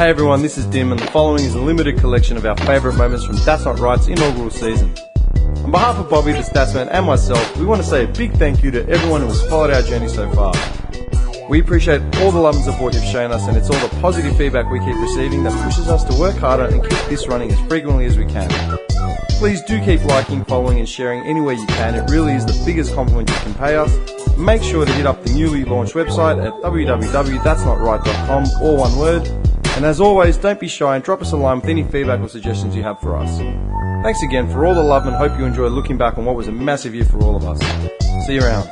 Hey everyone, this is Dim, and the following is a limited collection of our favourite moments from That's Not Right's inaugural season. On behalf of Bobby, the Statsman, and myself, we want to say a big thank you to everyone who has followed our journey so far. We appreciate all the love and support you've shown us, and it's all the positive feedback we keep receiving that pushes us to work harder and keep this running as frequently as we can. Please do keep liking, following and sharing anywhere you can. It really is the biggest compliment you can pay us. Make sure to hit up the newly launched website at www.thatsnotright.com, all one word. And as always, don't be shy and drop us a line with any feedback or suggestions you have for us. Thanks again for all the love, and hope you enjoy looking back on what was a massive year for all of us. See you around.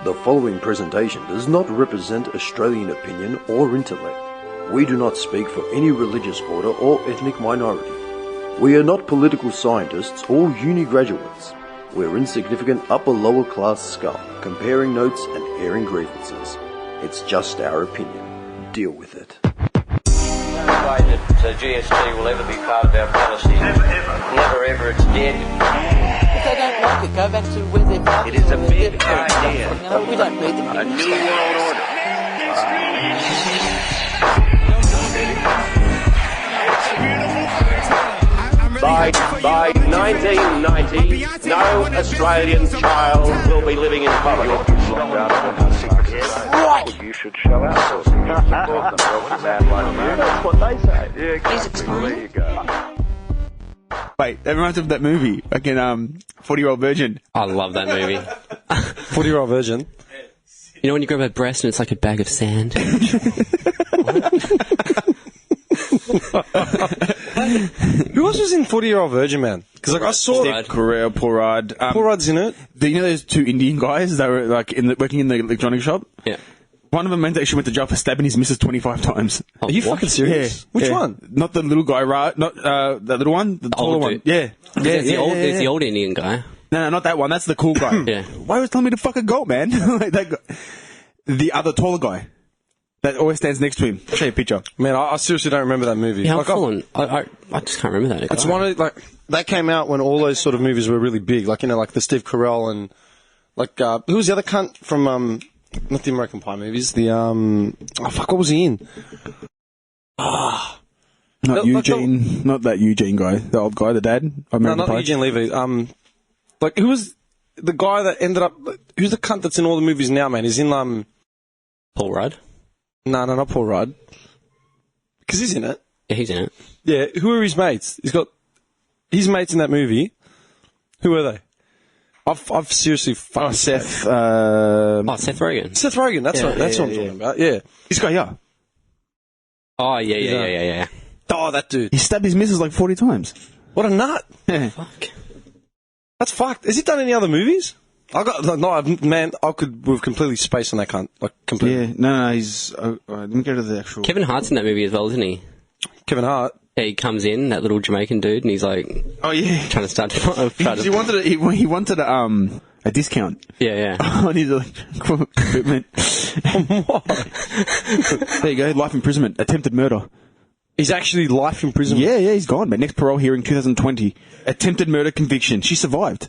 The following presentation does not represent Australian opinion or intellect. We do not speak for any religious order or ethnic minority. We are not political scientists or uni graduates. We're insignificant upper-lower class scum, comparing notes and airing grievances. It's just our opinion. Deal with it. No way that GST will ever be part of our policy. Never ever. Never ever, it's dead. If they don't like it, go back to where they're from. It is a big idea. We don't need them. A new world order. By 1990, no Australian child will be living in poverty. Right. You should shell out. You can't support them. That's what they say. Yeah, Please explain. there you go. Wait, that reminds me of that movie, like in 40-Year-Old Virgin. I love that movie. 40-year-old virgin. You know when you grab a breast and it's like a bag of sand? Who else was in 40-year-old virgin, man? Because like I saw Steve Carell, Paul Rudd. Paul Rudd's in it. You know those two Indian guys that were like working in the electronic shop? Yeah. One of them actually went to jail for stabbing his missus 25 times. Are you fucking serious? Which one? Not the little guy, right? Not that little one, the taller old one. dude. Yeah. There's the old Indian guy. No, not that one. That's the cool guy. Yeah. Why was telling me to fucking go, man? Like that guy. The other taller guy that always stands next to him. I'll show you a picture. Man, I seriously don't remember that movie. Yeah, Like, I just can't remember that. it's one of like that came out when all those sort of movies were really big, like like the Steve Carell and like who was the other cunt from not the American Pie movies, the what was he in? Not Like Eugene, not that Eugene guy, the old guy, the dad. No, American not Pie. Eugene Levy. Like who was the guy that ended up? Who's the cunt that's in all the movies now, man? He's in Paul Rudd? No, not Paul Rudd, because he's in it. Yeah, he's in it. Yeah, who are his mates? He's got his mates in that movie. Who are they? I've seriously fucking Seth. Seth Rogen. Seth Rogen. That's what I'm talking about. Yeah, This guy, yeah. Oh, yeah. oh that dude. He stabbed his missus like 40 times. What a nut. Fuck. That's fucked. Has he done any other movies? Man, we've completely spaced on that cunt. Like completely. Yeah, no, he's. Let me go to the actual. Kevin Hart's in that movie as well, isn't he? Kevin Hart. Yeah, he comes in, that little Jamaican dude, and he's like Oh yeah. trying to start to... He wanted a discount Yeah. on his electrical equipment. There you go. Life imprisonment, attempted murder. He's actually life imprisonment. Yeah, he's gone. But next parole hearing 2020. Attempted murder conviction. She survived.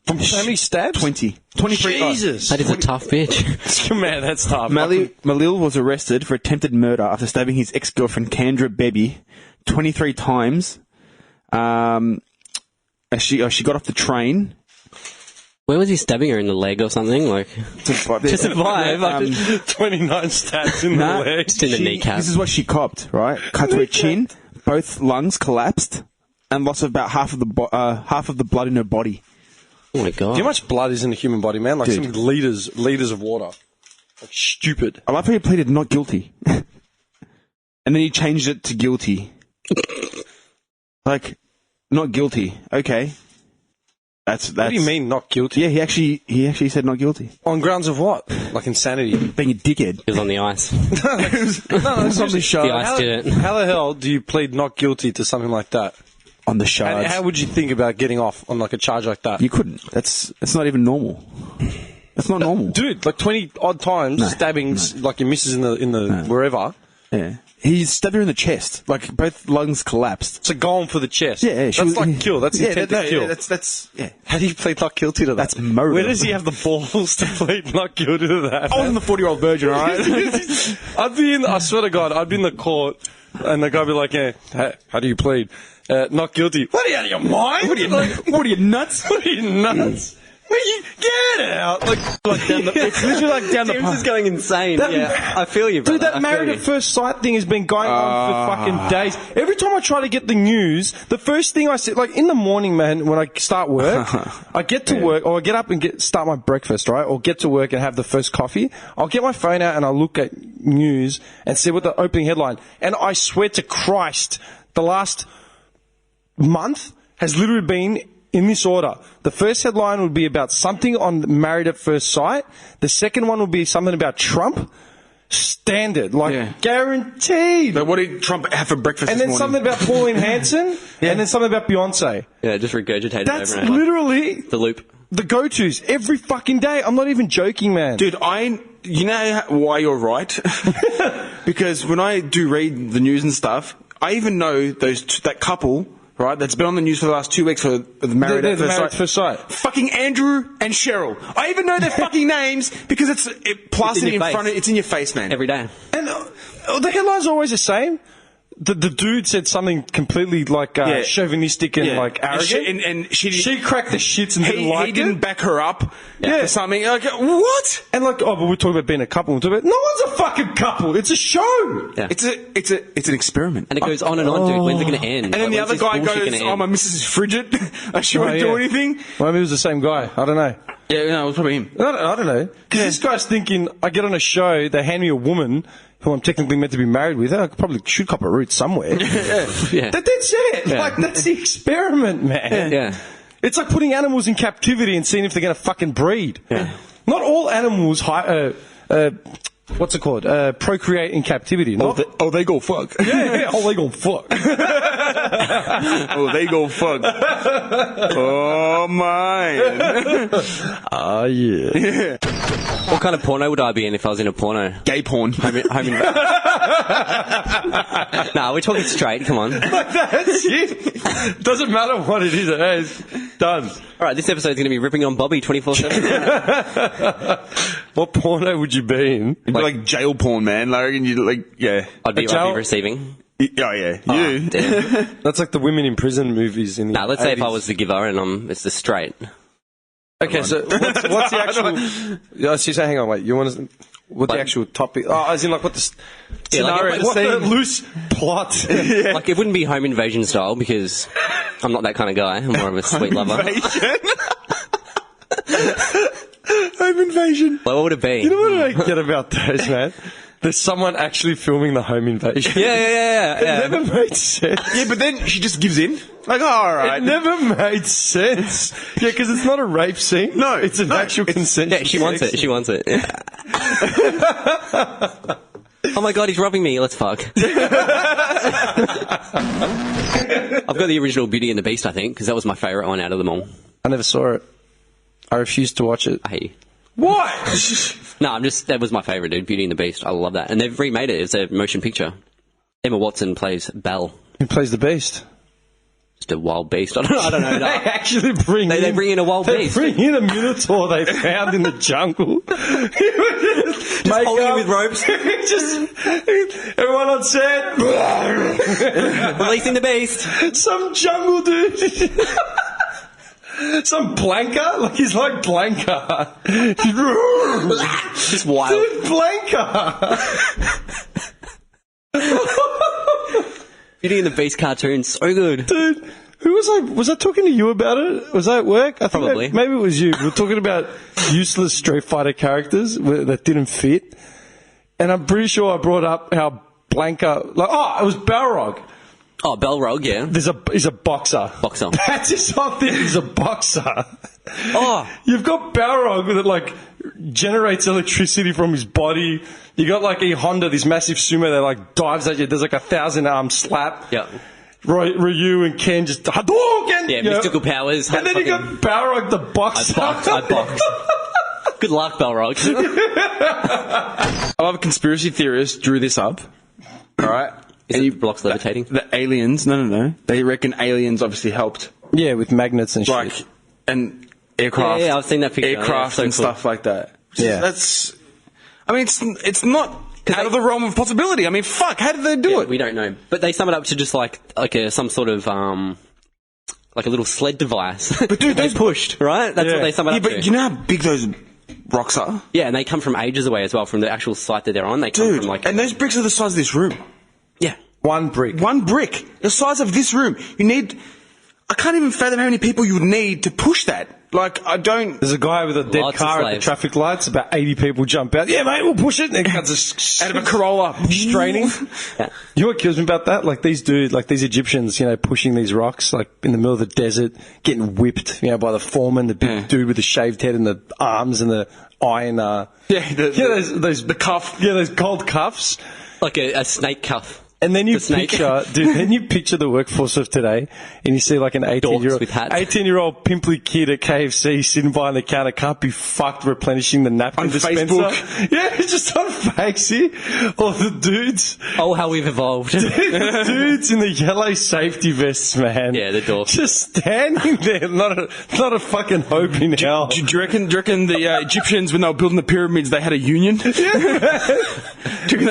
From how many stabs? 20. 23. Jesus. That is a tough bitch. Man, that's tough. Malil was arrested for attempted murder after stabbing his ex-girlfriend Kendra Bebby 23 times. As she got off the train. Where was he stabbing her, in the leg or something? Like to survive. 29 stabs in the leg. Just in the kneecap. This is what she copped, right? Cut to her chin, both lungs collapsed, and loss of about half of the blood in her body. Oh my god. Do you know how much blood is in the human body, man? Like Dude. some liters of water. Like stupid. I love how he pleaded not guilty. And then he changed it to guilty. Like, not guilty. Okay. That's. What do you mean, not guilty? Yeah, he actually said not guilty. On grounds of what? Like insanity? Being a dickhead. He was on the ice. No, it's on the show. The ice did it. How the hell do you plead not guilty to something like that? On the And shards. how would you think about getting off on like a charge like that? You couldn't. That's not even normal. That's not normal. Dude, like 20 odd times stabbing like your missus in the wherever. Yeah. he stabbed her in the chest. Like, both lungs collapsed. So going for the chest. Yeah, that's like kill. That's intent to kill. That's yeah. How do you plead not guilty to that? That's murder. Where does he have the balls to plead not guilty to that? I wasn't the 40-year-old virgin, alright? I swear to God, I'd be in the court, and the guy would be like, yeah, how do you plead? Not guilty. What are you out of your mind? What are you, nuts? What are you, nuts? Get out! Like down the, it's literally like down the James pub. is going insane. Yeah, I feel you, brother. Dude, that married at first sight thing has been going on for fucking days. Every time I try to get the news, the first thing I say, like in the morning, man, when I start work, I get to work, or I get up and start my breakfast, right? Or get to work and have the first coffee. I'll get my phone out and I'll look at news and see what the opening headline. And I swear to Christ, the last month has literally been in this order. The first headline would be about something on Married at First Sight. The second one would be something about Trump. Standard, guaranteed. But what did Trump have for breakfast And this then morning? something about Pauline Hanson, and then something about Beyonce. Yeah, just regurgitated That's over and over. literally The loop. the go-tos every fucking day. I'm not even joking, man. Dude, you know why you're right? Because when I do read the news and stuff, I even know that couple, right, that's been on the news for the last 2 weeks for the Married at First Sight. Fucking Andrew and Cheryl. I even know their fucking names because it's plastered in front of it's in your face, man. Every day. And the headline's always the same. The dude said something completely chauvinistic and like arrogant. And she cracked the shits and didn't like he didn't it. back her up for something. Like, what? And like, but we're talking about being a couple. We're talking about, no one's a fucking couple. It's a show. Yeah. It's an experiment. And it goes on and on, dude. When's it going to end? And then the other guy goes, "Oh, my missus is frigid. She won't do anything." Well, maybe it was the same guy. I don't know. Yeah, no, it was probably him. I don't know. Because this guy's thinking, I get on a show, they hand me a woman who I'm technically meant to be married with. I probably should cop a root somewhere. Yeah. That's it. Yeah. Like, that's the experiment, man. Yeah. It's like putting animals in captivity and seeing if they're going to fucking breed. Yeah. Not all animals, what's it called? Procreate in captivity. They go fuck. Yeah. Oh, they gonna fuck. Oh, they go fuck. Oh, man. Oh, yeah. What kind of porno would I be in if I was in a porno? Gay porn. Nah, we're talking straight. Come on. That's it. Doesn't matter what it is. It's done. All right, this episode's going to be ripping on Bobby 24/7. What porno would you be in? It'd be like jail porn, man. Like, and you I'd be jail- receiving. Oh, yeah. Oh, You. damn. That's like the women in prison movies in the Nah, let's say if 80s. I was the giver and it's the straight. Okay, so what's the actual... Yeah, so hang on, wait. You want to... What the actual topic... Oh, as in like what the scenario... like what the loose plot... Like, it wouldn't be home invasion style because I'm not that kind of guy. I'm more of a sweet lover. Home invasion. Well, what would it be? You know what I get about those, man? There's someone actually filming the home invasion. Yeah. It never made sense. Yeah, but then she just gives in. Like, oh, all right. It never made sense. Yeah, because it's not a rape scene. No, it's an actual consent. Yeah, she wants it. She wants it. Yeah. Oh my god, he's robbing me. Let's fuck. I've got the original Beauty and the Beast, I think, because that was my favourite one out of them all. I never saw it. I refused to watch it. I hate you. What? No, that was my favourite, dude. Beauty and the Beast. I love that. And they've remade it. It's a motion picture. Emma Watson plays Belle. Who plays the beast? Just a wild beast. I don't know. They actually bring They bring in a wild beast. They bring in a minotaur they found in the jungle. Just holding it with ropes. Everyone on set. Releasing the beast. Some jungle dude. Some Blanca? Like, he's like Blanca. Just wild. Dude, Blanca. Beauty and the Beast cartoon. So good. Dude, who was I? Was I talking to you about it? Was I at work? I think Probably. maybe it was you. We were talking about useless Street Fighter characters that didn't fit. And I'm pretty sure I brought up how Blanca... it was Balrog. Oh, Balrog, yeah. He's a boxer. Boxer. That's his whole thing. He's a boxer. Oh. You've got Balrog that like generates electricity from his body. You got like a Honda, this massive sumo that like dives at you. There's like a 1,000-arm slap. Yeah. Ryu and Ken just Hadouken. Yeah, mystical powers. And then you got Balrog the boxer. I boxed. Good luck, Balrog. I love a conspiracy theorist drew this up. All right. Is it blocks levitating? The aliens, no. They reckon aliens obviously helped, Yeah, with magnets and like, shit. and aircraft. Yeah, I've seen that picture. Aircraft Yeah, and so cool. stuff like that. Yeah. That's. I mean, it's not out of the realm of possibility. I mean, fuck. How did they do it? We don't know. But they sum it up to just like some sort of like a little sled device. But dude, they those pushed, right? That's what they sum it Yeah, up but to. you know how big those rocks are, Yeah, and they come from ages away as well, from the actual site that they're on. They come dude. from like And those bricks are the size of this room. yeah. One brick. One brick, the size of this room. You need. I can't even fathom how many people you would need to push that. Like, I don't. There's a guy with a dead Lots of car at the slaves. traffic lights. About 80 people jump out. Yeah, mate, we'll push it. And it cuts Out of a Corolla. straining. You know what kills me about that? Like these Egyptians, pushing these rocks, like in the middle of the desert, getting whipped, by the foreman, the big dude with the shaved head and the arms and the iron. Those the cuff. Yeah, those gold cuffs. Like a snake cuff. And then you The snake. picture the workforce of today, and you see like an Dorks with hats. 18-year-old pimply kid at KFC sitting behind the counter, can't be fucked replenishing the napkin On dispenser. Facebook. Yeah, it's just on Fakesy. Or the dudes, Oh, how we've evolved. the dudes in the yellow safety vests, man. Yeah, the dorks. Just standing there, not a fucking hope in hell. Do you reckon the Egyptians, when they were building the pyramids, they had a union?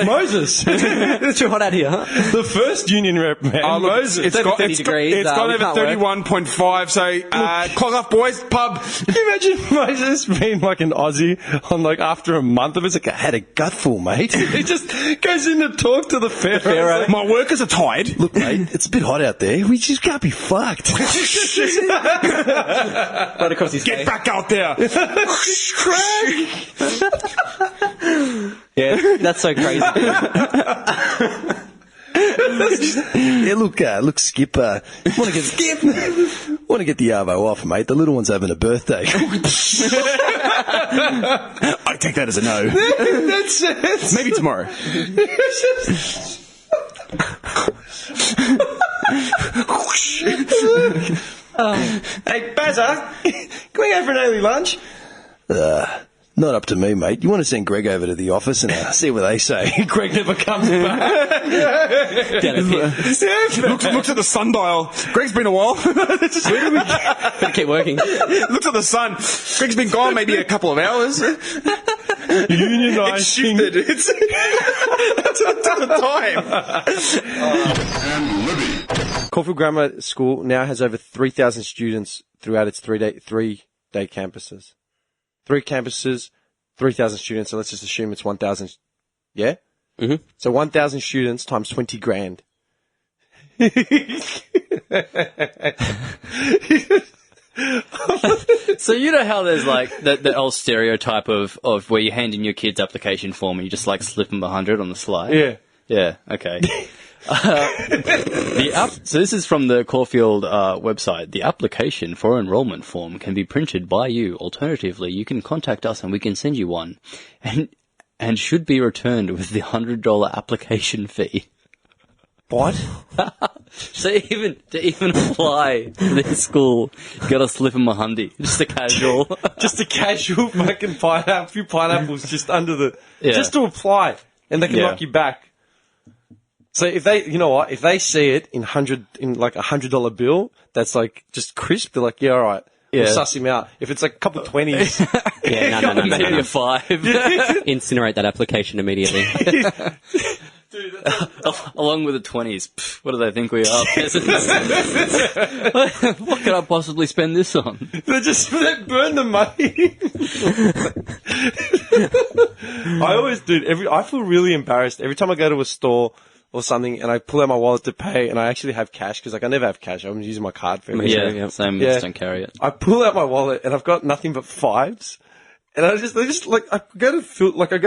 Moses. It's too hot out here, huh? The first union rep, man. Oh, look, Moses. it's got 30 degrees, it's gone we over can't work. 31.5, so clock off, boys, pub. Can you imagine Moses being like an Aussie on like after a month of it? It's like, I had a gutful, mate. He just goes in to talk to the pharaoh. My workers are tired. Look, mate, it's a bit hot out there. We just can't be fucked. Right across his Get face. back out there. Yeah, that's so crazy. Yeah, look, Skip. Want to get the arvo off, mate. The little one's having a birthday. I take that as a no. That's it. Maybe tomorrow. Hey, Bazza, can we go for an early lunch? Not up to me, mate. You want to send Greg over to the office and see what they say. Greg never comes back. Looks at the sundial. Greg's been a while. Better keep working. Looks at the sun. Greg's been gone maybe a couple of hours. Unionising. It's shifted. It's to the time. Caulfield Grammar School now has over 3,000 students throughout its three-day campuses. 3 campuses, 3,000 students, so let's just assume it's 1,000. Yeah? Mm-hmm. So 1,000 students times 20 grand. So you know how there's like the old stereotype of where you hand in your kid's application form and you just like slip them 100 on the slide? Yeah. Yeah, okay. So this is from the Caulfield website. The application for enrollment form can be printed by you. Alternatively, you can contact us and we can send you one. And should be returned with the $100 application fee. What? So to even apply to this school, you gotta slip them $100. Just a casual. Just a casual fucking pineapple, few pineapples just under the... Yeah. Just to apply, and they can knock you back. So if they, you know what, if they see it in like $100 bill, that's like just crisp, they're like, yeah, all right. We'll Yeah. suss him out. If it's like a couple of 20s, Yeah, no. Maybe a 5. Incinerate that application immediately. Along with the 20s. Pff, what do they think we are? Peasants. What could I possibly spend this on? they burn the money. I feel really embarrassed every time I go to a store or something and I pull out my wallet to pay and I actually have cash because like I never have cash. I'm using my card for everything. Yeah, same. Yeah. Just don't carry it. I pull out my wallet and I've got nothing but 5s. And I go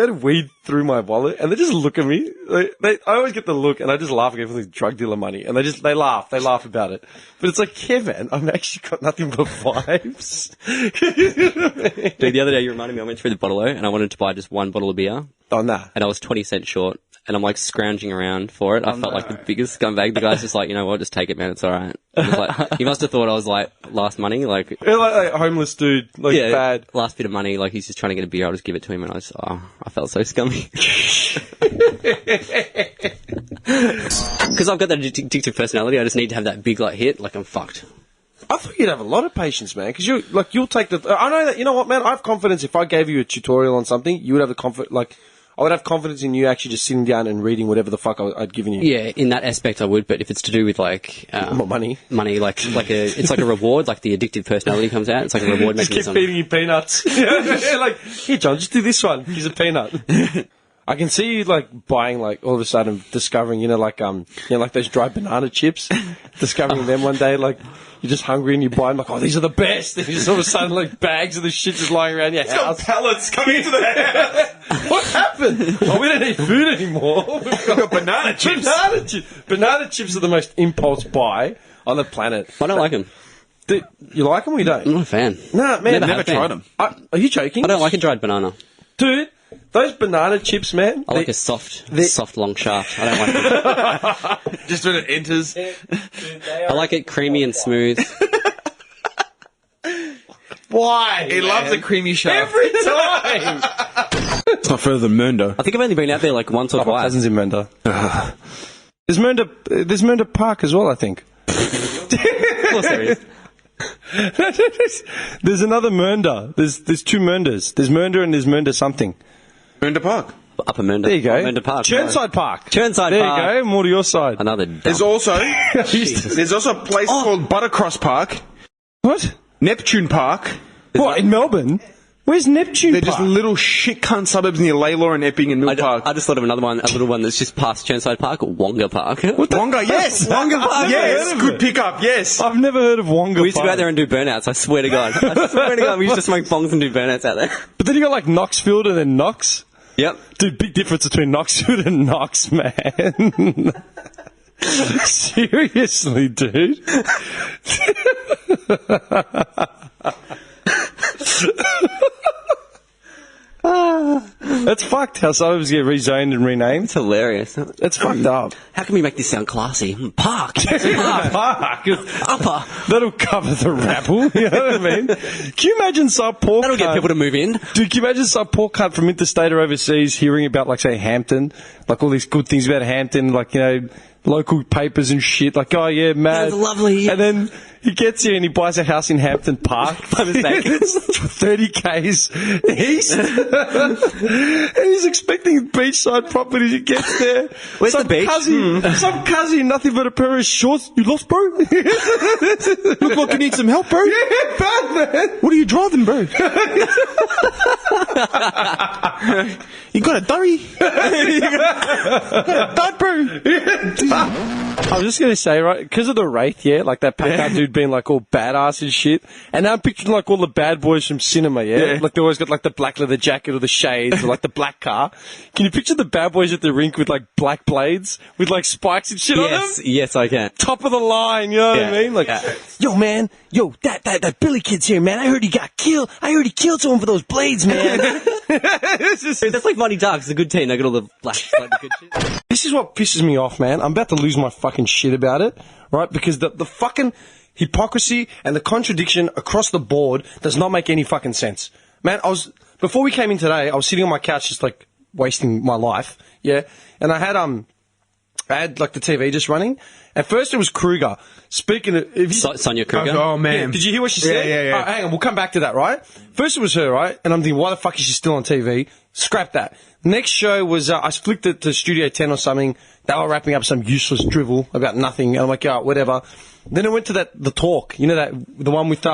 to weed through my wallet and they just look at me. I always get the look and I just laugh again for this drug dealer money. And they laugh about it. But it's like, yeah, man, I've actually got nothing but 5s. Dude, the other day you reminded me, I went through the bottle and I wanted to buy just one bottle of beer. Oh, nah. And I was 20 cents short. And I'm like scrounging around for it. I felt like the biggest scumbag. The guy's just like, you know what, just take it, man. It's all right. I was like, he must have thought I was like last money, like You're like a homeless dude, like bad. last bit of money. Like he's just trying to get a beer. I'll just give it to him, and I felt so scummy. Because I've got that addictive personality, I just need to have that big like hit, like I'm fucked. I thought you'd have a lot of patience, man, because you'll take the. I know that, you know what, man. I have confidence. If I gave you a tutorial on something, you would have the confidence. Like, I would have confidence in you actually just sitting down and reading whatever the fuck I'd given you. Yeah, in that aspect I would, but if it's to do with like Money, it's like a reward, like the addictive personality comes out. It's like a reward just mechanism. keep feeding you peanuts. Like, here, John, just do this one. Here's a peanut. I can see you like buying, like all of a sudden discovering, like those dry banana chips. Discovering them one day, like you're just hungry and you buy them, like, oh, these are the best. And you just all of a sudden like bags of this shit just lying around your house. Got pellets coming into the house. What happened? Oh, we don't eat food anymore. We've got banana chips. Banana chips are the most impulse buy on the planet. I don't like them. You like them or you don't? I'm not a fan. Nah, man, Never tried them. Are you joking? I don't like a dried banana. Dude, those banana chips, man. I like a soft long shaft. I don't like it. Just when it enters. I like it creamy and smooth. Why? He loves a creamy shaft. Every time. It's not further than Mernda. I think I've only been out there like once or My twice. cousin's in Mernda. There's Mernda Park as well, I think. Of course there is. There's another Mernda. There's two Merndas. There's Mernda and there's Mernda something. Mernda Park. Upper Mernda. There you go. Mernda Park. Churnside Park. Churnside there Park. There you go. More to your side. Another dump. There's also a place called Buttercross Park. What? Neptune Park. What, in Melbourne? Where's Neptune They're Park? just little shit cunt suburbs near Laylaw and Epping and Mill Park. I just thought of another one, a little one that's just past Churnside Park, Wonga Park. Wonga, yes! Wonga Park, yes! Good pickup, yes! I've never heard of Wonga We used to Park. go out there and do burnouts, I swear to God. I swear to God, we used to smoke bongs and do burnouts out there. But then you got like Knoxfield and then Knox. Yep. Dude, big difference between Knoxfield and Knox, man. Seriously, dude. That's fucked how suburbs get rezoned and renamed. It's hilarious. It's fucked up. How can we make this sound classy? Park. Park. Upper. That'll cover the rabble, you know what I mean? Can you imagine some poor That'll get people to move in. Dude, can you imagine some poor cunt from interstate or overseas hearing about, like, say, Hampton? Like, all these good things about Hampton, like, local papers and shit. Like, oh, yeah, mad. It's lovely. And then he gets here and he buys a house in Hampton Park. By mistake. It's 30 Ks east. And he's expecting beachside property. He gets there. Where's the beach? Some cuzzy, nothing but a pair of shorts. You lost, bro? Look like you need some help, bro. Yeah, bad, man. What are you driving, bro? You got a durry? You got a dud, bro? I was just going to say, right, because of the Wraith, yeah, like that Packard dude being like all badass and shit, and now I'm picturing like all the bad boys from cinema, yeah? Like they always got like the black leather jacket or the shades or like the black car. Can you picture the bad boys at the rink with like black blades with like spikes and shit on them? Yes, I can. Top of the line, you know what I mean? Like, yo, man, that Billy kid's here, man. I heard he got killed. I heard he killed someone for those blades, man. Dude, that's like Mighty Ducks, a good team. They got all the black, like the good shit. This is what pisses me off, man. I'm about to lose my fucking shit about it, right? Because the fucking hypocrisy and the contradiction across the board does not make any fucking sense. Man, before we came in today, I was sitting on my couch just like wasting my life, yeah? And I had like the TV just running. At first it was Kruger. Speaking of... Sonia Kruger. Oh, man. Yeah, did you hear what she said? Yeah. Right, hang on, we'll come back to that, right? First it was her, right? And I'm thinking, why the fuck is she still on TV? Scrap that. Next show was, I flicked it to Studio 10 or something. They were wrapping up some useless drivel about nothing. And I'm like, yeah, whatever. Then I went to The Talk. You know the one with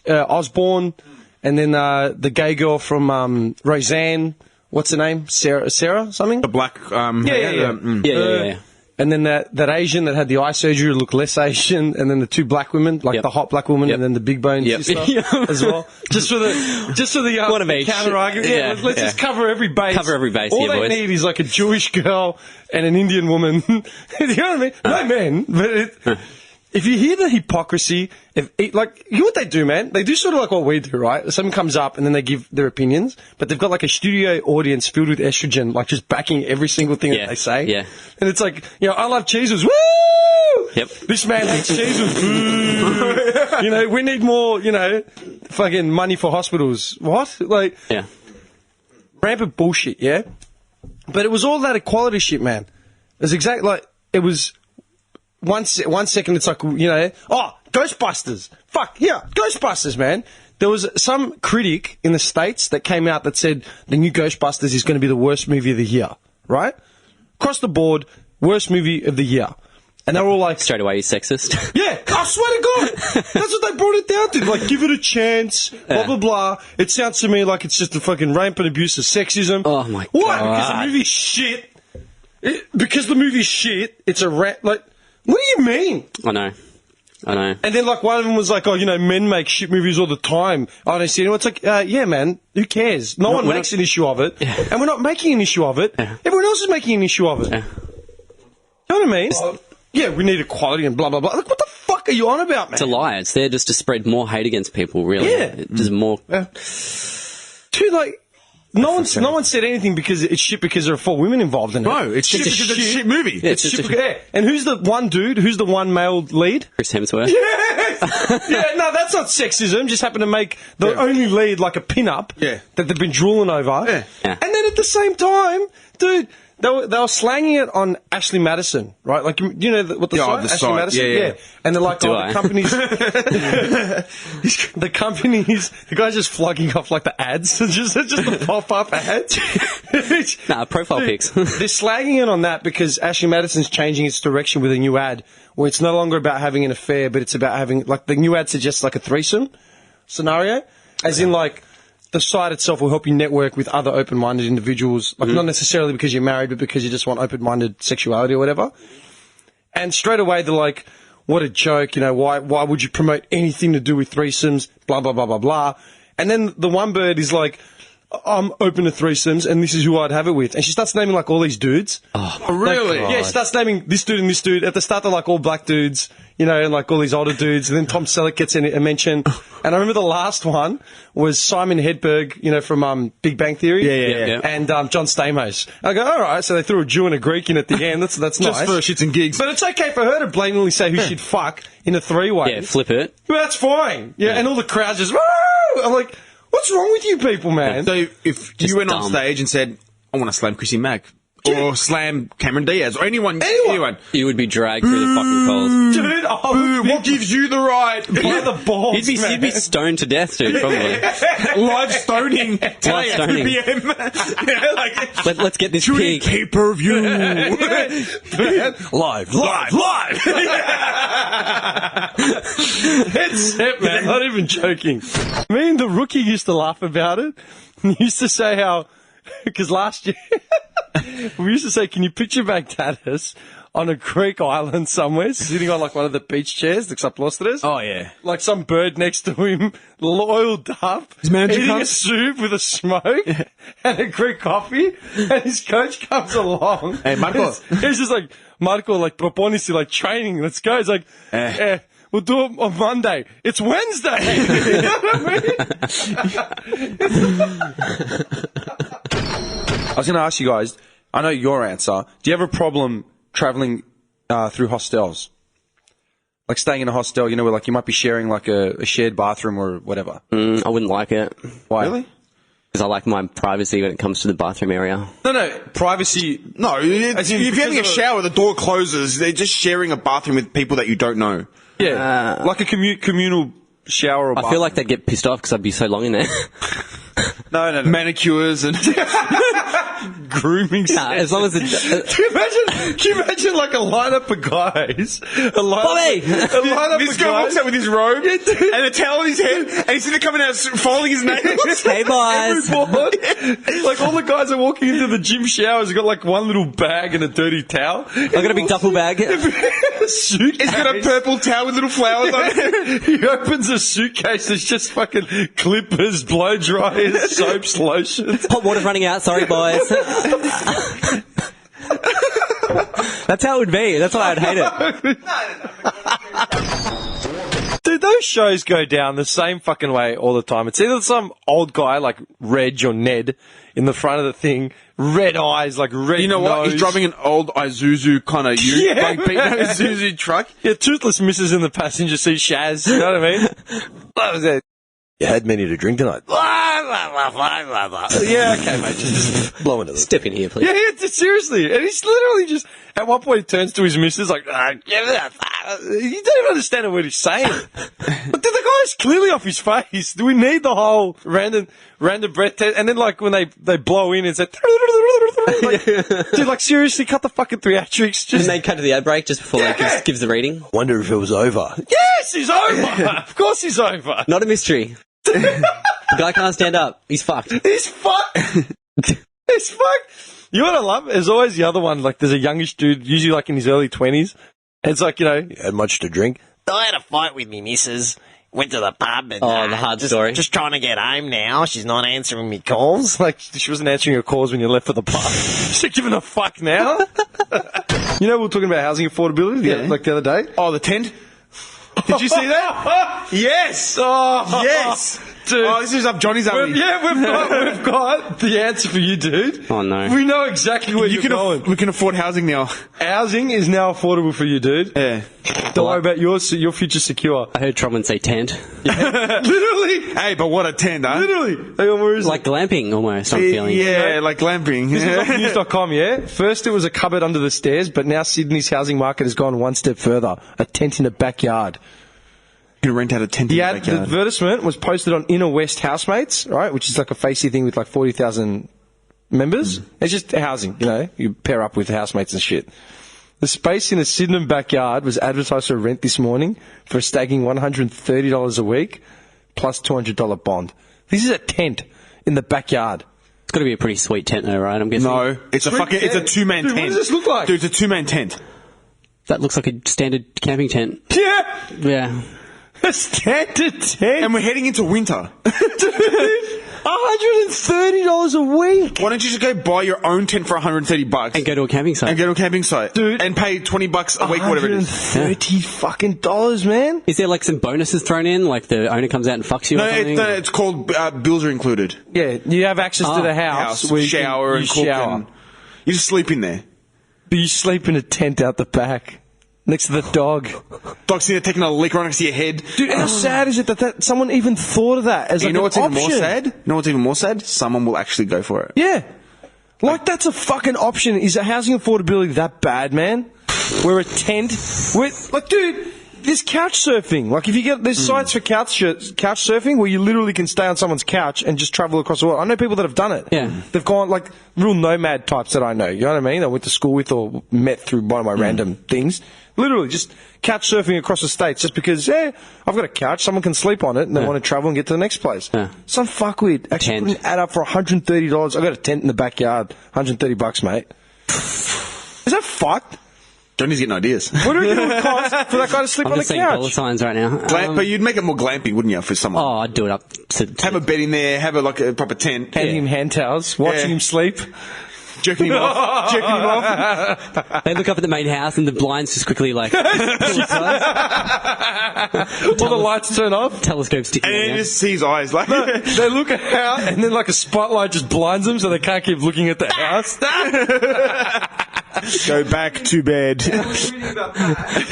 Osborne and then the gay girl from Roseanne. What's her name? Sarah something? The black, Yeah. And then that Asian that had the eye surgery looked less Asian, and then the two black women, like the hot black woman, and then the big bone sister as well. Just for the One of each. counter argument. Yeah, let's just cover every base. Cover every base, All yeah, they boys. need is like a Jewish girl and an Indian woman. You know what I mean? No men, but if you hear the hypocrisy, you know what they do, man? They do sort of like what we do, right? Someone comes up and then they give their opinions, but they've got like a studio audience filled with estrogen, like just backing every single thing that they say. Yeah. And it's like, I love cheeses. Woo! Yep. This man hates cheeses. Boo! We need more, fucking money for hospitals. What? Like, Yeah. rampant bullshit, yeah? But it was all that equality shit, man. It's exactly like it was. One second, it's like Ghostbusters. Fuck yeah, Ghostbusters, man. There was some critic in the States that came out that said the new Ghostbusters is going to be the worst movie of the year. Right? Across the board, worst movie of the year. And they were all like... Straight away, he's sexist. Yeah, I swear to God. That's what they brought it down to. Like, give it a chance, blah, blah, blah. It sounds to me like it's just a fucking rampant abuse of sexism. Oh, my God. Why? Because the movie's shit. Because the movie's shit, it's a like, what do you mean? I know. And then, like, one of them was like, men make shit movies all the time. I don't see anyone. It's like, yeah, man, who cares? No one makes an issue of it. Yeah. And we're not making an issue of it. Yeah. Everyone else is making an issue of it. Yeah. You know what I mean? Yeah, we need equality and blah, blah, blah. Like, what the fuck are you on about, man? It's a lie. It's there just to spread more hate against people, really. Yeah. Just more... Yeah. Dude, like... No one said anything because it's shit because there are 4 women involved in it. No, it's shit because it's a shit movie. Yeah, it's shit yeah. And who's the one dude? Who's the one male lead? Chris Hemsworth. Yes! Yeah, no, that's not sexism. Just happened to make the only lead like a pin-up that they've been drooling over. Yeah. Yeah. And then at the same time, dude... They were slanging it on Ashley Madison, right? Like, you know what the site? Ashley Madison? Yeah. And they're like, the companies... the guy's just flogging off, like, the ads. just the pop-up ads. Profile pics. They're slagging it on that because Ashley Madison's changing its direction with a new ad where it's no longer about having an affair, but it's about having... Like, the new ad suggests, like, a threesome scenario. As in, like... The site itself will help you network with other open-minded individuals, like not necessarily because you're married, but because you just want open-minded sexuality or whatever. And straight away they're like, what a joke, why would you promote anything to do with threesomes, blah, blah, blah, blah, blah. And then the one bird is like, I'm open to threesomes and this is who I'd have it with. And she starts naming like all these dudes. Oh, really? Yeah, she starts naming this dude and this dude. At the start they're like all black dudes, and like all these older dudes. And then Tom Selleck gets in a mention. And I remember the last one was Simon Hedberg, from Big Bang Theory. Yeah. And John Stamos. I go, all right, so they threw a Jew and a Greek in at the end. That's nice. Just for shits and gigs. But it's okay for her to blatantly say who she'd fuck in a 3-way. Yeah, flip it. Well, that's fine. Yeah, and all the crowds just, woo! I'm like... What's wrong with you people, man? So if you went on stage and said, I want to slam Chrissy Mack, or slam Cameron Diaz, or anyone. You would be dragged through the fucking coals. Dude, what gives you the right? By the balls, You'd be stoned to death, dude, probably. Live stoning. Live stoning. 2 p.m. Let's get this pig. Pay-per-view. Live. That's it, man. Not even joking. Me and the rookie used to laugh about it. He used to say how... Because last year, we used to say, can you picture Baghdadis on a Greek island somewhere, sitting on like one of the beach chairs, the xaplosteres? Oh, yeah. Like some bird next to him, oiled up, eating a soup with a smoke and a Greek coffee, and his coach comes along. Hey, Marco. He's just like, Marco, like, propone si, like, training, let's go. He's like, we'll do it on Monday. It's Wednesday. You know what I mean? I was going to ask you guys, I know your answer. Do you have a problem travelling through hostels? Like staying in a hostel, where like you might be sharing like a shared bathroom or whatever. I wouldn't like it. Why? Really? Because I like my privacy when it comes to the bathroom area. No, privacy... No, if you're having a shower, the door closes, they're just sharing a bathroom with people that you don't know. Yeah, like a communal shower or bathroom. I feel like they'd get pissed off because I'd be so long in there. No. Manicures and... grooming as long as it... Can you imagine like a lineup of guys? This guy walks out with his robe and a towel on his head, and he's sitting there coming out folding his nails. Hey, boys. Like all the guys are walking into the gym showers, have got like one little bag and a dirty towel. I've got a big duffel bag. Suitcase. He's got a purple towel with little flowers on it. He opens a suitcase, there's just fucking clippers, blow dryers, soaps, lotions. Hot water's running out, sorry, boys. That's how it would be. That's why I'd hate it. Dude, those shows go down the same fucking way all the time. It's either some old guy like Reg or Ned in the front of the thing, red eyes, like red You know what? nose. He's driving an old Isuzu kind of Isuzu truck. Yeah, toothless misses in the passenger seat, Shaz. You know what I mean? That was it. You had many to drink tonight. Yeah, okay, mate. Just Blowing it. Step in here, please. yeah, seriously. And he's literally just, at one point, he turns to his missus like, give it up. You don't even understand what he's saying. But the guy's clearly off his face. Do we need the whole random breath test? And then, like, when they blow in, it's like, dude, like, seriously, cut the fucking theatrics. Just, And they cut to the ad break just before they gives the reading. Wonder if it was over. yes, he's over. Of course he's over. Not a mystery. The guy can't stand up. He's fucked. He's fucked. He's fucked. You know what I love? There's always the other one. Like, there's a youngish dude, usually like in his early 20s. And it's like, you know, Had much to drink. I had a fight with me missus. Went to the pub and Oh, the hard story. Just trying to get home now. She's not answering me calls. like, she wasn't answering your calls when you left for the pub. She's giving a fuck now. You know, we were talking about housing affordability like the other day. Oh, the tent? Did you see that? Yes. Oh, Yes. dude. Oh, this is up Johnny's alley. We've got the answer for you, dude. Oh, no. We know exactly where you're going. We can afford housing now. Housing is now affordable for you, dude. Yeah. Don't worry about your future secure. I heard Trumman say tent. Literally. Hey, but what a tent, huh? Literally. Hang on, where is Like glamping, almost, I'm feeling. Yeah, like glamping. This is off news.com, yeah? First it was a cupboard under the stairs, but now Sydney's housing market has gone one step further. A tent in a backyard. You can rent out a tent in The the backyard. advertisement was posted on Inner West Housemates, right? Which is like a facey thing with like 40,000 members. It's just housing, you know? You pair up with housemates and shit. The space in a Sydenham backyard was advertised for rent this morning for a staggering $130 a week plus $200 bond. This is a tent in the backyard. It's got to be a pretty sweet tent, though, right? I'm guessing. No, it's a two-man Dude, tent. what does this look like? Dude, it's a two-man tent. That looks like a standard camping tent. Yeah! Yeah. A standard tent. And we're heading into winter. $130 a week. Why don't you just go buy your own tent for $130 And go to a camping site. and go to a camping site, Dude. and pay $20 a week, whatever it is. $130 fucking dollars, man. Is there like some bonuses thrown in? Like the owner comes out and fucks you or something? No, it's called bills are included. Yeah, you have access to the house where you shower can, and cook shower. and you just sleep in there. But you sleep in a tent out the back next to the dog. Dog's in there taking a lick right next to your head. Dude, how sad is it that someone even thought of that as You like know an what's even option? more sad? You know what's even more sad? Someone will actually go for it. Yeah. Like, that's a fucking option. Is a housing affordability that bad, man? Where a tent... Like, dude, there's couch surfing. Like, if you get... There's sites for couch surfing where you literally can stay on someone's couch and just travel across the world. I know people that have done it. Yeah. They've gone, like, real nomad types that I know. You know what I mean? I went to school with or met through one of my random things. Literally, just couch surfing across the states just because, I've got a couch, someone can sleep on it, and they want to travel and get to the next place. Yeah. Some fuckwit actually Tent. put an ad up for $130. I got a tent in the backyard, $130, mate. Is that fucked? Johnny's getting ideas. What do you think it would cost for that guy to sleep I'm on the just seeing dollar couch? signs right now. But you'd make it more glampy, wouldn't you, for someone? Oh, I'd do it up to Have a bed in there, have a proper tent. Handing him hand towels, watching Yeah. him sleep. Jerking him off. Jerking him off. They look up at the main house and the blinds just quickly like pull aside. All the lights turn off. Telescope sticking And out. then you just see his eyes. Like, They look out, and then like a spotlight just blinds them so they can't keep looking at the house. go back to bed.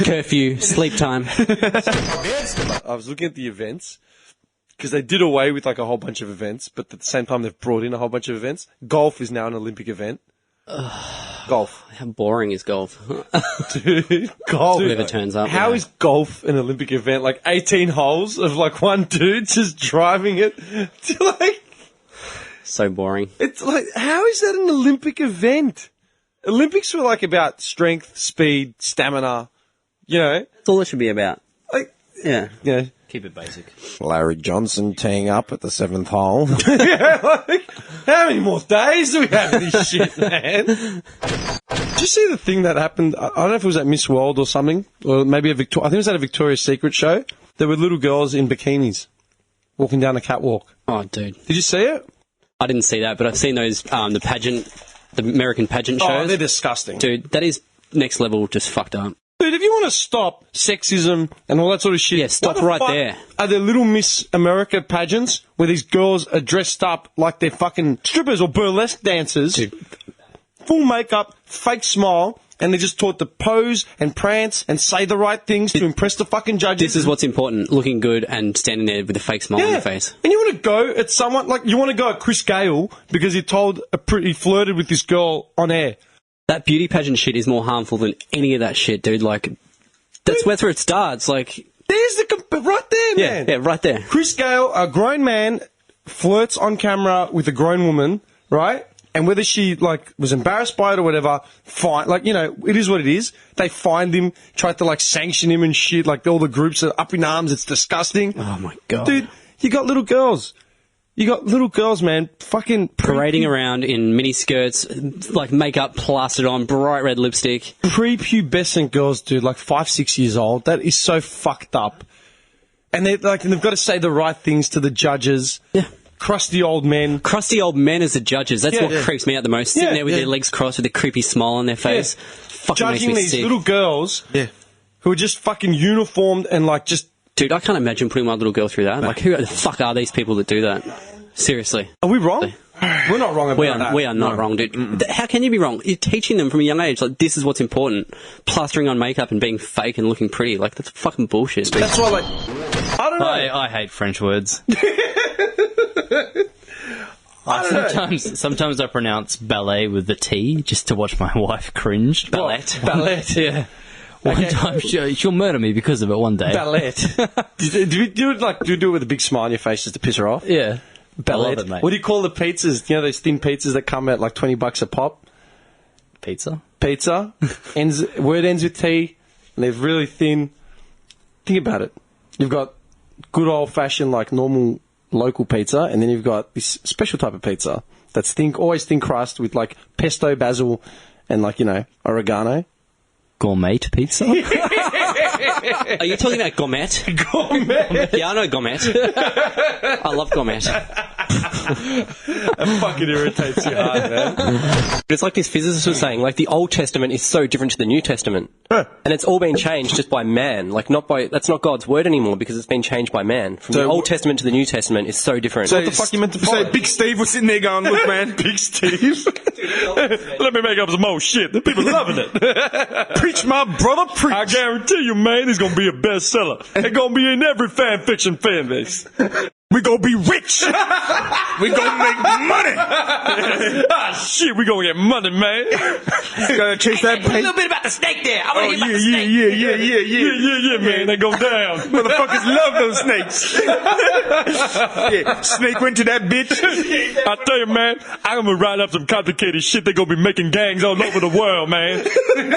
Curfew, sleep time. I was looking at the events because they did away with like a whole bunch of events, but at the same time they've brought in a whole bunch of events. Golf is now an Olympic event. Golf. How boring is golf? Dude, golf. Whoever turns up. How yeah. is golf an Olympic event? Like 18 holes of like one dude just driving it to like... So boring. It's like, how is that an Olympic event? Olympics were like about strength, speed, stamina, you know? That's all it should be about. Like, Yeah. you know, Keep it basic. Larry Johnson teeing up at the 7th hole. like, how many more days do we have of this shit, man? Did you see the thing that happened? I don't know if it was at Miss World or something, or maybe I think it was at a Victoria's Secret show. There were little girls in bikinis walking down a catwalk. Oh, dude. Did you see it? I didn't see that, but I've seen those, the pageant, the American pageant shows. Oh, they're disgusting. Dude, that is next level just fucked up. Dude, if you want to stop sexism and all that sort of shit, Yeah, stop why the right fuck there. Are there little Miss America pageants where these girls are dressed up like they're fucking strippers or burlesque dancers, Dude. full makeup, fake smile, and they're just taught to pose and prance and say the right things to impress the fucking judges. This is what's important, looking good and standing there with a fake smile on your face. And you want to go at someone, like, you want to go at Chris Gale because he he flirted with this girl on air. That beauty pageant shit is more harmful than any of that shit, dude. Like, that's where it starts. Like, there's right there, man. Yeah, right there. Chris Gale, a grown man, flirts on camera with a grown woman, right? And whether she, like, was embarrassed by it or whatever, fine. Like, you know, it is what it is. They fined him, tried to, like, sanction him and shit. Like, all the groups are up in arms. It's disgusting. Oh, my God. Dude, you got little girls. You got little girls, man, fucking... parading around in mini skirts, like makeup plastered on, bright red lipstick. Prepubescent girls, dude, like 5, 6 years old. That is so fucked up. And they've got to say the right things to the judges. Yeah. Crusty old men. Crusty old men as the judges. That's what creeps me out the most. Sitting there with their legs crossed with a creepy smile on their face. Fucking Judging makes me these sick. little girls who are just fucking uniformed and, like, just... Dude, I can't imagine putting my little girl through that. Like, who the fuck are these people that do that? Seriously. Are we wrong? We're not wrong about that. We are not wrong, dude. How can you be wrong? You're teaching them from a young age, like, this is what's important. Plastering on makeup and being fake and looking pretty. Like, that's fucking bullshit. That's why, like... I don't know. I hate French words. Sometimes I pronounce ballet with the T just to watch my wife cringe. Ballet. Ballet. Yeah. One time she'll murder me because of it one day. Ballet. do you do it with a big smile on your face just to piss her off? Yeah. Ballet. I love it, mate. What do you call the pizzas? You know those thin pizzas that come at like $20 a pop? Pizza? Pizza. Word ends with T, and they're really thin. Think about it. You've got good old-fashioned, like, normal local pizza, and then you've got this special type of pizza that's always thin crust with, like, pesto, basil, and, like, you know, oregano. Gourmet pizza? Are you talking about gourmet? Gourmet. Yeah, I know gourmet. I love gourmet. That fucking irritates you hard, man. It's like this physicist was saying, like, the Old Testament is so different to the New Testament. And it's all been changed just by man. Like, that's not God's word anymore because it's been changed by man. From the Old Testament to the New Testament is so different. So what the fuck you meant to follow? So Big Steve was sitting there going, look, man. Big Steve. Let me make up some more shit. The people loving it. Preach, my brother, preach. I guarantee you, man, it's going to be a bestseller. It's going to be in every fan fiction fan base. We gonna be rich. We gonna make money. Shit, we gonna get money, man. Gotta chase that. A little bit about the snake there. I want to hear about the snake. Yeah, man. They go down. Motherfuckers love those snakes. Yeah, snake went to that bitch. I tell you, man, I'm gonna write up some complicated shit. They gonna be making gangs all over the world, man. I'm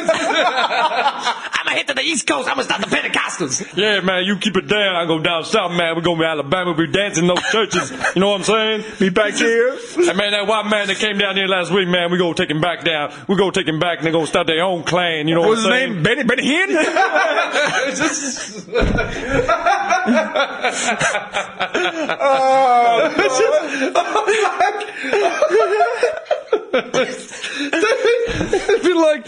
gonna hit to the East Coast. I'm gonna start the Pentecostals. Yeah, man, you keep it down. I go down south, man. We're gonna be Alabama. We're dancing in those churches. You know what I'm saying? Be back here. And man, that white man that came down here last week, man, we gonna take him back down. We gonna take him back and they gonna start their own clan. You know what I'm saying? What's his name? Benny Hinn? Be like,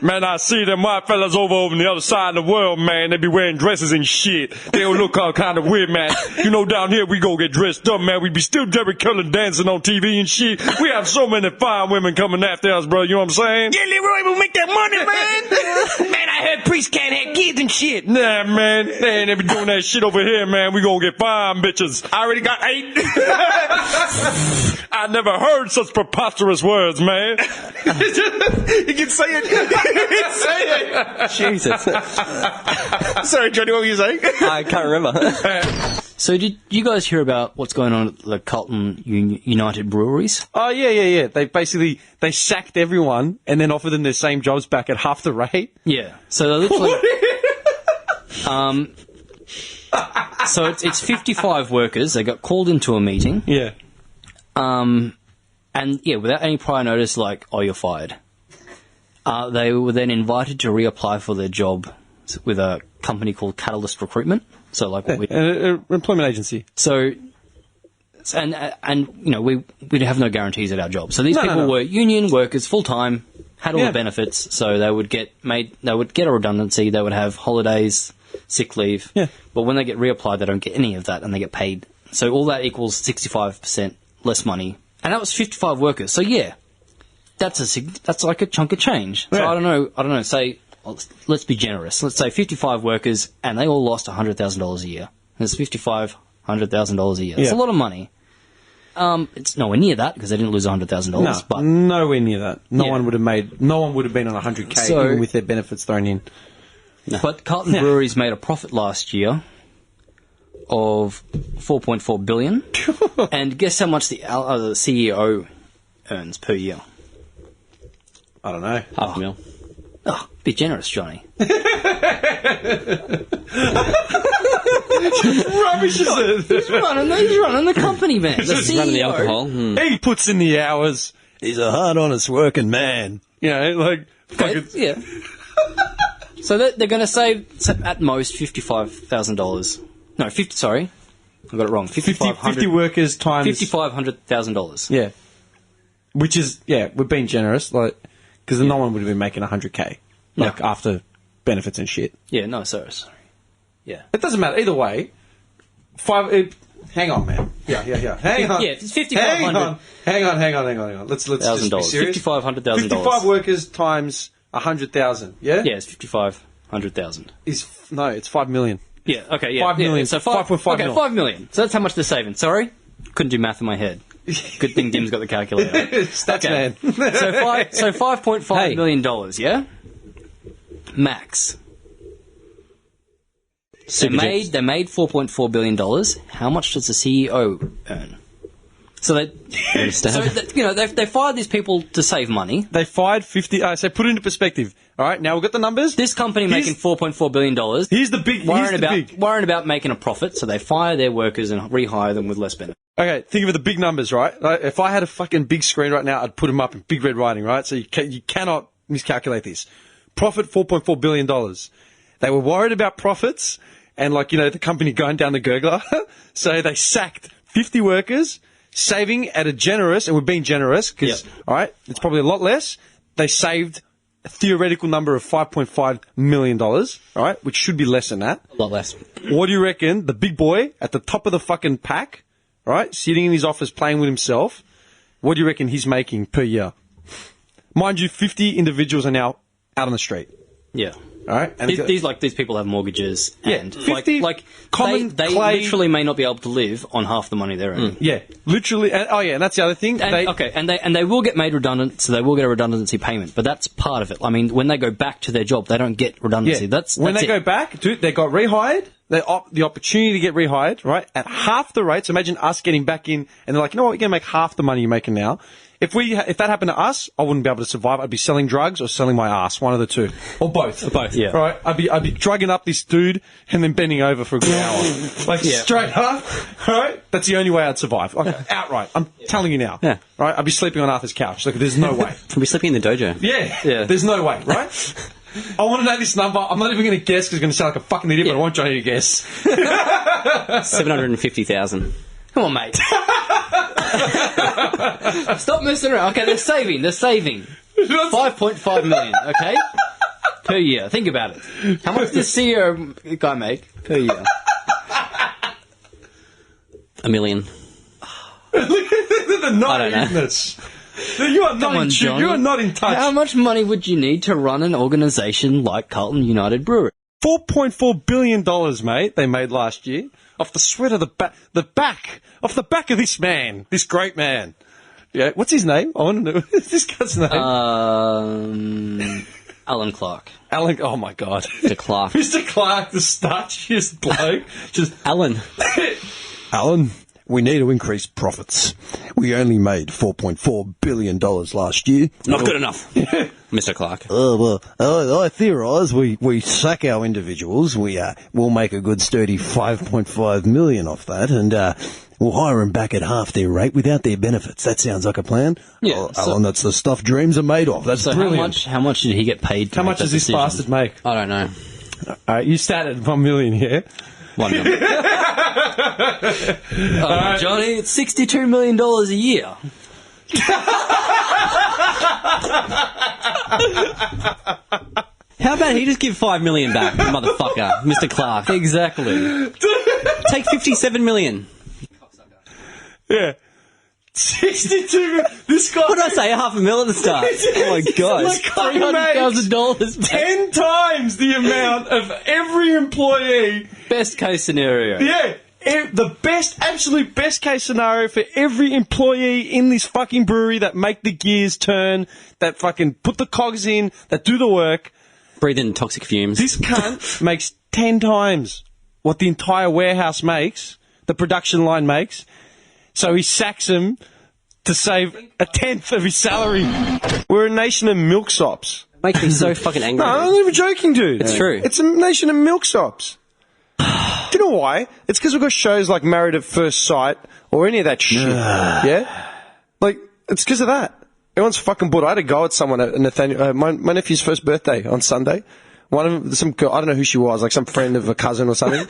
man, I see them white fellas over on the other side of the world, man. They be wearing dresses and shit. They don't look all kind of weird, man. You know, down here we go get dressed up, man. We be still Jerry Cullen dancing on TV and shit. We have so many fine women coming after us, bro. You know what I'm saying? Yeah, Leroy, we'll make that money, man. Man, I heard priests can't have kids and shit. Nah, man. They ain't ever doing that shit over here, man. We gonna get fine bitches. I already got 8. I never heard such preposterous words, man. You can say it. Jesus. Sorry, Johnny, what were you saying? I can't remember. So did you guys hear about what's going on at the Carlton United breweries? Oh, yeah. They sacked everyone and then offered them their same jobs back at half the rate. Yeah. So they literally... so it's 55 workers. They got called into a meeting. Yeah. And, yeah, without any prior notice, like, oh, you're fired. They were then invited to reapply for their job with a company called Catalyst Recruitment. So, like, what an employment agency. So, and you know, we have no guarantees at our job. So these people were union workers, full time, had all the benefits. So they would get a redundancy. They would have holidays, sick leave. Yeah. But when they get reapplied, they don't get any of that, and they get paid. So all that equals 65% less money, and that was 55 workers. So yeah. that's like a chunk of change. So Yeah. I don't know. Say, let's be generous. Let's say 55 workers, and they all lost $100,000 a year. That's $5,500,000 a year. It's Yeah. a lot of money. It's nowhere near that because they didn't lose $100,000. No, But nowhere near that. No Yeah. one would have been on 100K So- even with their benefits thrown in. But Carlton Breweries made a profit last year of $4.4 billion, and guess how much the CEO earns per year? I don't know. $500,000. Oh, be generous, Johnny. Rubbish is it? He's running the company, man. The He's running the CEO. alcohol. He puts in the hours. He's a hard, honest working man. You know, like fucking. Yeah. So they're going to save at most $55,000. No, 50. Sorry, I got it wrong. 50 workers times $55,000. Yeah, which is we're being generous, like because no one would have been making 100K like after benefits and shit. Yeah, no, sorry. Yeah. It doesn't matter either way. Hang on, man. Yeah. Hang on. Yeah, if it's 5,500. Hang on. Let's just be serious. $55,000. 55 workers times 100,000. Yeah. Yeah, it's 5,500,000. It's 5 million. Yeah. Okay. Yeah. 5 million. Yeah, so 5.5 Okay, mil. 5 million. So that's how much they're saving. Sorry, couldn't do math in my head. Good thing Dim's got the calculator. Stats man. So $5.5 million dollars. Yeah. Max. They made $4.4 billion. How much does the CEO earn? So they fired these people to save money. They fired 50. So put it into perspective. All right, now we've got the numbers. This company making $4.4 billion. Here's the big. Worrying about making a profit, so they fire their workers and rehire them with less benefit. Okay, think of the big numbers, right? Like, if I had a fucking big screen right now, I'd put them up in big red writing, right? So you cannot miscalculate this. Profit $4.4 billion. They were worried about profits and the company going down the gurgler. So they sacked 50 workers, saving at a generous, and we're being generous because, all right, it's probably a lot less. They saved a theoretical number of $5.5 million, all right, which should be less than that. A lot less. What do you reckon? The big boy at the top of the fucking pack, right, sitting in his office playing with himself, what do you reckon he's making per year? Mind you, 50 individuals are now out on the street. Yeah. All right? And These people have mortgages and 50 they literally may not be able to live on half the money they're earning. Yeah, literally. And that's the other thing. And they will get made redundant, so they will get a redundancy payment. But that's part of it. I mean, when they go back to their job, they don't get redundancy. Yeah. When they go back, dude, they got rehired. The opportunity to get rehired, right, at half the rate. So imagine us getting back in, and they're like, you know what, you're going to make half the money you're making now. If that happened to us, I wouldn't be able to survive. I'd be selling drugs or selling my ass, one of the two, or both. Yeah. Right? I'd be drugging up this dude and then bending over for a good hour, straight up. Right? That's the only way I'd survive. Outright. I'm telling you now. Yeah. Right? I'd be sleeping on Arthur's couch. Like, there's no way. I'll be sleeping in the dojo. Yeah. There's no way. Right? I want to know this number. I'm not even going to guess because it's going to sound like a fucking idiot, but I want Johnny to guess. 750,000. Come on, mate. Stop messing around. Okay, they're saving. 5.5 million, okay? Per year. Think about it. How much does CEO guy make per year? $1 million. Look at the naiveness. You are not in tune. You are not in touch. How much money would you need to run an organisation like Carlton United Brewery? $4.4 billion, mate, they made last year. Off the sweat of the back of this man, this great man. Yeah, what's his name? I want to know. What's this guy's name? Alan Clark. Alan, oh my God. Mr. Clark. Mr. Clark, the starchiest bloke. Just Alan. Alan, we need to increase profits. We only made $4.4 billion last year. Not good enough. Mr. Clark. I theorise we sack our individuals. We'll make a good sturdy $5.5 million off that, and we'll hire them back at half their rate without their benefits. That sounds like a plan. Yeah, Alan, that's the stuff dreams are made of. That's brilliant. How much did he get paid? How much does this bastard make? I don't know. You started at $1 million here. $1 million. Johnny, it's $62 million a year. How about he just give $5 million back, motherfucker, Mr. Clark? Exactly. Take $57 million. Yeah. 62. This guy. What did I say? $500,000 at the start. Oh my god. This guy makes $300,000. 10 times the amount of every employee. Best case scenario. Yeah. The absolute best case scenario for every employee in this fucking brewery that make the gears turn, that fucking put the cogs in, that do the work. Breathe in toxic fumes. This cunt makes 10 times what the entire warehouse makes, the production line makes. So he sacks him to save a tenth of his salary. We're a nation of milksops. Makes me so fucking angry. No, I'm not even joking, dude. It's true. It's a nation of milksops. Do you know why? It's because we've got shows like Married at First Sight or any of that shit. Yeah? Like, it's because of that. Everyone's fucking bored. I had a go at someone at Nathaniel, my nephew's first birthday on Sunday. One of them, some girl, I don't know who she was, like some friend of a cousin or something.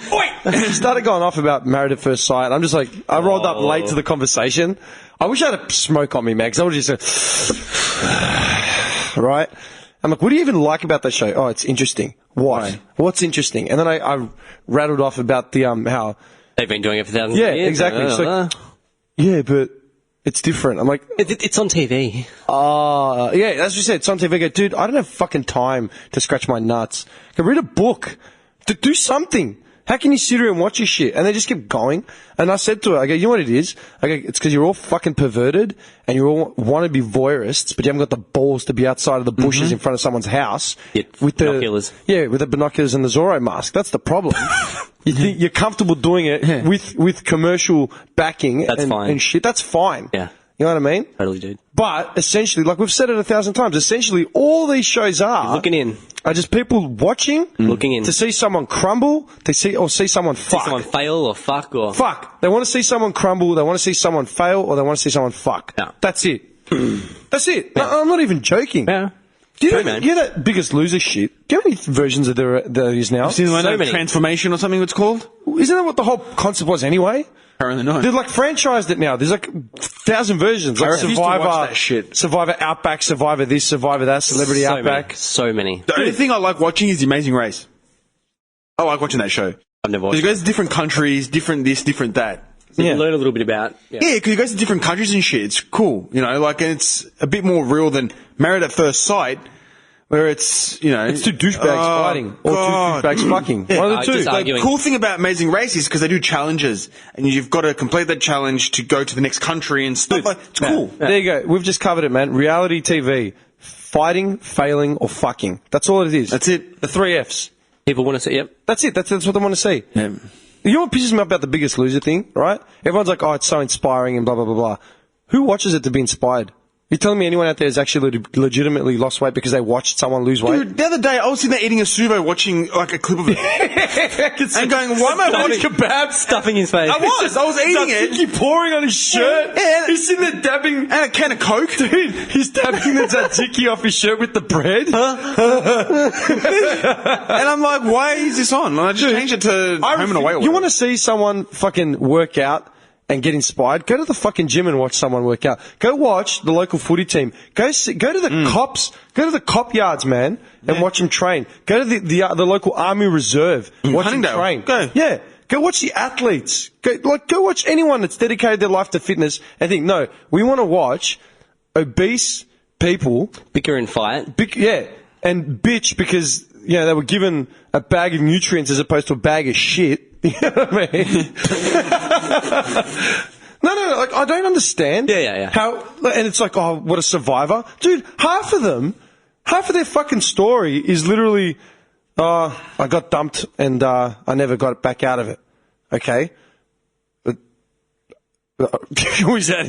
She started going off about Married at First Sight. I'm just like, I rolled up late to the conversation. I wish I had a smoke on me, man, because I would have just said, right? I'm like, what do you even like about that show? Oh, it's interesting. What? Right. What's interesting? And then I rattled off about the, how... They've been doing it for thousands of years. Yeah, exactly. She's like, yeah, but it's different. I'm like... It's on TV. Yeah, as we said, it's on TV. I go, dude, I don't have fucking time to scratch my nuts. I can read a book. Do something. How can you sit here and watch your shit? And they just kept going. And I said to her, I go, you know what it is? I go, it's because you're all fucking perverted and you all want to be voyeurists, but you haven't got the balls to be outside of the bushes in front of someone's house. With binoculars. With the binoculars and the Zorro mask. That's the problem. You think you're comfortable doing it with commercial backing and shit. That's fine. Yeah. You know what I mean? Totally, dude. But essentially, like we've said it 1,000 times, essentially all these shows are looking in. Are just people watching, looking in to see someone crumble, see someone fuck, see someone fail or fuck or fuck. They want to see someone crumble. They want to see someone fail, or they want to see someone fuck. Yeah. That's it. That's it. Yeah. I'm not even joking. Yeah. Do you know that Biggest Loser shit? Do you know how many versions of there is now? You've seen the one of Transformation or something it's called? Isn't that what the whole concept was anyway? Apparently not. They've like franchised it now. There's like 1,000 versions. Like Survivor, that shit. Survivor Outback, Survivor this, Survivor that, Celebrity Outback. So many. The only thing I like watching is The Amazing Race. I like watching that show. I've never watched it. Because it goes to different countries, different this, different that. So you learn a little bit about... Yeah, because it goes to different countries and shit. It's cool. You know, like, and it's a bit more real than Married at First Sight, where it's, you know... It's two douchebags fighting. Or two douchebags fucking. Yeah. One of the two. The cool thing about Amazing Race is because they do challenges, and you've got to complete that challenge to go to the next country and stuff. It's cool. Yeah. There you go. We've just covered it, man. Reality TV. Fighting, failing, or fucking. That's all it is. That's it. The 3 Fs. People want to see, yep. That's it. That's what they want to see. Yeah. You know what pisses me off about the Biggest Loser thing, right? Everyone's like, oh, it's so inspiring and blah, blah, blah, blah. Who watches it to be inspired? You're telling me anyone out there has actually legitimately lost weight because they watched someone lose weight? Dude, the other day I was sitting there eating a suvo watching like a clip of it. And going, why am I watching kebab? Stuffing his face. I was eating it. Tzatziki pouring on his shirt. Yeah. He's sitting there dabbing. And a can of Coke. Dude, he's dabbing the tzatziki off his shirt with the bread. And I'm like, why is this on? And I just changed it to Home and Away. You want to see someone fucking work out and get inspired? Go to the fucking gym and watch someone work out. Go watch the local footy team. Go to the cops. Go to the cop yards, man, and watch them train. Go to the local army reserve. Watch them train. Go. Yeah. Go watch the athletes. Go watch anyone that's dedicated their life to fitness and think, no, we want to watch obese people bicker and fight. And bitch because, you know, they were given a bag of nutrients as opposed to a bag of shit. You know what I mean? No, like, I don't understand. Yeah. How, and it's like, oh, what a survivor. Dude, half of their fucking story is literally, I got dumped and, I never got back out of it. Okay? Who's that?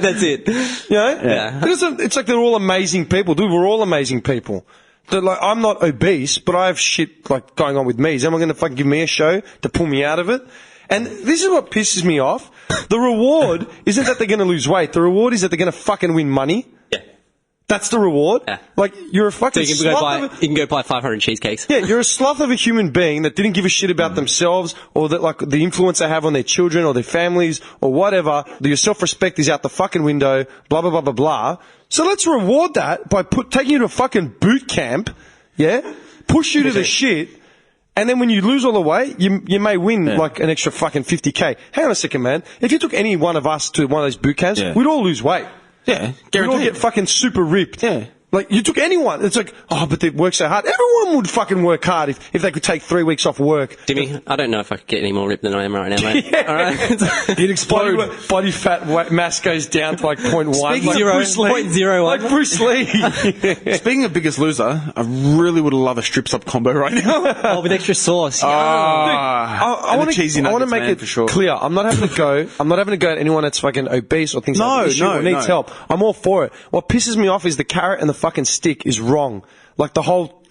That's it. You know? Yeah. It's like they're all amazing people. Dude, we're all amazing people. Like, I'm not obese, but I have shit like going on with me. Is anyone going to fucking give me a show to pull me out of it? And this is what pisses me off. The reward isn't that they're going to lose weight. The reward is that they're going to fucking win money. Yeah. That's the reward. Yeah. Like, you're a fucking so you can go buy 500 cheesecakes. Yeah, you're a sloth of a human being that didn't give a shit about themselves or that, like, the influence they have on their children or their families or whatever. Your self-respect is out the fucking window, blah, blah, blah, blah, blah. So let's reward that by taking you to a fucking boot camp, yeah? Push you to the shit And then when you lose all the weight, you may win like an extra fucking 50k. Hang on a second, man. If you took any one of us to one of those boot camps, we'd all lose weight. Yeah, We'd all get fucking super ripped. Yeah. Like, you took anyone, it's like, oh, but they work so hard. Everyone would fucking work hard if they could take 3 weeks off work. Dimmy, I don't know if I could get any more ripped than I am right now, mate. All right. You'd explode. Body fat mass goes down to like 0.1. Speaking like zero, Bruce Lee. 0.01. Like Bruce Lee. Speaking of Biggest Loser, I really would love a strip sub combo right now. Oh, with extra sauce. I want to make it for sure. clear. I'm not having to go at anyone that's fucking obese or things like that or needs help. I'm all for it. What pisses me off is the carrot and the fucking stick is wrong. Like the whole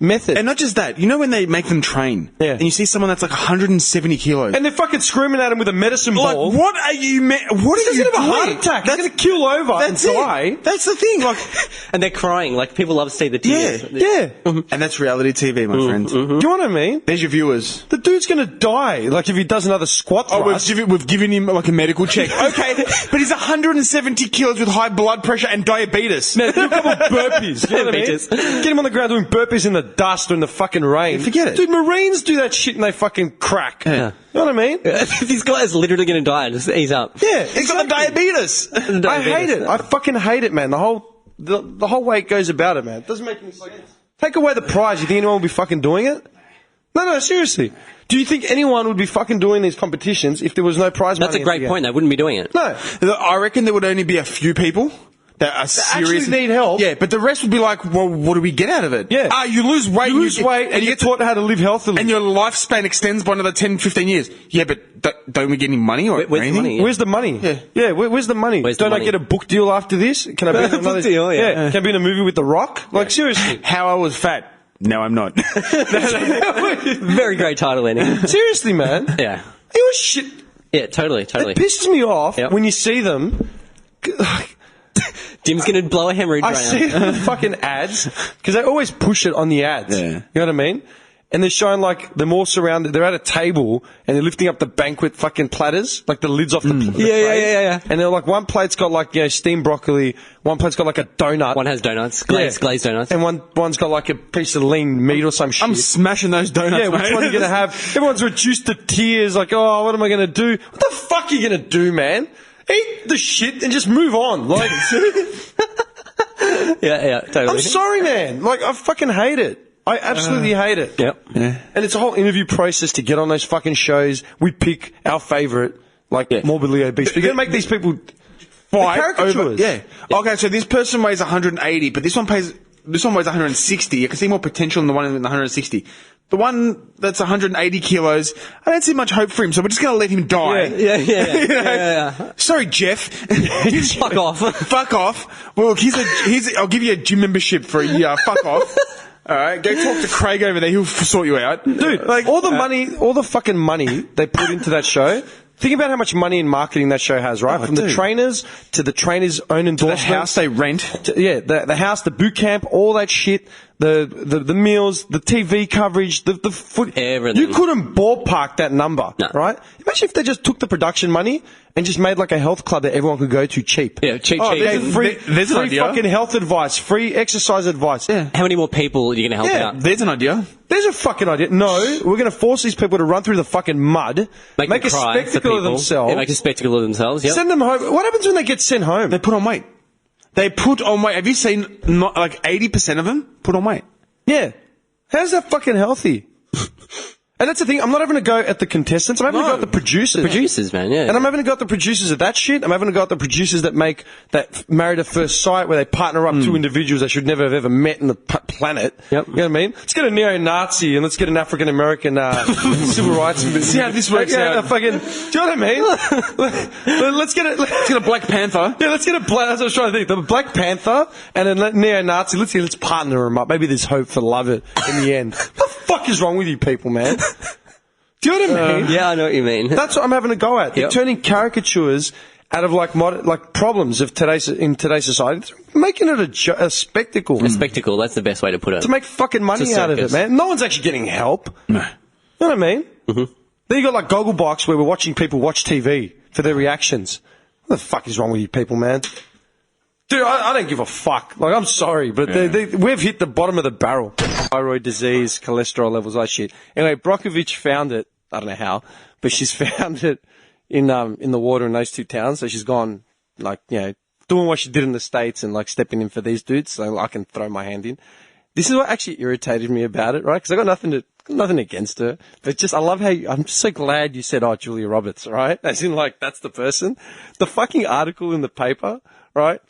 method. And not just that, you know when they make them train, and you see someone that's like 170 kilos, and they're fucking screaming at him with a medicine ball. Like, what are you? What are you doing? Have a heart attack. He's going to keel over and die. That's the thing. Like, and they're crying. Like people love to see the tears. Yeah. And that's reality TV, my friend. Do you know what I mean? There's your viewers. The dude's going to die. Like if he does another squat thrust. We've given him like a medical check. Okay, but he's 170 kilos with high blood pressure and diabetes. Man, do a couple of burpees. You know what I mean? Get him on the ground doing burpees in the dust or in the fucking rain. Forget it. Dude, Marines do that shit and they fucking crack. Yeah. You know what I mean? This guy's literally going to die. Just ease up. Yeah, He's got the diabetes. I hate it. I fucking hate it, man. The whole way it goes about it, man. It doesn't make any sense. Take away the prize. You think anyone will be fucking doing it? No, seriously. Do you think anyone would be fucking doing these competitions if there was no prize money? That's a great point. They wouldn't be doing it. No. I reckon there would only be a few people that are serious. Actually need help. Yeah, but the rest would be like, well, what do we get out of it? Yeah. You lose weight. You lose weight and you get taught how to live healthily. And your lifespan extends by another 10, 15 years. Yeah, but don't we get any money or Where's anything? the money? Where's the money? Yeah, where's the money? Don't I get a book deal after this? Can I be in another Book deal, yeah. Can I be in a movie with The Rock? Like, seriously. How I was fat. No, I'm not. Very great title ending. Seriously, man. Yeah. It was shit. Yeah, totally. It pisses me off Yep. when you see them. Jim's going to blow a hemorrhage I right see now. the fucking ads because they always push it on the ads. Yeah. You know what I mean? And they're showing like them all surrounded. They're at a table and they're lifting up the banquet fucking platters, like the lids off the plates. Yeah. And they're like, one plate's got like steamed broccoli. One plate's got like a donut. One has donuts, glazed donuts. And one's got like a piece of lean meat or some shit. I'm smashing those donuts, Yeah, which mate. one are you going to have? Everyone's reduced to tears, like, oh, what am I going to do? What the fuck are you going to do, man? Eat the shit and just move on. Like, Yeah, totally. I'm sorry, man. Like, I fucking hate it. I absolutely hate it. Yep. Yeah. And it's a whole interview process to get on those fucking shows. We pick our favourite, like morbidly obese. We're going to make these people Fight caricatures. over, yeah. Okay, so this person weighs 180, but this one weighs 160. I can see more potential in the one in the 160. The one that's 180 kilos, I don't see much hope for him, so we're just going to let him die. Yeah. Sorry, Jeff. Fuck off. Fuck off. Well, look, I'll give you a gym membership for a year. Fuck off. All right, go talk to Craig over there. He'll sort you out. Dude, like, all the fucking money they put into that show. Think about how much money in marketing that show has, right? From the trainers to the trainers' own endorsements. The house they rent. The house, the boot camp, all that shit. The meals, the TV coverage, the foot. Everything. You couldn't ballpark that number, right? Imagine if they just took the production money and just made like a health club that everyone could go to cheap. Yeah, cheap. There's free an idea. fucking health advice, free exercise advice. Yeah. How many more people are you going to help out? There's an idea. There's a fucking idea. No, we're going to force these people to run through the fucking mud, Make a them cry for spectacle of people. themselves, Yeah, make a spectacle of themselves, yep. send them home. What happens when they get sent home? They put on weight. They put on weight. Have you seen not like 80% of them put on weight? Yeah. How's that fucking healthy? And that's the thing. I'm not having to go at the contestants. I'm having to go at the producers. Producers, man, yeah. And I'm having to go at the producers of that shit. I'm having to go at the producers that make that Married at First Sight, where they partner up two individuals they should never have ever met in the planet. Yep. You know what I mean? Let's get a neo-Nazi and let's get an African-American civil rights. See how this works out. Fucking, do you know what I mean? Let's get a Black Panther. Yeah, let's get a black. That's what I was trying to think. The Black Panther and a neo-Nazi. Let's partner them up. Maybe there's hope for love in the end. What the fuck is wrong with you people, man? Do you know what I mean? Yeah, I know what you mean. That's what I'm having to go at. They're turning caricatures out of like problems of in today's society, making it a spectacle. A spectacle. That's the best way to put it. To make fucking money out of it, man. No one's actually getting help. No. You know what I mean? Mm-hmm. Then you got like Gogglebox where we're watching people watch TV for their reactions. What the fuck is wrong with you people, man? Dude, I don't give a fuck. Like, I'm sorry, but we've hit the bottom of the barrel. Thyroid disease, cholesterol levels, that shit. Anyway, Brokovich found it. I don't know how, but she's found it in the water in those two towns. So she's gone, like, you know, doing what she did in the States and, like, stepping in for these dudes so I can throw my hand in. This is what actually irritated me about it, right? Because I got nothing against her. But just, I love how I'm just so glad you said, Julia Roberts, right? As in, like, that's the person. The fucking article in the paper, right?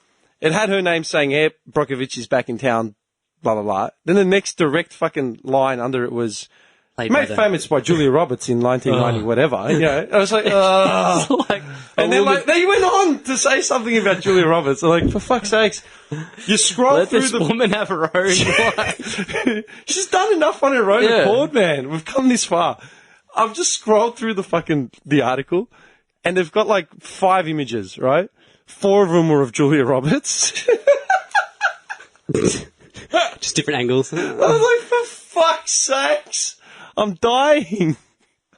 It had her name saying, yeah, Brokovich is back in town, blah, blah, blah. Then the next direct fucking line under it was, made famous by Julia Roberts in 1990, whatever. You know, I was like, and then, like, they went on to say something about Julia Roberts. I'm like, for fuck's sakes, you scroll Let through this woman have her own life. She's done enough on her own accord, man. We've come this far. I've just scrolled through the article, and they've got, like, 5 images, right? 4 of them were of Julia Roberts. Just different angles. I was like, for fuck's sakes, I'm dying.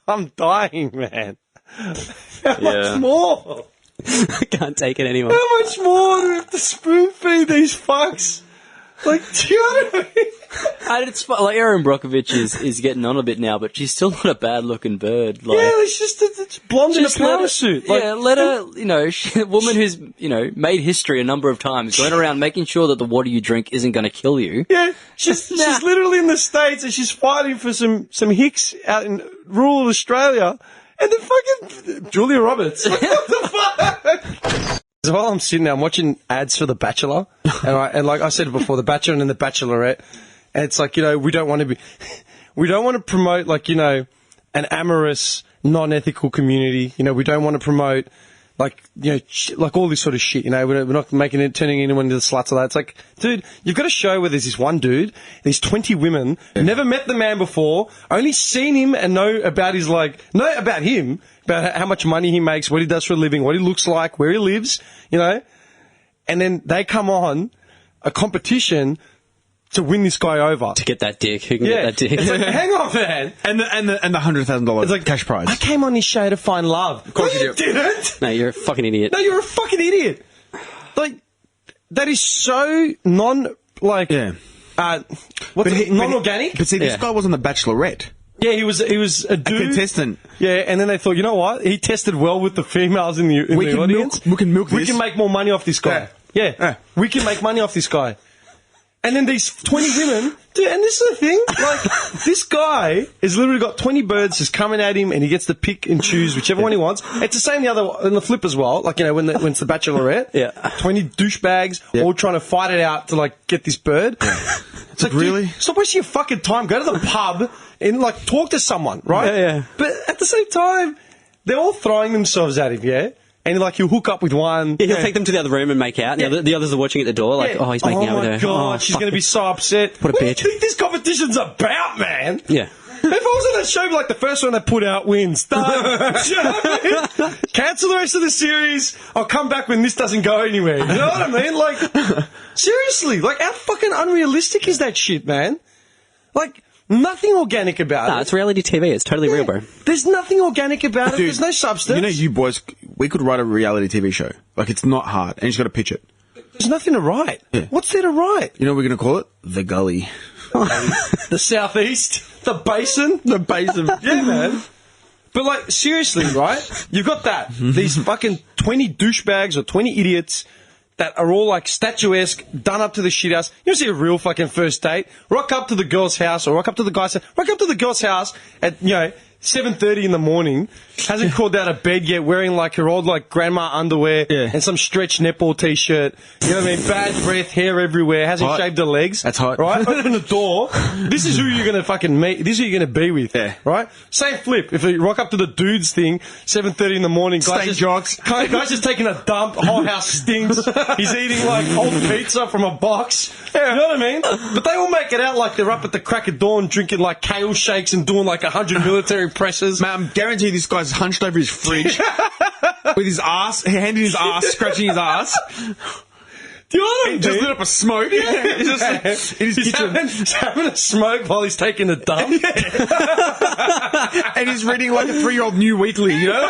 I'm dying, man. How much more? I can't take it anymore. How much more do we have to spoon feed these fucks? Like, do you know what I mean? And it's like Erin Brockovich is getting on a bit now, but she's still not a bad looking bird. Like, yeah, it's just it's blonde in a power suit. Like, let her, you know, a woman who's, you know, made history a number of times, going around making sure that the water you drink isn't going to kill you. Yeah, she's literally in the States and she's fighting for some hicks out in rural Australia, and then fucking Julia Roberts. What the fuck? So while I'm sitting there, I'm watching ads for The Bachelor, and like I said before, The Bachelor and then The Bachelorette, and it's like, you know, we don't want to promote, like, you know, an amorous, non-ethical community. You know, we don't want to promote, like, you know, like all this sort of shit. You know, we're not turning anyone into the sluts or that. It's like, dude, you've got to show where there's this one dude, there's 20 women, never met the man before, only seen him and know about him. About how much money he makes, what he does for a living, what he looks like, where he lives, you know, and then they come on a competition to win this guy over. To get that dick. Who can get that dick? It's like, hang on, man. And the $100,000 cash prize. I came on this show to find love. Of course you didn't. No, you're a fucking idiot. No, you're a fucking idiot. Like, that is so non-organic. But see, this guy was on The Bachelorette. Yeah, he was a dude. A contestant. Yeah, and then they thought, you know what? He tested well with the females in the audience. We can milk this. We can make more money off this guy. Yeah. We can make money off this guy. And then these 20 women, dude, and this is the thing, like, this guy has literally got 20 birds just coming at him, and he gets to pick and choose whichever one he wants. It's the same in the flip as well, like, you know, when it's the Bachelorette. 20 douchebags all trying to fight it out to, like, get this bird. It's like, really? Dude, stop wasting your fucking time. Go to the pub and, like, talk to someone, right? Yeah. But at the same time, they're all throwing themselves at him, yeah? And, like, he'll hook up with one. Yeah, he'll take them to the other room and make out. And the others are watching at the door, like, oh, he's making out with her. Oh, my God, she's going to be so upset. What a bitch. What do you think this competition's about, man? Yeah. If I was on that show, like, the first one they put out wins. Done. Do you know what I mean? Cancel the rest of the series. I'll come back when this doesn't go anywhere. You know what I mean? Like, seriously. Like, how fucking unrealistic is that shit, man? Like, nothing organic about it. No, it's reality TV. It's totally real, bro. There's nothing organic about it. Dude, there's no substance. You know, you boys, we could write a reality TV show. Like, it's not hard, and you just got to pitch it. There's nothing to write. Yeah. What's there to write? You know what we're going to call it? The Gully. The Southeast. The Basin. The Basin. Yeah, man. But, like, seriously, right? You've got that. These fucking 20 douchebags or 20 idiots that are all, like, statuesque, done up to the shit house. You see a real fucking first date? Rock up to the girl's house or rock up to the guy's house. Rock up to the girl's house at, you know, 7:30 in the morning, hasn't crawled out of bed yet, wearing like her old like grandma underwear and some stretch netball t-shirt. You know what I mean? Bad breath, hair everywhere, hasn't shaved her legs. That's hot. Right? Open the door. This is who you're going to fucking meet. This is who you're going to be with. Yeah. Right? Same flip. If you rock up to the dudes thing, 7:30 in the morning, Stain jocks. Guy's just taking a dump, whole house stinks. He's eating like old pizza from a box. You know what I mean? But they all make it out like they're up at the crack of dawn drinking like kale shakes and doing like 100 military presses. Man, I'm guaranteed this guy's hunched over his fridge with his ass, hand in his ass, scratching his ass. Do you know what I mean? Just lit up a smoke. Yeah. He's just in his kitchen. He's having a smoke while he's taking a dump. And he's reading like a 3-year-old New Weekly, you know?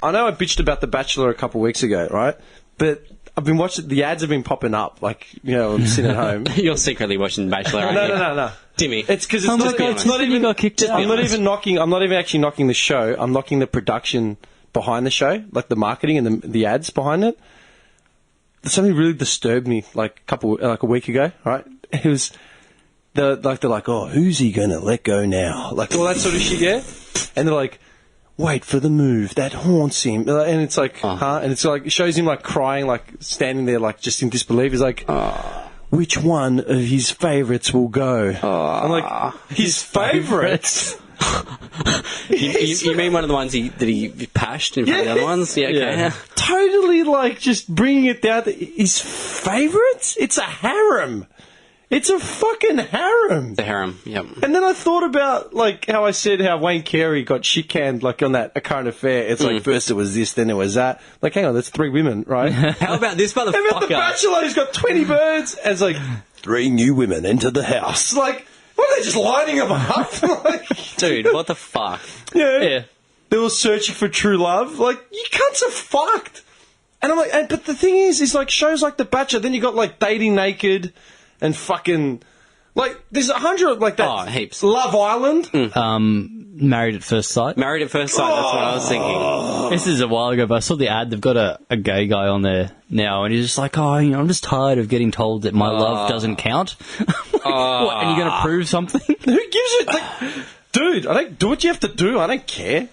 I know I bitched about The Bachelor a couple of weeks ago, right? But I've been watching, the ads have been popping up, like, I'm sitting at home. You're secretly watching Bachelor, aren't you? No. Timmy. It's because it's not even got kicked out. I'm not even actually knocking the show. I'm knocking the production behind the show, like the marketing and the ads behind it. Something really disturbed me like a week ago, right? It was they're like, oh, who's he gonna let go now? Like all that sort of shit, yeah. And they're like, wait for the move that haunts him, and it's like, huh? And it's like it shows him like crying, like standing there, like just in disbelief. He's like, which one of his favourites will go? I'm like, his favourites. You mean one of the ones that he pashed in front of the other ones? Yeah, okay. Yeah. Totally, like, just bringing it down to his favourites? It's a harem. It's a fucking harem. The harem, yep. And then I thought about, like, how I said how Wayne Carey got shit-canned, like, on that A Current Affair. It's like, first it was this, then it was that. Like, hang on, that's 3 women, right? How about this motherfucker? How about The Bachelor who's got 20 birds? And it's like, 3 new women enter the house. Like, what are they just lining them up? Like, dude, what the fuck? Yeah. They were searching for true love. Like, you cunts are fucked. And I'm like, but the thing is like shows like The Bachelor, then you got like Dating Naked and fucking, like, there's 100 like that. Oh, heaps. Love Island. Married at First Sight. Married at First Sight, that's what I was thinking. This is a while ago, but I saw the ad. They've got a gay guy on there now, and he's just like, I'm just tired of getting told that my love doesn't count. What, and you're going to prove something? Who gives it? Like, dude, I don't do what you have to do. I don't care.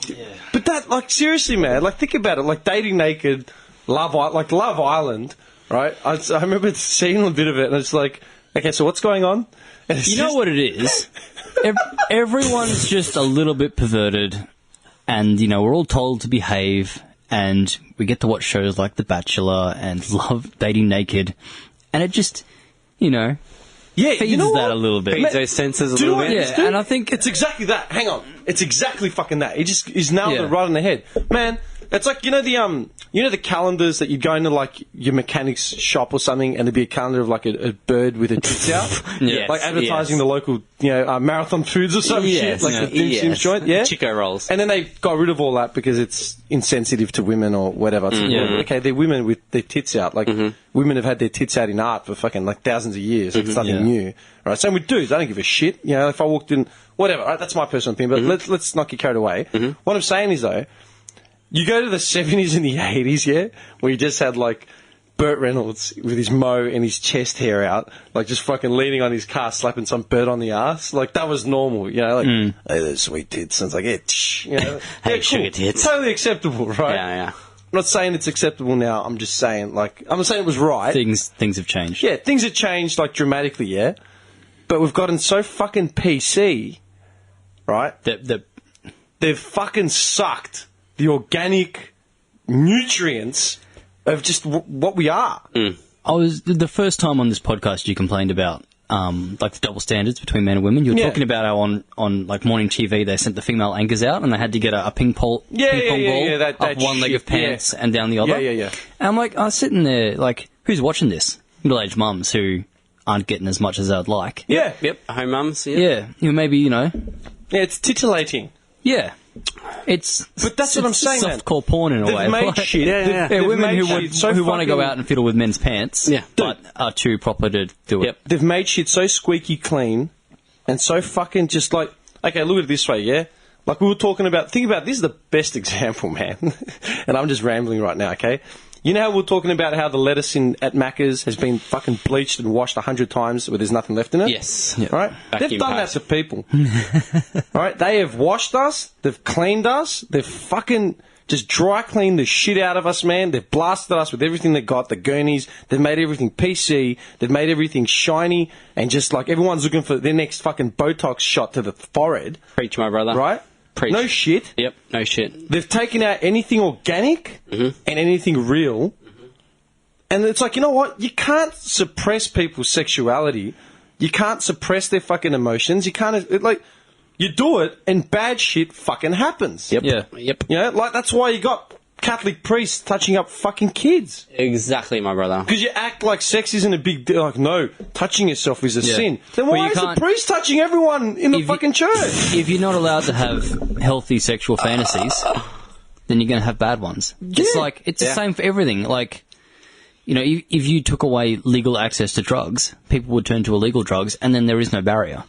Yeah. But that, like, seriously, man, like, think about it. Like, Dating Naked, Love Island, right? I remember seeing a bit of it, and it's like, okay, so what's going on? And it's know what it is? Everyone's just a little bit perverted, and, we're all told to behave, and we get to watch shows like The Bachelor and Love Dating Naked, and it just, feeds that a little bit. Feeds those senses a little bit. Yeah, and I think it's exactly that. Hang on. It's exactly fucking that. He's nailed it right on the head. Man, it's like, the calendars that you'd go into, like, your mechanic's shop or something, and there'd be a calendar of, like, a bird with a tits out? Yes, like, advertising the local, Marathon Foods or some shit, like the Dim Sims joint, yeah? Chico rolls. And then they got rid of all that because it's insensitive to women or whatever. Okay, they're women with their tits out. Like, women have had their tits out in art for fucking, like, thousands of years. Like, it's nothing new. Right? Same with dudes. I don't give a shit. If I walked in, whatever. Right? That's my personal opinion, but let's not get carried away. What I'm saying is, though, you go to the 70s and the 80s, yeah, where you just had, like, Burt Reynolds with his mo and his chest hair out, like, just fucking leaning on his car, slapping some bird on the ass. Like, that was normal, like, hey, those sweet tits. And it's like, hey, sugar tits. Totally acceptable, right? Yeah. I'm not saying it's acceptable now. I'm just saying, like, I'm not saying it was right. Things have changed. Yeah, things have changed, like, dramatically, yeah? But we've gotten so fucking PC, right? They've fucking sucked the organic nutrients of just what we are. I was the first time on this podcast you complained about like the double standards between men and women. You were talking about how on like morning TV they sent the female anchors out and they had to get a ping pong ball up one leg of pants and down the other. Yeah. And I'm like, I was sitting there like, who's watching this? Middle-aged mums who aren't getting as much as I'd like. Yeah. Yep. Home mums. Yeah. Maybe Yeah, it's titillating. Yeah. But that's what I'm saying, man. Softcore porn in a way. They've made shit. Yeah, women who want to go out and fiddle with men's pants, but are too proper to do it. They've made shit so squeaky clean and so fucking just like, okay, look at it this way, yeah? Like we were talking about, think about, this is the best example, man. And I'm just rambling right now, okay? You know how we were talking about how the lettuce at Macca's has been fucking bleached and washed 100 times where there's nothing left in it? Yes. Yep. Right? They've done that to people. Right? They have washed us, they've cleaned us, they've fucking just dry cleaned the shit out of us, man. They've blasted us with everything they got, the gurneys, they've made everything PC, they've made everything shiny, and just like everyone's looking for their next fucking Botox shot to the forehead. Preach, my brother. Right? Preach. No shit. Yep, no shit. They've taken out anything organic and anything real. And it's like, you know what? You can't suppress people's sexuality. You can't suppress their fucking emotions. You can't, you do it and bad shit fucking happens. Yep. Yeah. Yep. Like that's why you got Catholic priests touching up fucking kids. Exactly, my brother. Because you act like sex isn't a big deal. Like, no, touching yourself is a sin. Then why is the priest touching everyone in the fucking church? If you're not allowed to have healthy sexual fantasies, then you're going to have bad ones. It's like, it's the same for everything. Like, you know, if you took away legal access to drugs, people would turn to illegal drugs, and then there is no barrier.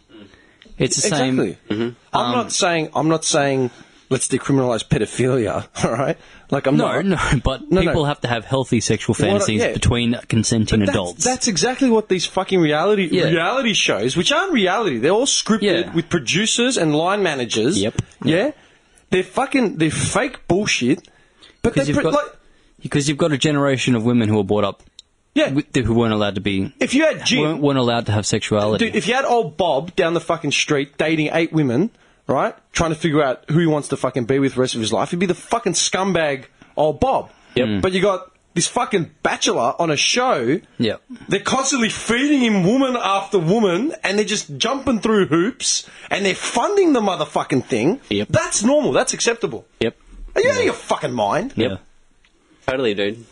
It's the same. Exactly. I'm not saying let's decriminalise pedophilia, all right? Like, I'm not. No, but people have to have healthy sexual fantasies between consenting adults. That's exactly what these fucking reality shows, which aren't reality, they're all scripted with producers and line managers. Yep. Yeah? They're fake bullshit. But because you've got a generation of women who were brought up who weren't allowed to be... If you had Jim... weren't allowed to have sexuality. Dude, if you had old Bob down the fucking street dating 8 women, right, trying to figure out who he wants to fucking be with the rest of his life, he'd be the fucking scumbag old Bob. Yep. But you got this fucking bachelor on a show. Yep. They're constantly feeding him woman after woman, and they're just jumping through hoops, and they're funding the motherfucking thing. Yep. That's normal. That's acceptable. Yep. Are you out of your fucking mind? Yeah. Totally, dude.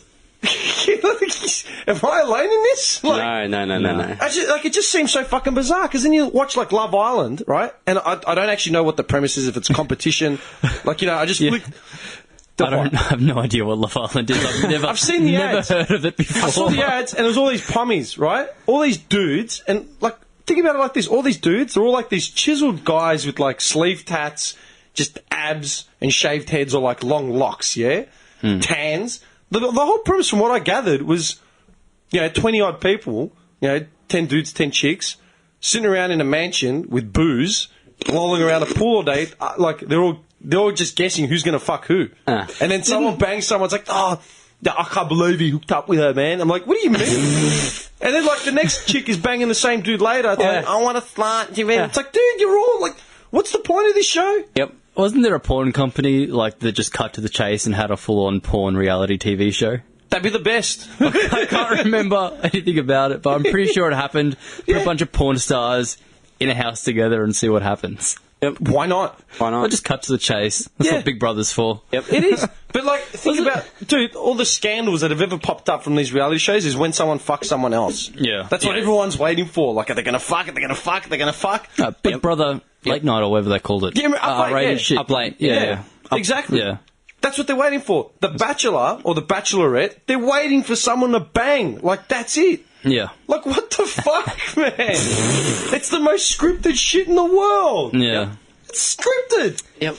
Am I alone in this? No. It just seems so fucking bizarre, because then you watch, like, Love Island, right? And I don't actually know what the premise is, if it's competition. Like, you know, I just... I have no idea what Love Island is. I've seen the ads. Never heard of it before. I saw the ads, and there's all these pummies, right? All these dudes, and, like, think about it like this. All these dudes, they're all like these chiseled guys with, like, sleeve tats, just abs and shaved heads or, like, long locks, yeah? Tans. The whole premise, from what I gathered, was, you know, 20-odd people, you know, 10 dudes, 10 chicks, sitting around in a mansion with booze, lolling around a pool all day, like, they're all just guessing who's going to fuck who. And then someone bangs someone's like, oh, I can't believe he hooked up with her, man. I'm like, what do you mean? And then, like, the next chick is banging the same dude later. It's like, I want to flirt you, man. It's like, dude, you're all, like, what's the point of this show? Yep. Wasn't there a porn company, like, that just cut to the chase and had a full-on porn reality TV show? That'd be the best. I can't remember anything about it, but I'm pretty sure it happened. Put a bunch of porn stars in a house together and see what happens. Yep. Why not? I'll just cut to the chase. That's what Big Brother's for. Yep. It is. But, like, think about, dude, all the scandals that have ever popped up from these reality shows is when someone fucks someone else. Yeah. That's what everyone's waiting for. Like, are they going to fuck? Are they going to fuck? Are they going to fuck? Big Brother Late Night, or whatever they called it. Yeah, rated shit. Up late. Yeah. Exactly. Yeah. That's what they're waiting for. The Bachelor or the Bachelorette, they're waiting for someone to bang. Like, that's it. Yeah. Like, what the fuck, man? It's the most scripted shit in the world. Yeah. It's scripted. Yep.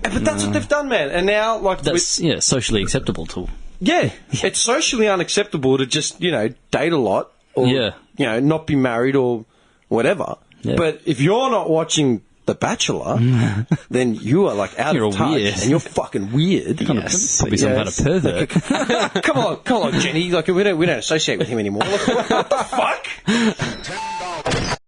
But that's what they've done, man. And now, like... That's, socially acceptable too. Yeah. It's socially unacceptable to just, you know, date a lot. Or, you know, not be married or whatever. Yeah. But if you're not watching The Bachelor, then you are, like, out of touch. Weird. And you're fucking weird. Yes. Probably some kind of pervert. Come on, Jenny. Like, we don't associate with him anymore. Like, what the fuck?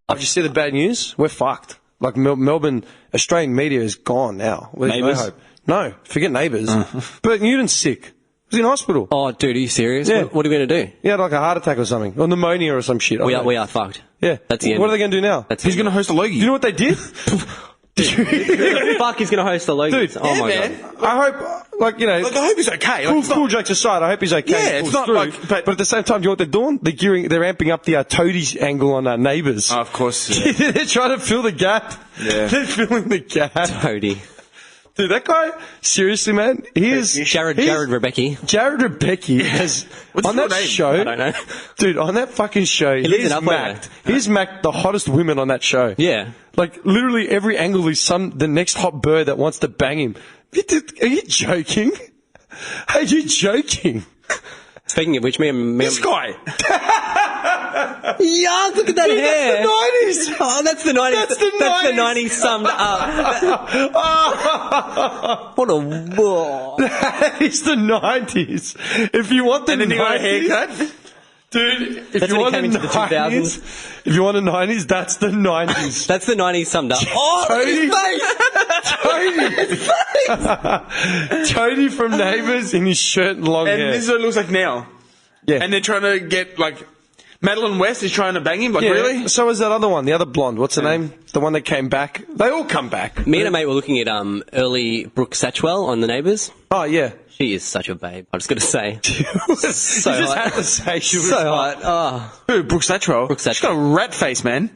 Did you see the bad news? We're fucked. Like, Melbourne, Australian media is gone now. There's Neighbours? no hope. No, forget Neighbours. Bert Newton's sick. He's in hospital. Oh, dude, are you serious? Yeah. What are we going to do? He had, like, a heart attack or something. Or pneumonia or some shit. We are fucked. Yeah. That's the end. What are they going to do now? He's going to host a Logie. Do you know what they did? Fuck, he's going to host the Logies. Dude, oh my man. god. I hope, like, you know... Like, I hope he's okay. Like, Cool jokes aside, I hope he's okay. Yeah, it's not like... But at the same time, do you know what they're doing? They're amping up the Toadies angle on our Neighbours. Oh, of course. Yeah. They're trying to fill the gap. Yeah. They're filling the gap. Toady. Dude, that guy, seriously, man, he is... Jared Rebecki. Jared Rebecki has... What's on his that name? show... I don't know. Dude, on that fucking show, lives in Upland. he's macked the hottest women on that show. Yeah. Like, literally every angle is the next hot bird that wants to bang him. Are you joking? Are you joking? Speaking of which, This guy! Yeah, look at that Dude, hair. that's the 90s! Oh, that's the 90s. That's the That's the 90s. 90s summed up. What a... Whoa. That is the 90s. If you want the 90s... And then you got a haircut? Dude, if That's you when want he the came into the 90s... If you want the 90s, that's the 90s. That's the 90s summed up. Oh, Tony! Tony from Neighbours in his shirt and long And hair. this is what it looks like now. Yeah. And they're trying to get, like... Madeline West is trying to bang him? Like, really? So is that other one, the other blonde. What's her name? The one that came back. They all come back. Me and a mate were looking at early Brooke Satchwell on The Neighbours. Oh, yeah. She is such a babe. I'm just going to say. You just had to say she was so hot. Oh. Who? Brooke Satchwell? Brooke She's got a rat face, man.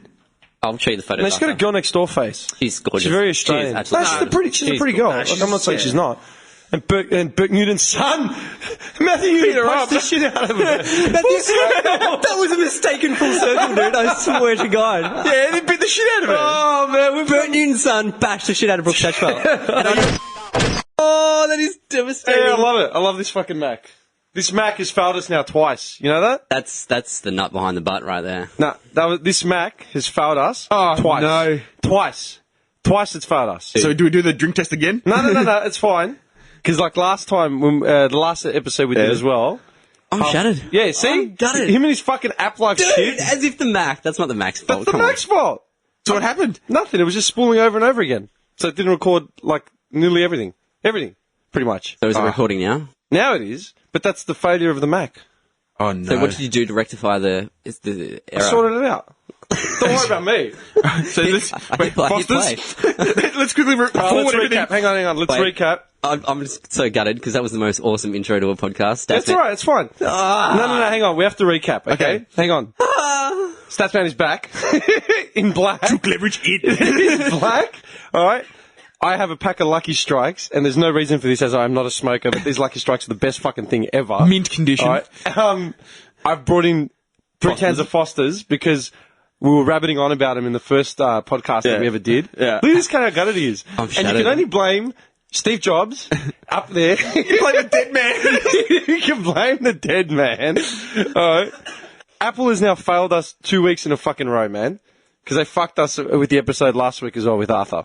I'll show you the photo. No, she's got a girl next door face. She's gorgeous. She's very Australian. She's absolutely she's a pretty girl. she's I'm not saying yeah. she's not. And Bert Newton's son, Matthew Newton, punched the shit out of him. That was a mistaken full circle, dude. I swear to God. Yeah, they beat the shit out of him. Oh, man. Bert Newton's son bashed the shit out of Brooks Satchwell. Oh, that is devastating. Yeah, I love it. I love this fucking Mac. This Mac has failed us now twice. You know that? That's the nut behind the butt right there. No, this Mac has failed us twice. No. Twice it's failed us. So do we do the drink test again? No, it's fine. Because like last time, when the last episode we did as well. I'm shattered. Yeah, see? I'm gutted. Him and his fucking app life shit. As if that's not the Mac's fault. That's the Mac's fault. So what happened? Nothing. It was just spooling over and over again. So it didn't record like nearly everything. Everything, pretty much. So is it recording now? Now it is, but that's the failure of the Mac. Oh no. So what did you do to rectify the error? I sorted it out. Don't worry about me. So let's Fosters. Let's quickly Let's forward everything. recap. Hang on. Let's Wait. recap. I'm just so gutted because that was the most awesome intro to a podcast. That's all right. It's fine. No, hang on. We have to recap, okay? Hang on. Statsman is back. In black. Took leverage it. In black. All right. I have a pack of Lucky Strikes, and there's no reason for this as I'm not a smoker, but these Lucky Strikes are the best fucking thing ever. Mint condition. All right. I've brought in 3 cans of Fosters because we were rabbiting on about them in the first podcast that we ever did. Yeah. Look at this kind of gutted he is. I'm and you shattered. can only blame Steve Jobs up there. You can blame the dead man. You can blame the dead man. All right. Apple has now failed us 2 weeks in a fucking row, man. Because they fucked us with the episode last week as well with Arthur.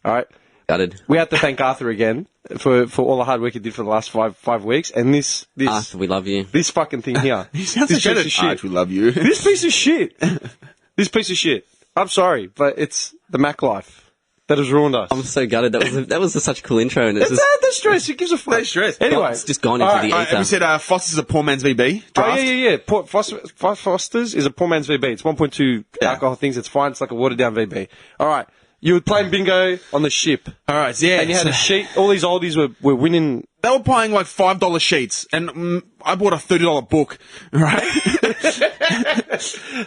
All right. Gutted. We had to thank Arthur again for all the hard work he did for the last five weeks. And this Arthur, we love you. This fucking thing here. He sounds this like piece of shit. we love you. This piece of shit. This piece of shit. I'm sorry, but it's the Mac life that has ruined us. I'm so gutted. That was such a cool intro. And It's the stress. It gives a fuck. No stress. Anyway. It's just gone into the ether. Have we said Foster's a poor man's VB? Oh, Draft? yeah. Foster's is a poor man's VB. It's 1.2 alcohol things. It's fine. It's like a watered down VB. All right. You were playing bingo on the ship. All right, yeah. And you had a sheet. All these oldies were winning. They were buying like $5 sheets, and I bought a $30 book, right?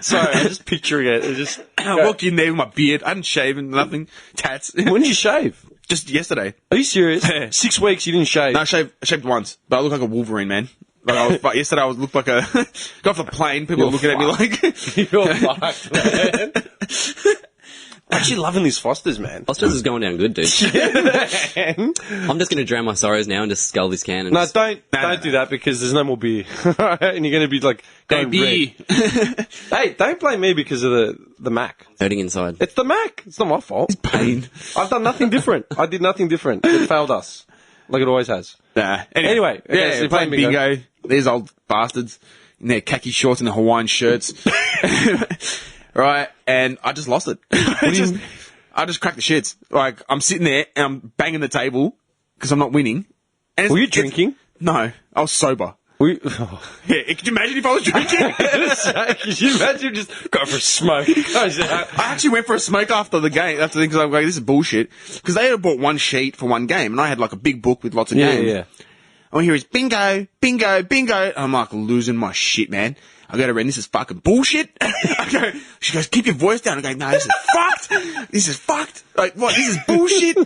Sorry, I'm just picturing it. It just I walked in there with my beard. I hadn't shaven, nothing. Tats. When did you shave? Just yesterday. Are you serious? Yeah. 6 weeks you didn't shave. No, I shaved once, but I look like a Wolverine, man. But yesterday I looked like a... got off the plane, people were looking at me like... You're fucked, man. I'm actually loving these Fosters, man. Fosters is going down good, dude. Man. I'm just going to drown my sorrows now and just scull this can. And No, just... don't do that because there's no more beer. And you're going to be like going red. Hey, don't blame me because of the Mac. hurting inside. It's the Mac. It's not my fault. It's pain. I've done nothing different. I did nothing different. It failed us. Like it always has. Nah. Anyway, okay, yeah, so so you're playing playing bingo. These old bastards in their khaki shorts and their Hawaiian shirts. Right, and I just lost it. I just cracked the shits. Like, I'm sitting there and I'm banging the table because I'm not winning. And Were you drinking? No, I was sober. Yeah, could you imagine if I was drinking? Could you imagine just going for a smoke? I actually went for a smoke after the game, because I'm like, this is bullshit. Because they had bought one sheet for one game, and I had like a big book with lots of games. Yeah. And I hear is bingo, bingo, bingo. And I'm like losing my shit, man. I go to Ren, this is fucking bullshit. She goes, keep your voice down. I go, no, this is fucked. This is fucked. Like, what? This is bullshit.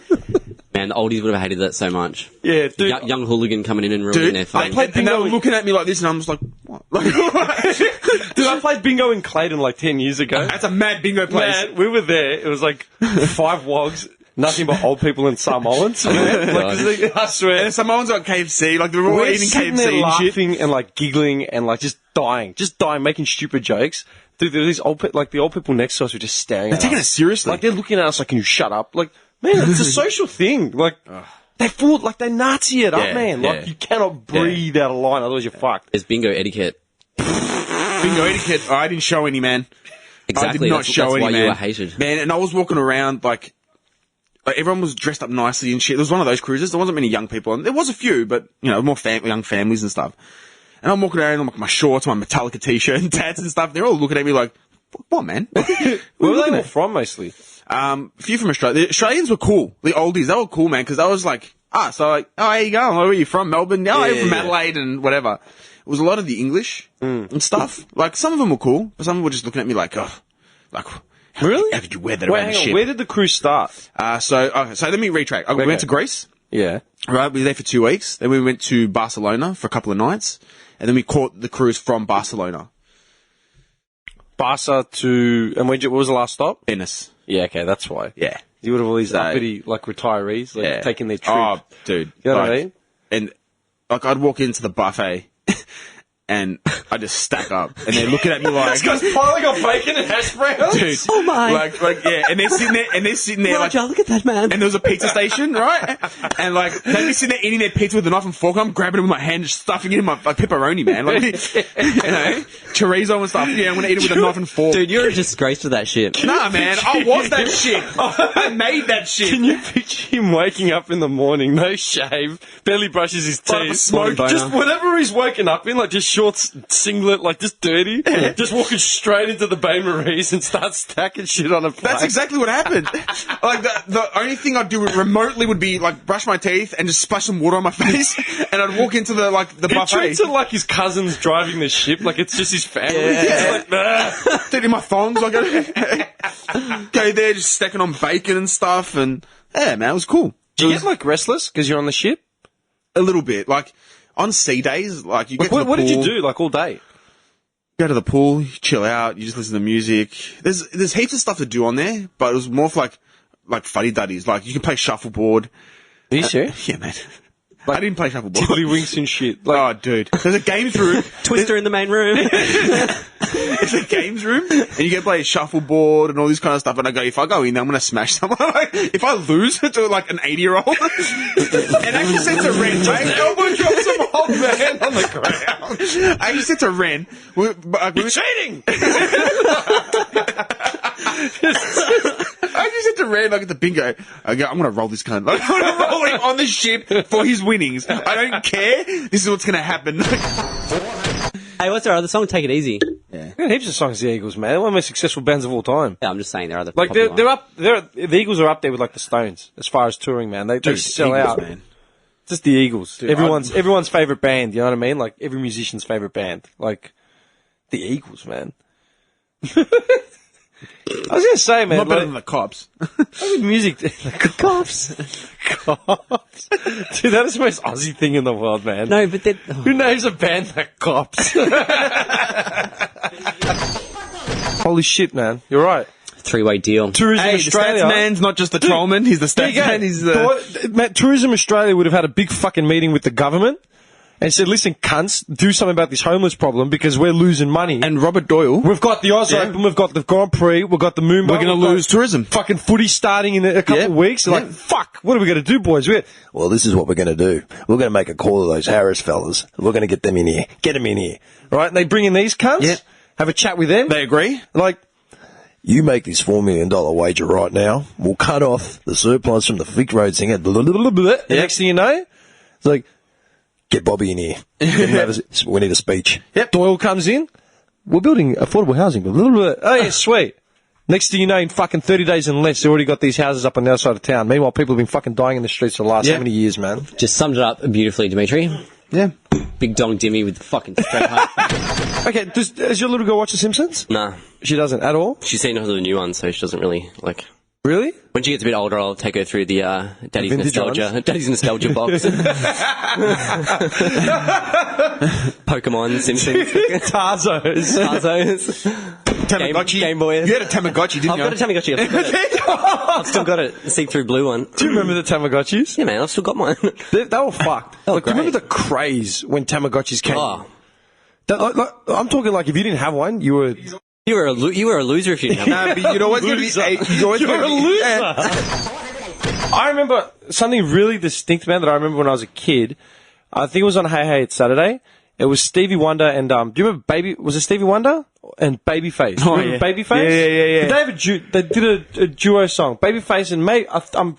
Man, the oldies would have hated that so much. Yeah, dude. Young hooligan coming in and ruining their fun. And they were looking at me like this, and I'm just like, what? Dude, I played bingo in Clayton like 10 years ago. That's a mad bingo place. Man, we were there. It was like 5 wogs. Nothing but old people in Samoans. Man. Like, I swear. And Samoans got KFC, like they were all We're eating sitting KFC there and shit. laughing and like giggling and like just dying, making stupid jokes. Dude, there were these old the old people next to us were just staring at us. They're taking it seriously. Like they're looking at us like, can you shut up? Like, man, it's a social thing. Like, they Nazi it up, man. Like, you cannot breathe out of line, otherwise you're fucked. There's bingo etiquette. Bingo etiquette. Oh, I didn't show any, man. Exactly. I did not that's show any, why man. you were hated. Man, and I was walking around like everyone was dressed up nicely and shit. It was one of those cruises. There wasn't many young people, and there was a few, but you know, more young families and stuff. And I'm walking around in like my shorts, my Metallica t-shirt, and tats and stuff. They're all looking at me like, "What, man? Where were they all from, mostly? A few from Australia. The Australians were cool. The oldies, they were cool, man, because I was like, so like, oh, how you going? Where are you from? Melbourne? Oh, I'm from Adelaide and whatever. It was a lot of the English and stuff. Like, some of them were cool, but some of them were just looking at me like, Really? How could you wear that Wait, around the hang on, ship? where did the cruise start? So let me retract. We went to Greece. Yeah. Right, we were there for 2 weeks. Then we went to Barcelona for a couple of nights, and then we caught the cruise from Barcelona. Barca to, and what was the last stop? Venice. Yeah, okay, that's why. Yeah. You would have all these So- uppity, like, retirees, like, taking their trip. Oh, dude. You know what I like, mean? And, like, I'd walk into the buffet, and I just stack up, and they're looking at me like... This guy's piling up bacon and hash browns? Dude. Oh my. Like, yeah, and they're sitting there, like... Roger, look at that, man. And there was a pizza station, right? And, like, they'd be sitting there eating their pizza with a knife and fork, and I'm grabbing it with my hand, just stuffing it in my, like, pepperoni, man. Like, you know, chorizo and stuff. Yeah, I'm gonna eat it with a knife and fork. Dude, you're a disgrace to that shit. Nah, man, I was that shit. I made that shit. Can you picture him waking up in the morning, no shave, barely brushes his Like a teeth, smoke just whatever he's woken up in, like just shorts, singlet, like just dirty, just walking straight into the Bain Marie's and start stacking shit on a plate. That's exactly what happened. Like, the only thing I'd do remotely would be, like, brush my teeth and just splash some water on my face, and I'd walk into the He buffet. treats it like his cousin's driving the ship, like it's just his family. Yeah. It's like, Dude, in my thongs, I go there just stacking on bacon and stuff, and yeah, man, it was cool. do you get like restless because you're on the ship? A little bit, like on sea days, like you get Like, to the what did you pool, do like all day? Go to the pool, you chill out, you just listen to music. There's heaps of stuff to do on there, but it was more for like fuddy duddies. Like you can play shuffleboard. Are you serious? Yeah, man. I didn't play shuffleboard. Tiddlywinks and shit. Oh, dude. There's a games room. Twister in the main room. It's a games room, and you can play shuffleboard and all this kind of stuff. And I go, if I go in there, I'm going to smash someone. Like, if I lose to like an 80-year-old, and I actually said to Ren, mate, elbow drop some old man on the ground. I actually said to Ren, you're cheating! I actually said to Ren, like at the bingo, I go, I'm going to roll this cunt. Like, I'm going to roll him on the ship for his winnings. I don't care. This is what's going to happen. Hey, what's our other song? Take It Easy. Yeah. Got heaps of songs, the Eagles, man. They're one of the most successful bands of all time. Yeah, I'm just saying there are other Like popular they're ones. up. The Eagles are up there with like the Stones as far as touring, man. They sell Eagles, out. man. Just the Eagles. Dude, everyone's favorite band. You know what I mean? Like every musician's favorite band. Like the Eagles, man. I was gonna say, man. Not better like, than the Cops. with music, the cops. Cops. Dude, that is the most Aussie thing in the world, man. No, but Who names a band that Cops? Holy shit, man. You're right. three-way deal. Tourism Hey, Australia. the Statsman's not just the trollman, he's the There you go. Statsman. He's the... Matt, Tourism Australia would have had a big fucking meeting with the government and said, listen, cunts, do something about this homeless problem because we're losing money. And Robert Doyle. We've got the Oz Open, we've got the Grand Prix, we've got the Moonbow. We're going to lose tourism. Fucking footy starting in a couple of weeks. They're like, fuck, what are we going to do, boys? Well, this is what we're going to do. We're going to make a call to those Harris fellas. We're going to get them in here. Get them in here. Right? And they bring in these cunts, Yeah. have a chat with them. They agree? Like, You make this $4 million wager right now. We'll cut off the surplus from the Vic Road singer. the next thing you know, It's like, get Bobby in here. We need a speech. yep, Doyle comes in. We're building affordable housing. Oh, yeah, sweet. Next thing you know, in fucking 30 days and less, they already got these houses up on the other side of town. Meanwhile, people have been fucking dying in the streets for the last how many years, man? Just summed it up beautifully, Dimitri. Yeah. Big dong Dimmy with the fucking straight height. Okay, does your little girl watch The Simpsons? Nah. She doesn't at all? She's seen all the new ones, so she doesn't really, like... Really? When she gets a bit older, I'll take her through the Daddy's vintage Nostalgia box. Pokemon, Simpsons, Tarzos. Tamagotchi. Game Boy. You had a Tamagotchi, didn't I've you? got a Tamagotchi. I've still got it. The see-through blue one. Do you remember the Tamagotchis? Yeah, man, I've still got mine. They were fucked. Oh, Like, do you great. remember the craze when Tamagotchis came? Oh. I'm talking like if you didn't have one, you were... You were a loser if you didn't have Nah, but you'd always going to be... You're always You're gonna a be- loser. Yeah. I remember something really distinct, man, that I remember when I was a kid. I think it was on Hey Hey It's Saturday. It was Stevie Wonder and, do you remember was it Stevie Wonder? And Babyface. Oh, Remember yeah. Babyface? Yeah. Did they have they did a duo song. Babyface and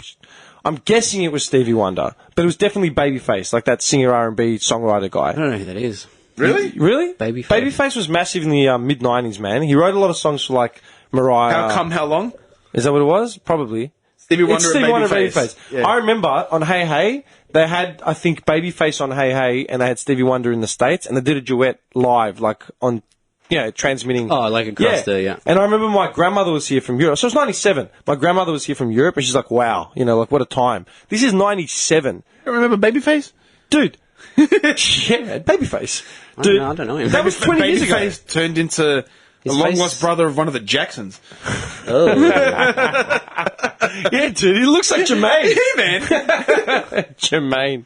I'm guessing it was Stevie Wonder, but it was definitely Babyface, like that singer R&B songwriter guy. I don't know who that is. Really? Really? Babyface. Babyface was massive in the mid-90s, man. He wrote a lot of songs for, like, Mariah. How long? Is that what it was? Probably. Stevie Wonder It's and Stevie Wonder and Babyface. Yeah. I remember on Hey Hey, they had, I think, Babyface on Hey Hey, and they had Stevie Wonder in the States, and they did a duet live, like, on transmitting. Oh, like across yeah. And I remember my grandmother was here from Europe. So it was 97. My grandmother was here from Europe, and she's like, wow, like, what a time. This is 97. You remember Babyface? Dude. Yeah, Babyface. Dude, I don't know him. That was 20 years ago. Babyface turned into the long-lost brother of one of the Jacksons. Oh. Yeah, dude, he looks like Jermaine. Yeah, man. Jermaine.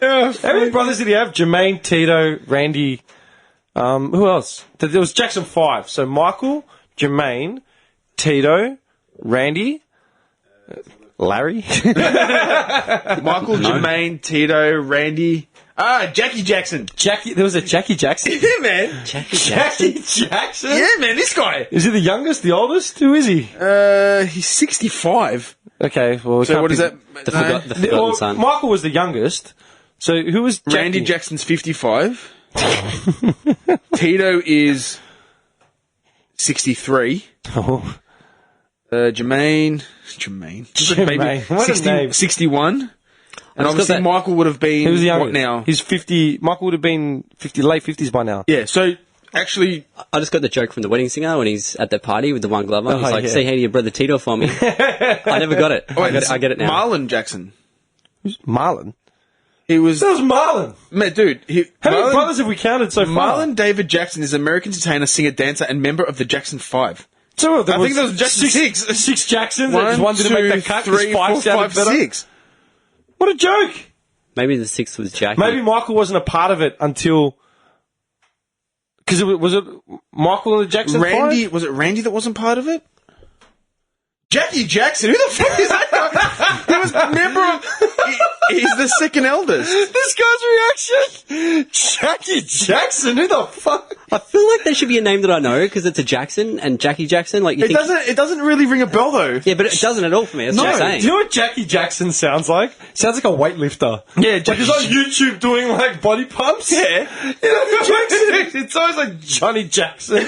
How many brothers did he have? Jermaine, Tito, Randy. Who else? There was Jackson 5. So Michael, Jermaine, Tito, Randy, Larry. Michael, Jermaine, Tito, Randy. Jackie Jackson. There was a Jackie Jackson? Yeah, man. Jackie Jackson? Yeah, man, this guy. Is he the youngest, the oldest? Who is he? He's 65. Okay, well... So what is that? The forgotten son. Michael was the youngest. So who was Jackie? Randy Jackson's 55. Tito is 63. Oh. Jermaine. What a name. 61. And obviously Michael would have been, Who's the youngest? what now? He's 50. Michael would have been 50, late 50s by now. Yeah, so actually... I just got the joke from the wedding singer when he's at the party with the one glove on. He's like, yeah. say hey to your brother Tito for me. I never got it. I get it now. Marlon Jackson. Who's Marlon? He was... That was Marlon. Man, dude. How many brothers have we counted so far? Marlon David Jackson is an American entertainer, singer, dancer, and member of the Jackson 5. So I think there was Jackson 6. 6 Jacksons. One, One didn't make two, that cut. 3, 4, 5, 6. What a joke. Maybe the 6th was Jackie. Maybe Michael wasn't a part of it until... Because was it Michael and the Jackson Randy, 5? was it Randy that wasn't part of it? Jackie Jackson? Who the fuck is that guy? He was a member of... He's the second eldest. This guy's reaction. Jackie Jackson? Who the fuck? I feel like there should be a name that I know because it's a Jackson and Jackie Jackson. Like It doesn't really ring a bell though. Yeah, but it doesn't at all for me. That's what I'm saying. Do you know what Jackie Jackson sounds like? Sounds like a weightlifter. Yeah, like he's on YouTube doing like body pumps. Yeah. Jackson. It's always like Johnny Jackson.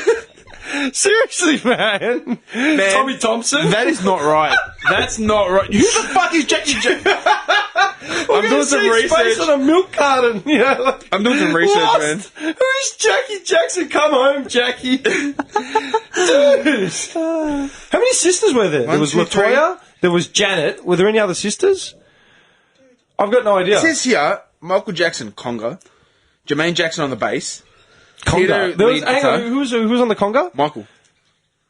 Seriously, man. Tommy Thompson? That is not right. That's not right. Who the fuck is Jackie Jackson? I'm doing some research on a milk carton. I'm doing some research, man. Who's Jackie Jackson? Come home, Jackie. Dude. How many sisters were there? There was Latoya. There was Janet. Were there any other sisters? I've got no idea. It says here, Michael Jackson, conga. Jermaine Jackson on the bass. Conga. Hang on, who was on the conga? Michael.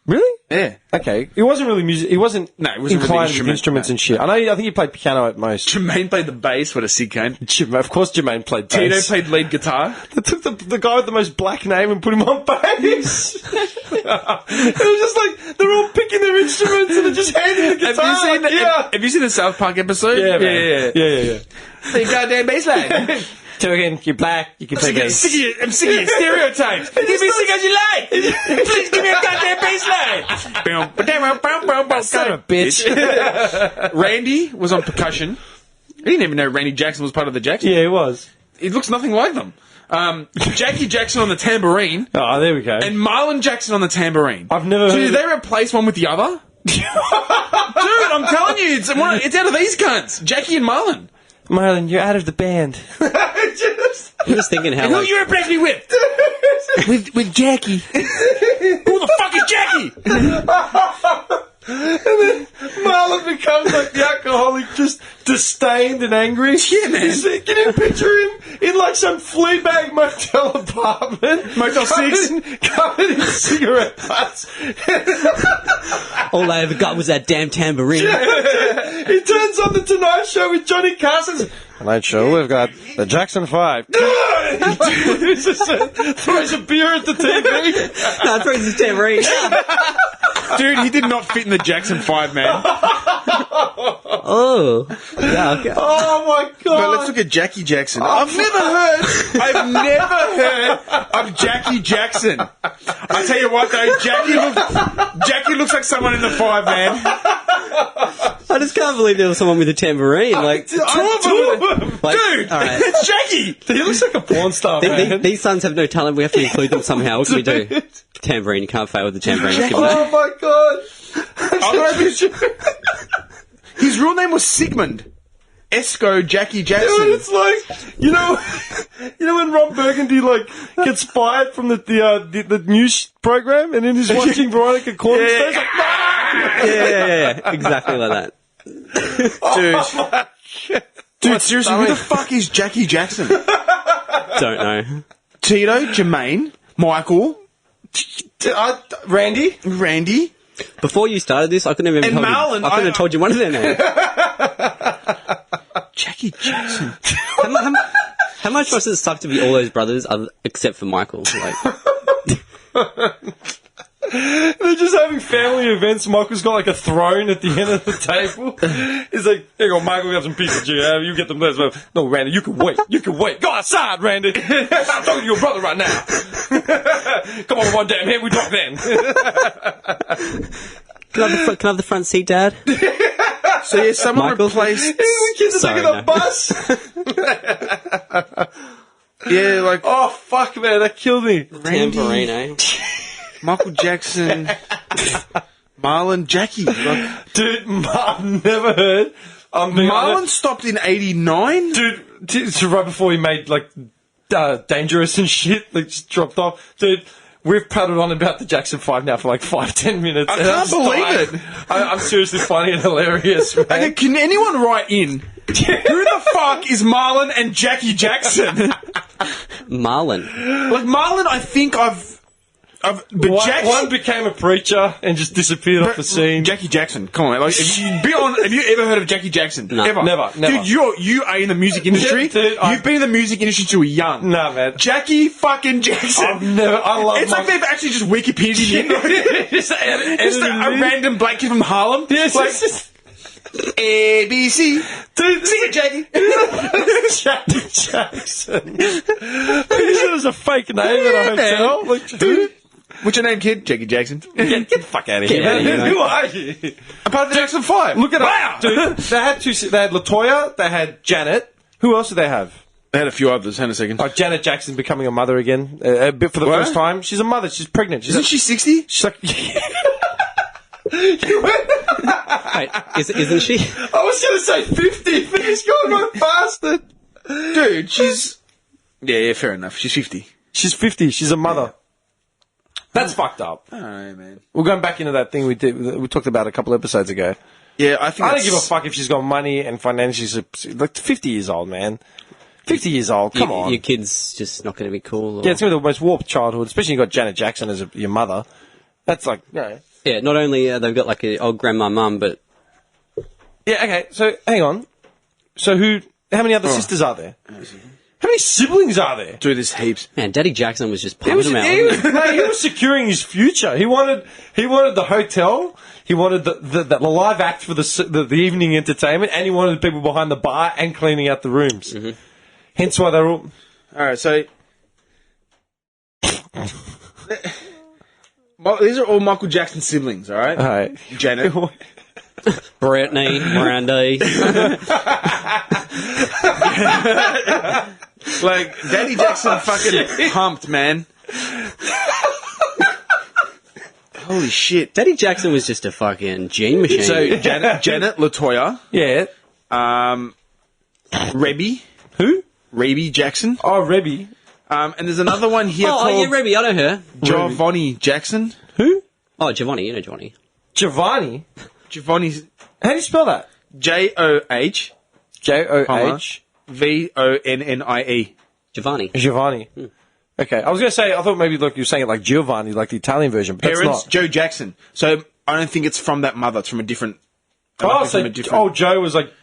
Really? Yeah. Okay. It wasn't really music. It wasn't. No, it wasn't inclined really with instruments and shit. I think he played piano at most. Jermaine played the bass. What a sick game. Of course, Jermaine played bass. Tito played lead guitar. They took the guy with the most black name and put him on bass. It was just like they're all picking their instruments and they're just handing the guitar. Have you seen the South Park episode? Yeah, man. Yeah. The goddamn bass line. Token, you're black, you can play bass. I'm sick of your stereotypes. Give me as sick as you like. Please give me a goddamn bass line. Son of a bitch. Randy was on percussion. I didn't even know Randy Jackson was part of the Jacksons. Yeah, he was. He looks nothing like them. Jackie Jackson on the tambourine. Oh, there we go. And Marlon Jackson on the tambourine. I've never So heard did they replace one with the other? Dude, I'm telling you, it's out of these cunts. Jackie and Marlon. Marlon, you're out of the band. I'm just thinking how. Who you replace me with? with Jackie. Who the fuck is Jackie? And then Marlon becomes like the alcoholic, just disdained and angry. Yeah, man. Can you picture him in like some Fleabag motel apartment? Motel 6? Covered in cigarette butts. All I ever got was that damn tambourine. He turns on the Tonight Show with Johnny Carson. Tonight Show, we've got the Jackson 5. He just throws a beer at the TV. No, throws his tambourine. Dude, he did not fit in the Jackson 5, man. Oh. Yeah, okay. Oh, my God. But let's look at Jackie Jackson. I've never heard of Jackie Jackson. I tell you what, though, Jackie looks like someone in the 5, man. I just can't believe there was someone with a tambourine. Like, two of them. like, Dude, all right. it's Jackie. He looks like a porn star, man. These sons have no talent. We have to include them somehow. What can we do? Tambourine. You can't fail with the tambourine. Let's give him that. Oh, my God. His real name was Sigmund. Esco Jackie Jackson. Dude, it's like, you know when Ron Burgundy gets fired from the news program and then he's watching Veronica Cornerstone. Yeah. Exactly like that. Dude, seriously, who the fuck is Jackie Jackson? Don't know. Tito, Jermaine, Michael, Randy. Before you started this, I couldn't have even And told Marlon, you. I couldn't have told you one of their names. Jackie Jackson. How much must it suck to be all those brothers, except for Michael? They're just having family events. Michael's got a throne at the end of the table. He's like, here you go, Michael, we have some pieces here. You get them there. No, Randy, you can wait. Go outside, Randy. I'm talking to your brother right now. Come on, one damn hand, we talk then. Can I have the front seat, Dad? So yeah, someone Michael? replaced... The kids are Sorry, taking the no. bus. Yeah, Oh, fuck, man, that killed me. Tambourine, eh? Michael Jackson, Marlon, Jackie. Dude, I've never heard. Marlon stopped in 89? Dude, so right before he made, Dangerous and shit, just dropped off. Dude, we've paddled on about the Jackson 5 now for 5-10 minutes. I can't believe it. I'm seriously finding it hilarious, man. Okay, can anyone write in? Who the fuck is Marlon and Jackie Jackson? Marlon. Marlon, I think but One became a preacher and just disappeared off the scene. Jackie Jackson, come on. Have you ever heard of Jackie Jackson? No. Ever? Never. Dude, you are in the music industry. Dude, you've been in the music industry till you're young. Nah, man. Jackie fucking Jackson. I love It's like they've actually just Wikipedia'd in. Just a random black kid from Harlem. Yes, ABC. Dude, sing it, Jackie. Jackie Jackson. He said it was a fake name at a hotel. Dude. What's your name, kid? Jackie Jackson. Get the fuck out of here, outta here, man. mate. Who are you? I'm part of the Jackson 5. Look at wow. Dude, they had They had LaToya, they had Janet. Who else did they have? They had a few others. Hang on a second. Janet Jackson becoming a mother again. A bit for the first time. She's a mother. She's pregnant. Isn't she 60? She's like... Wait, isn't she? I was going to say 50, but he's gone my bastard. Dude, she's... Yeah, fair enough. She's 50. She's 50. She's a mother. Yeah. That's fucked up. I don't know, man. We're going back into that thing we talked about a couple episodes ago. Yeah, I think I don't give a fuck if she's got money and financially... 50 years old, man. 50 years old, come on. Your kid's just not going to be cool. Or... Yeah, it's going to be the most warped childhood, especially you got Janet Jackson as your mother. That's Yeah, not only they've got an old grandma mum, but... Yeah, okay, so hang on. So how many other sisters are there? How many siblings are there? Dude, there's heaps. Man, Daddy Jackson was just pumping them out. He was securing his future. He wanted the hotel. He wanted the live act for the evening entertainment, and he wanted the people behind the bar and cleaning out the rooms. Mm-hmm. Hence why they're all... Alright, so... These are all Michael Jackson siblings, alright? Alright. Janet. Brittany, Brandy. Daddy Jackson fucking pumped, man. Holy shit. Daddy Jackson was just a fucking gene machine. So, Janet LaToya. Yeah. Rebby. Who? Rebby Jackson. Oh, Rebby. And there's another one here called... yeah, Rebby, I know her. Giovanni Jackson. Who? Oh, Giovanni, you know Giovanni. Giovanni? Giovanni's... How do you spell that? J-O-H... J-O-H... V-O-N-N-I-E. Giovanni. Giovanni. Okay, I was going to say, I thought maybe you were saying it like Giovanni, like the Italian version, but Parents, that's not. Joe Jackson. So I don't think it's from that mother. It's from a different... Joe was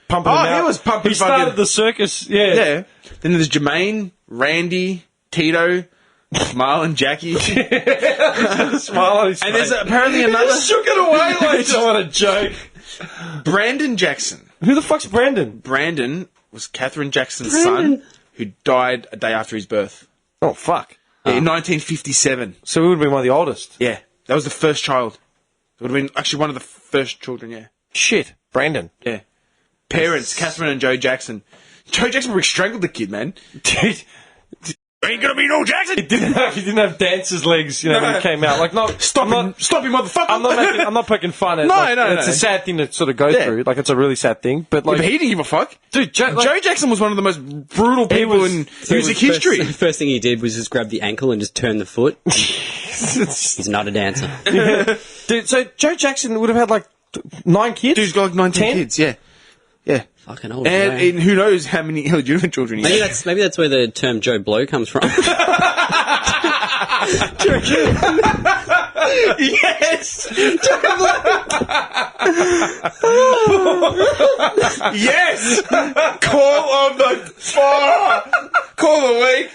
pumping him out. He was pumping. He started the circus, yeah. Yeah. Then there's Jermaine, Randy, Tito, Marlon, Jackie. Smile on his and face. there's apparently another... He shook it away like, what a joke. Brandon Jackson. Who the fuck's Brandon? Brandon was Katherine Jackson's son, who died a day after his birth. Oh, fuck. Yeah, in 1957. So he would have been one of the oldest. Yeah. That was the first child. It would have been actually one of the first children, yeah. Shit. Brandon. Yeah. Parents, Catherine and Joe Jackson. Joe Jackson probably strangled the kid, man. Ain't gonna be no Jackson. He didn't have dancer's legs, you know, when he came out. Like, Stop him, motherfucker. I'm not poking fun at. No. It's a sad thing to sort of go through. Like, it's a really sad thing. But like, but he didn't give a fuck, dude. Joe Jackson was one of the most brutal people in music history. The first thing he did was just grab the ankle and just turn the foot. He's not a dancer. Dude, so Joe Jackson would have had like 9 kids. Dude's got like 19 kids. Yeah. Fucking old. And who knows how many illegitimate children he has. Maybe that's where the term Joe Blow comes from. Yes! Yes! Call of the far! Call of the week!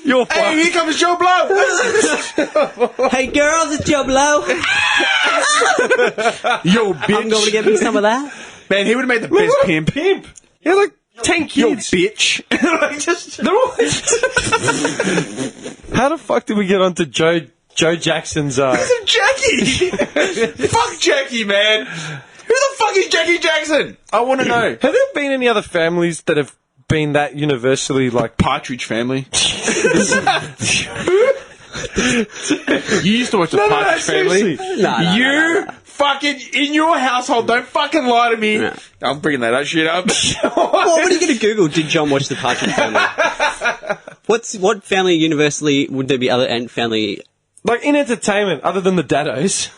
You're Hey, here comes Joe Blow! Hey girls, it's Joe Blow. Yo, bitch! I'm going to get me some of that. Man, he would have made the best pimp. Pimp. He had like 10 kids. Yo, bitch! Like, just... They're all... How the fuck did we get onto Joe Jackson's? Jackie! Fuck Jackie, man! Who the fuck is Jackie Jackson? I want to know. Have there been any other families that have been that universally like Partridge Family? You used to watch the Partridge Family. No. Fucking in your household, don't fucking lie to me. No. I'm bringing that shit up. What are you going to Google? Did John watch the Partridge Family? What family universally would there be other and family? Like in entertainment, other than the Daddos.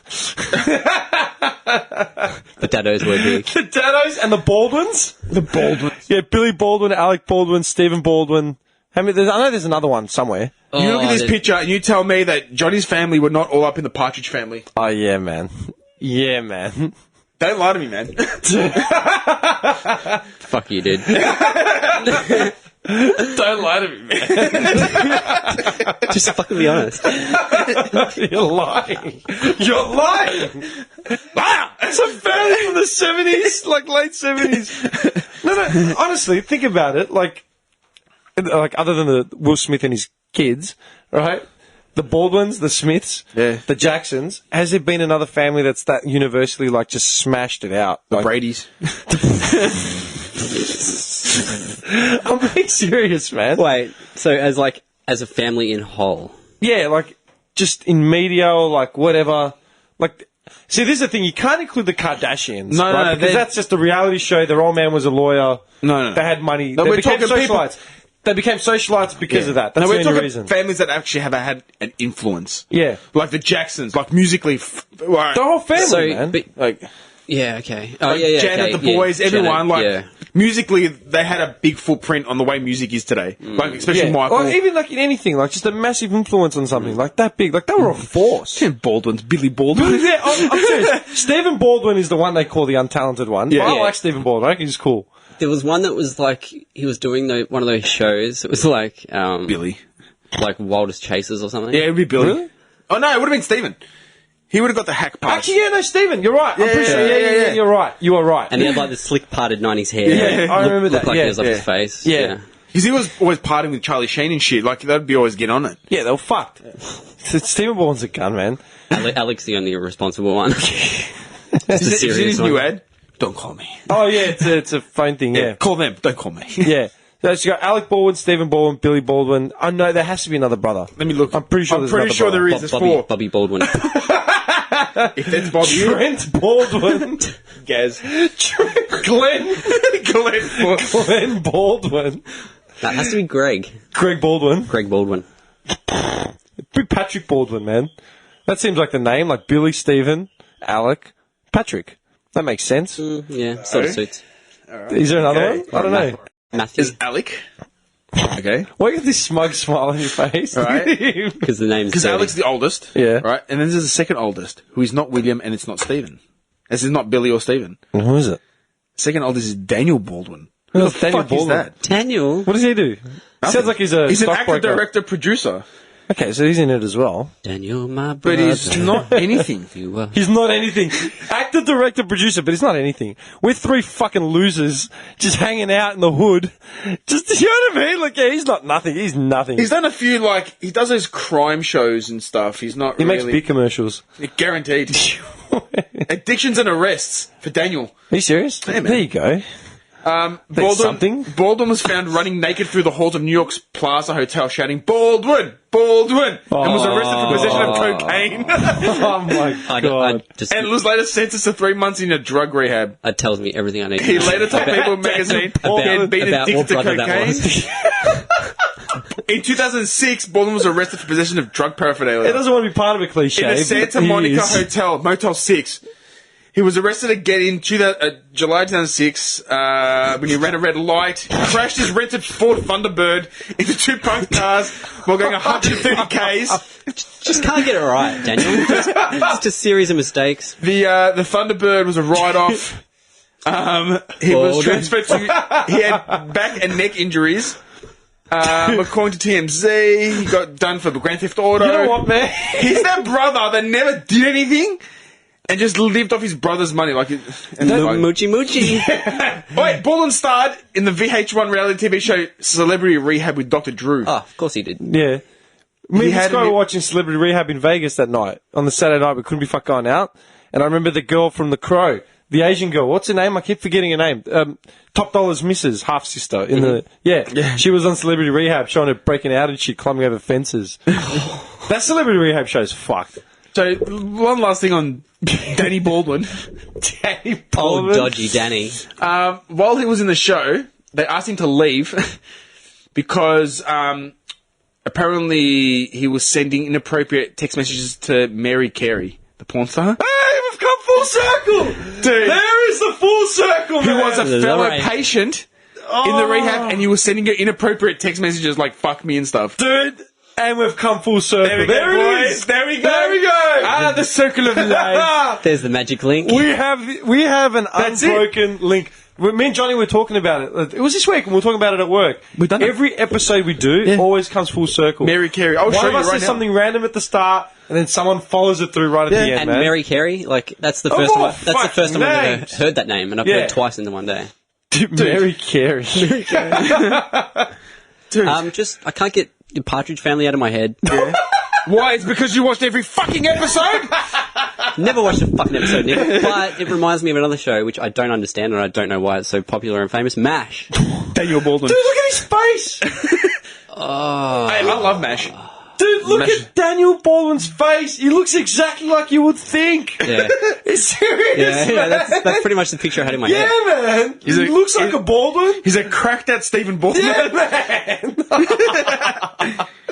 The Daddos were big. The Daddos and the Baldwins. The Baldwins. Yeah, Billy Baldwin, Alec Baldwin, Stephen Baldwin. I know there's another one somewhere. You look at this picture and you tell me that Johnny's family were not all up in the Partridge Family. Oh yeah, man. Yeah, man. Don't lie to me, man. Fuck you, dude. Don't lie to me, man. Just fucking be honest. You're lying. You're lying. It's a family from the 70s, like late 70s. No, honestly, think about it. Like other than the Will Smith and his kids, right? The Baldwins, the Smiths, the Jacksons. Has there been another family that's that universally like just smashed it out? The like, Brady's. I'm being serious, man. Wait, so as a family in whole? Yeah, like just in media or like whatever. Like, see, this is the thing. You can't include the Kardashians, no, right? Because that's just a reality show. Their old man was a lawyer. No. They had money. No, they we're became talking people. socialites. They became socialites because of that. That's we're the talking only reason. families that actually have had an influence. Yeah. Like the Jacksons, like musically. The whole family, man. Like, yeah, okay. Oh, yeah, Janet, okay, the boys, everyone, Janet, musically, they had a big footprint on the way music is today. Like, especially Michael. Or even like in anything, like just a massive influence on something like that big. Like they were a force. Baldwin's, Billy Baldwin. Yeah, I'm serious. Stephen Baldwin is the one they call the untalented one. Yeah. I like Stephen Baldwin. I think he's cool. There was one that was like, he was doing one of those shows. It was like, Billy. Like Wildest Chasers or something. Yeah, it would be Billy. Really? Oh, no, it would have been Stephen. He would have got the hack pass. Actually, yeah, no, Stephen, you're right. I'm pretty sure. Yeah, you're right. You are right. And he had like the slick parted 90s hair. Yeah, I remember that. Looked like yeah. it was up his face. Yeah. Because he was always partying with Charlie Sheen and shit. Like, that'd be always get on it. Yeah, they were fucked. Stephen Baldwin's a gun, man. Alex the only responsible one. Is it his new ad? Don't call me. Oh, yeah, it's a phone thing, yeah. Call them. Don't call me. Yeah. So you got Alec Baldwin, Stephen Baldwin, Billy Baldwin. Oh, no, there has to be another brother. Let me look. I'm pretty sure there is. There's four. Bobby Baldwin. If that's Bobby. Trent Baldwin. Gaz. Glenn Baldwin. That has to be Greg. Greg Baldwin. Greg Baldwin. Big Patrick Baldwin, man. That seems like the name, like Billy, Stephen, Alec, Patrick. That makes sense. Yeah, sort of suits. Is there another one? I don't know. Matthew. Is Alec. Okay. Why you got this smug smile on your face? Right. Because the name's Because dirty. Alec's the oldest. Yeah. Right? And then there's the second oldest, who is not William and it's not Stephen. This is not Billy or Stephen. Who is it? Second oldest is Daniel Baldwin. Who Who the the Daniel fuck Baldwin? is that? Daniel. What does he do? Sounds like he's a He's an actor, stockbroker. director, producer. Okay, so he's in it as well. Daniel, my brother. But he's not anything. You are. He's not anything. Actor, director, producer, but he's not anything. We're three fucking losers just hanging out in the hood. Just, you know what I mean? Like, yeah, he's not nothing. He's nothing. He's done a few, like, he does those crime shows and stuff. He's not He really... makes big commercials. Guaranteed. Addictions and arrests for Daniel. Are you serious? Yeah, man. There you go. Baldwin was found running naked through the halls of New York's Plaza Hotel shouting, "Baldwin! Baldwin!" and was arrested for possession of cocaine. Oh my god. And was later sentenced to 3 months in a drug rehab. That tells me everything I need to He know. later told People magazine he had been addicted to cocaine. In 2006, Baldwin was arrested for possession of drug paraphernalia. It doesn't want to be part of a cliche. In the Santa Monica Hotel, Motel 6. He was arrested again in July 2006 when he ran a red light. He crashed his rented Ford Thunderbird into 2 punk cars while going 130 Ks. Just can't get it right, Daniel. Just a series of mistakes. The Thunderbird was a write-off. He was transferred to... He had back and neck injuries. According to TMZ, he got done for Grand Theft Auto. You know what, man? He's that brother that never did anything and just lived off his brother's money. Moochie moochie. Wait, Baldwin starred in the VH1 reality TV show Celebrity Rehab with Dr. Drew. Oh, of course he did. Yeah. Me and this guy were watching Celebrity Rehab in Vegas that night. On the Saturday night, we couldn't be fuck going out. And I remember the girl from The Crow, the Asian girl. What's her name? I keep forgetting her name. Top Dollar's Mrs. Half sister in the yeah. She was on Celebrity Rehab, showing her breaking out and shit, climbing over fences. That Celebrity Rehab show's fucked. So one last thing on Danny Baldwin. Danny Baldwin, dodgy Danny. While he was in the show, they asked him to leave because apparently he was sending inappropriate text messages to Mary Carey, the porn star. Hey, we've come full circle, dude. There is the full circle, Who man. was a fellow patient in the rehab, and you were sending her inappropriate text messages like "fuck me" and stuff, dude. And we've come full circle. There we go, boys. There we go. There we go. The circle of life. There's the magic link. We have an unbroken link. Me and Johnny were talking about it. It was this week, and we were talking about it at work. We've done every episode we do always comes full circle. Mary Carey. I'll show you One of us right says now. something random at the start, and then someone follows it through right at the end. And man. Mary Carey, like that's the first time. That's the first time I've ever names. heard that name, and I've heard it twice in the one day. Mary Carey. Dude. I can't get the Partridge Family out of my head. Why? It's because you watched every fucking episode? Never watched a fucking episode, Nick, but it reminds me of another show which I don't understand and I don't know why it's so popular and famous. MASH. Daniel Baldwin. Dude, look at his face. Hey, I love MASH. Dude, look at Daniel Baldwin's face. He looks exactly like you would think. Yeah. It's serious, Yeah, that's pretty much the picture I had in my head. Yeah, man. He looks like a Baldwin. He's a cracked out Stephen Baldwin. Yeah, man.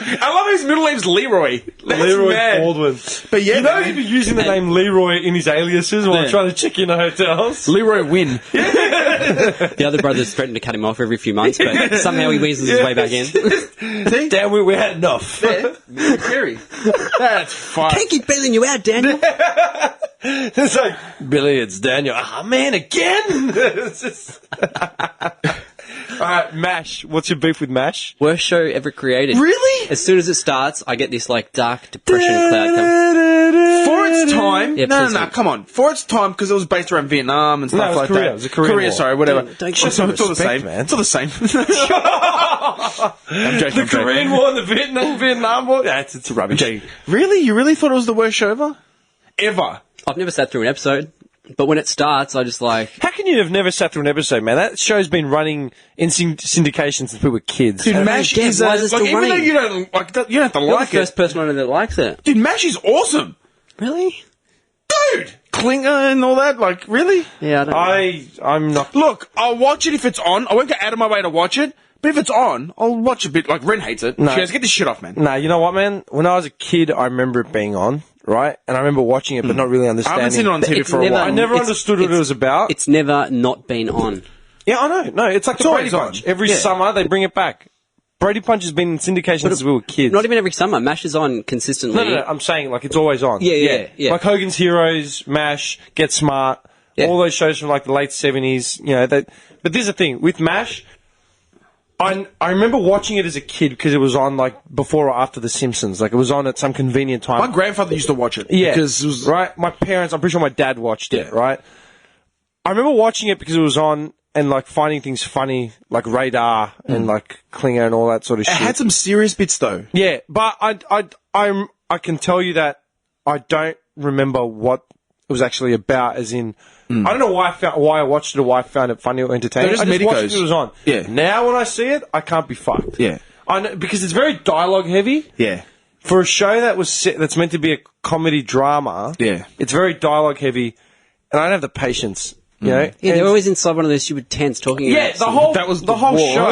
I love his middle name's Leroy. That's Leroy mad. Baldwin. But yeah, you know he'd be using the name Leroy in his aliases while trying to check into hotels. Leroy Wynn. The other brothers threatened to cut him off every few months, but somehow he weasels his way back in. See? Damn, we had enough. Mary Carey. That's fine. Can't keep bailing you out, Daniel. It's like, Billy, it's Daniel. Ah, man, again? It's just... Alright, MASH. What's your beef with MASH? Worst show ever created. Really? As soon as it starts, I get this like dark depression cloud come. For its time, Yeah, no, please. come on. For its time, because it was based around Vietnam and stuff No, it was like Korea. that. It was a Korean war. Sorry, whatever. Don't it's all the respect, same, man. It's all the same. I'm joking. The Korean War and the Vietnam War? It's rubbish. Really? You really thought it was the worst show ever? Ever? I've never sat through an episode, but when it starts, I just like... How can you have never sat through an episode, man? That show's been running in syndication since we were kids. Dude, MASH again, is why is it still even though running? you don't like, you don't have to You're like the it. first person I know that likes it. Dude, MASH is awesome. Really? Dude, Klinger and all that. Like, really? Yeah, I don't know. I'm not... Look, I'll watch it if it's on. I won't go out of my way to watch it. But if it's on, I'll watch a bit. Like, Ren hates it. No. She goes, get this shit off, man. Nah, you know what, man? When I was a kid, I remember it being on, right? And I remember watching it, but not really I understanding. haven't seen it on TV It's for a never- while. I never understood what it was about. It's never not been on. Yeah, I know. No, it's like the Brady always on. Bunch. Every Yeah. summer, they bring it back. Brady Bunch has been in syndication since we were kids. Not even every summer. MASH is on consistently. No, I'm saying, like, it's always on. Yeah. Like Hogan's Heroes, MASH, Get Smart, Yeah. all those shows from, like, the late 70s, you know. But there's the thing. With MASH, I remember watching it as a kid because it was on, like, before or after The Simpsons. Like, it was on at some convenient time. My grandfather used to watch it. Yeah, Because it was... right. My parents, I'm pretty sure my dad watched it. Right. I remember watching it because it was on and like finding things funny, like Radar and like Klinger and all that sort of It shit. had some serious bits, though. Yeah, but I can tell you that I don't remember what it was actually about. As in, I don't know why I watched it or why I found it funny or entertaining. They're just I just watched it medicos. when it was on. Yeah. Now when I see it, I can't be fucked. Yeah. I know, because it's very dialogue heavy. Yeah. For a show that's meant to be a comedy drama, Yeah. it's very dialogue heavy, and I don't have the patience. You know? Yeah, they're always inside one of those stupid tents talking Yeah, about the whole That was the the whole war. show.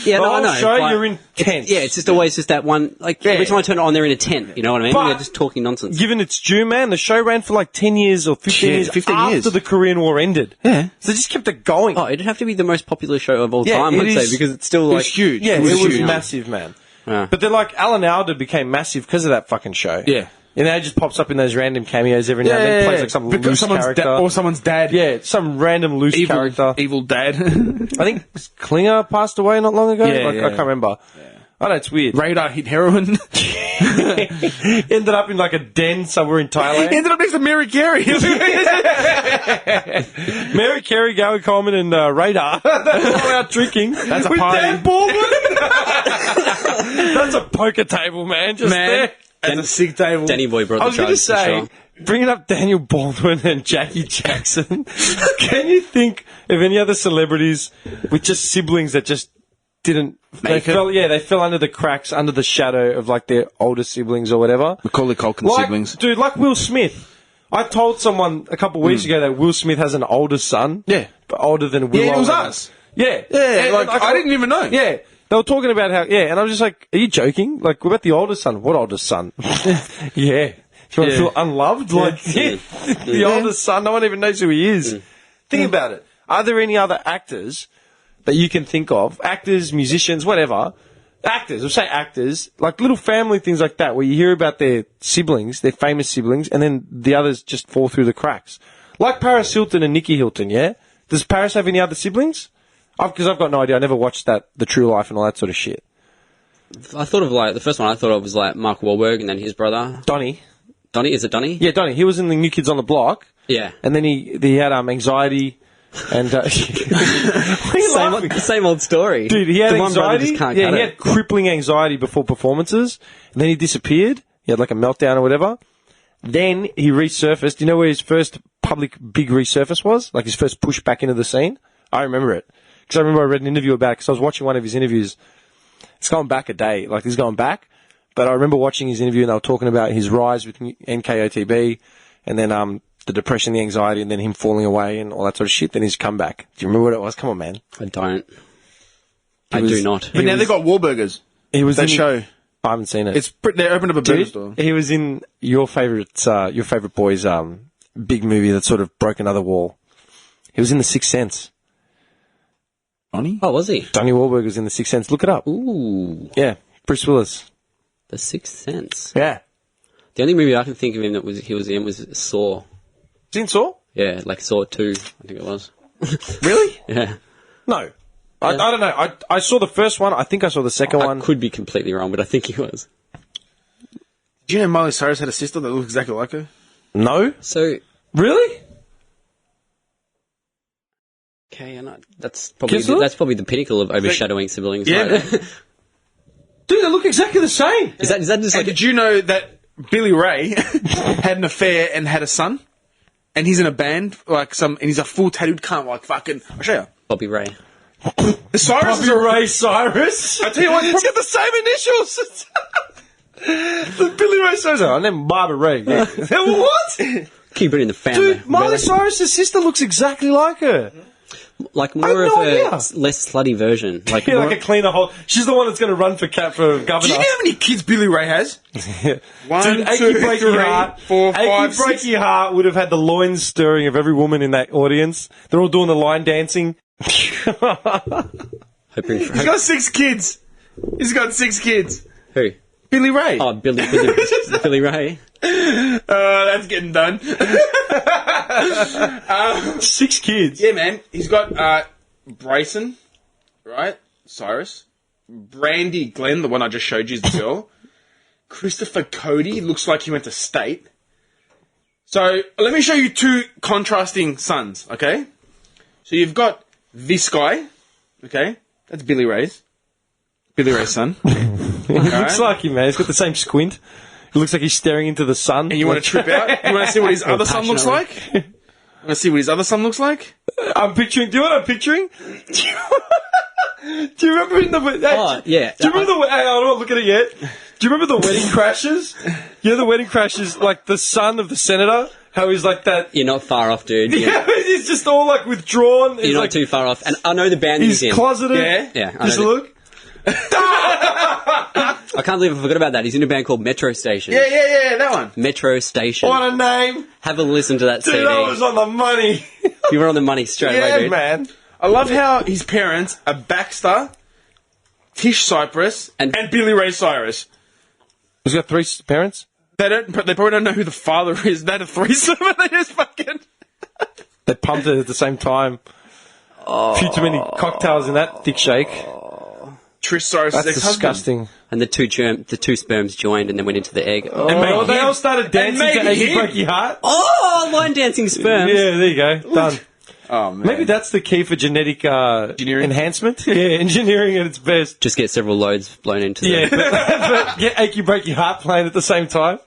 Yeah, the no, whole I know. show but you're in tents. it's just always just that one. Like Yeah. every time I turn it on, they're in a tent. You know what I mean? But- They're just talking nonsense. Given its due, man, the show ran for like 10 years or 15 Yeah, years 15 after years. the Korean War ended. Yeah. So they just kept it going. Oh, it'd have to be the most popular show of all Yeah, time, it I'd say, is- because it's still It like was huge. Yeah, it was was huge. massive, man. Yeah. But they're like, Alan Alda became massive because of that fucking show. Yeah. And now it just pops up in those random cameos every now and then. Plays like some Because loose someone's character. or someone's dad. Yeah, some random loose character. Evil dad. I think Klinger passed away not long ago. Yeah, I yeah. can't remember. I know, it's weird. Radar hit heroin. Ended up in like a den somewhere in Thailand. Ended up next to Mary Carey. Mary Carey, Gary Coleman, and Radar. They're all out drinking. That's a with party. Dan Baldwin. That's a poker table, man. Just there. That's a sick table. Danny Boy brought I the was going to charge. say, for sure. bringing up Daniel Baldwin and Jackie Jackson, can you think of any other celebrities with just siblings that just didn't they Make it? fell under the cracks, under the shadow of like their older siblings or whatever? Macaulay Culkin siblings. Dude, like Will Smith. I told someone a couple of weeks ago that Will Smith has an older son. Yeah. But older than Will. Yeah, it was Owen. us. Yeah. Yeah, like, I didn't even know. Yeah. They were talking about how, and I was just like, are you joking? Like, what about the older son? What older son? Yeah. Do you want to feel unloved? Like, the oldest son, no one even knows who he is. Think about it. Are there any other actors that you can think of? Actors, musicians, whatever. Actors, we'll say actors, like little family things like that, where you hear about their siblings, their famous siblings, and then the others just fall through the cracks. Like Paris Hilton and Nikki Hilton, yeah? Does Paris have any other siblings? Because I've got no idea. I never watched The True Life and all that sort of shit. I thought of like the first one I thought of was like Mark Wahlberg and then his brother. Donnie. Donnie, is it Donnie? Yeah, Donnie. He was in the New Kids on the Block. Yeah. And then he had anxiety and Same old story. Dude, he had the one brother anxiety. just can't Yeah, cut he it. had crippling anxiety before performances, and then he disappeared. He had like a meltdown or whatever. Then he resurfaced. Do you know where his first public big resurface was? Like his first push back into the scene? I remember it. Because I remember I read an interview about it, because I was watching one of his interviews. It's going back a day. Like, he's going back. But I remember watching his interview, and they were talking about his rise with NKOTB, and then the depression, the anxiety, and then him falling away and all that sort of shit. Then his comeback. Do you remember what it was? Come on, man. I don't. I do not. But now they've got Wahlburgers. He was That in show. I haven't seen it. They opened up a burger Dude, store. he was in your favourite boy's big movie that sort of broke another wall. He was in The Sixth Sense. Donnie? Oh, was he? Donnie Wahlberg was in The Sixth Sense. Look it up. Ooh. Yeah, Bruce Willis. The Sixth Sense. Yeah. The only movie I can think of him that he was in was Saw. Was he in Saw? Yeah, like Saw 2, I think it was. Really? Yeah. No. I don't know. I saw the first one. I think I saw the second one. I could be completely wrong, but I think he was. Do you know Miley Cyrus had a sister that looked exactly like her? No. So, Really? okay, that's probably Kiss her? that's probably the pinnacle of overshadowing siblings. Yeah. Right? Dude, they look exactly the same. is that just And like did you know that Billy Ray had an affair and had a son? And he's in a band, and he's a full tattooed cunt, like fucking. I'll show you. Bobby Ray? The Cyrus is Bobby a Ray Cyrus. I tell you what, He's got the same initials. The Billy Ray Cyrus. I named Barbara Ray. Yeah. What? Keep it in the family. Dude, Miley brother. Cyrus' sister looks exactly like her. Like I more have of no a idea. less slutty version. Like, Yeah, more, like a cleaner whole. She's the one that's going to run for governor. Do you know how many kids Billy Ray has? One, Dude, Achy two, Breaky three, Heart. 4, 5, Achy 6. Breaky Heart would have had the loins stirring of every woman in that audience. They're all doing the line dancing. hoping for, He's got 6 kids. He's got 6 kids. who? Billy Ray. Oh, Billy Ray. That's getting done. 6 kids. Yeah, man. He's got Bryson, right? Cyrus. Brandy Glenn, the one I just showed you, is the girl. Christopher Cody looks like he went to state. So let me show you 2 contrasting sons, okay? So you've got this guy, okay? That's Billy Ray's son. He looks like him, man. He's got the same squint. He looks like he's staring into the sun. And you want to trip out? You want to see what his other son looks like? Let's see what his other son looks like. I'm picturing. Do you know what I'm picturing? Do you remember in the? Oh, yeah. Do you remember the? Hang on, I don't look at it yet. Do you remember the Wedding Crashers? Yeah, the Wedding Crashers, like the son of the senator. How he's like that. You're not far off, dude. Yeah, he's just all like withdrawn. You're not like, too far off. And I know the band he's he's in. closeted. Yeah. I Just know look. I can't believe I forgot about that. He's in a band called Metro Station. Yeah, that one. Metro Station. What a name. Have a listen to that Dude, CD. that was on the money. You were on the money straight away, Yeah, dude. man. I love how his parents are Baxter, Tish Cypress, and Billy Ray Cyrus. He's got 3 parents? They probably don't know who the father is. They had a threesome and they just fucking... They pumped it at the same time. A few too many cocktails in that thick shake. Trish Cyrus' That's ex-husband. disgusting. And the two sperms joined and then went into the egg. Oh, And they all started dancing to Achy Breaky Heart. line dancing sperms. Yeah, there you go. Done. Oh, man. Maybe that's the key for genetic enhancement. Yeah, engineering at its best. Just get several loads blown into Yeah, the... but get Achy Breaky Heart playing at the same time.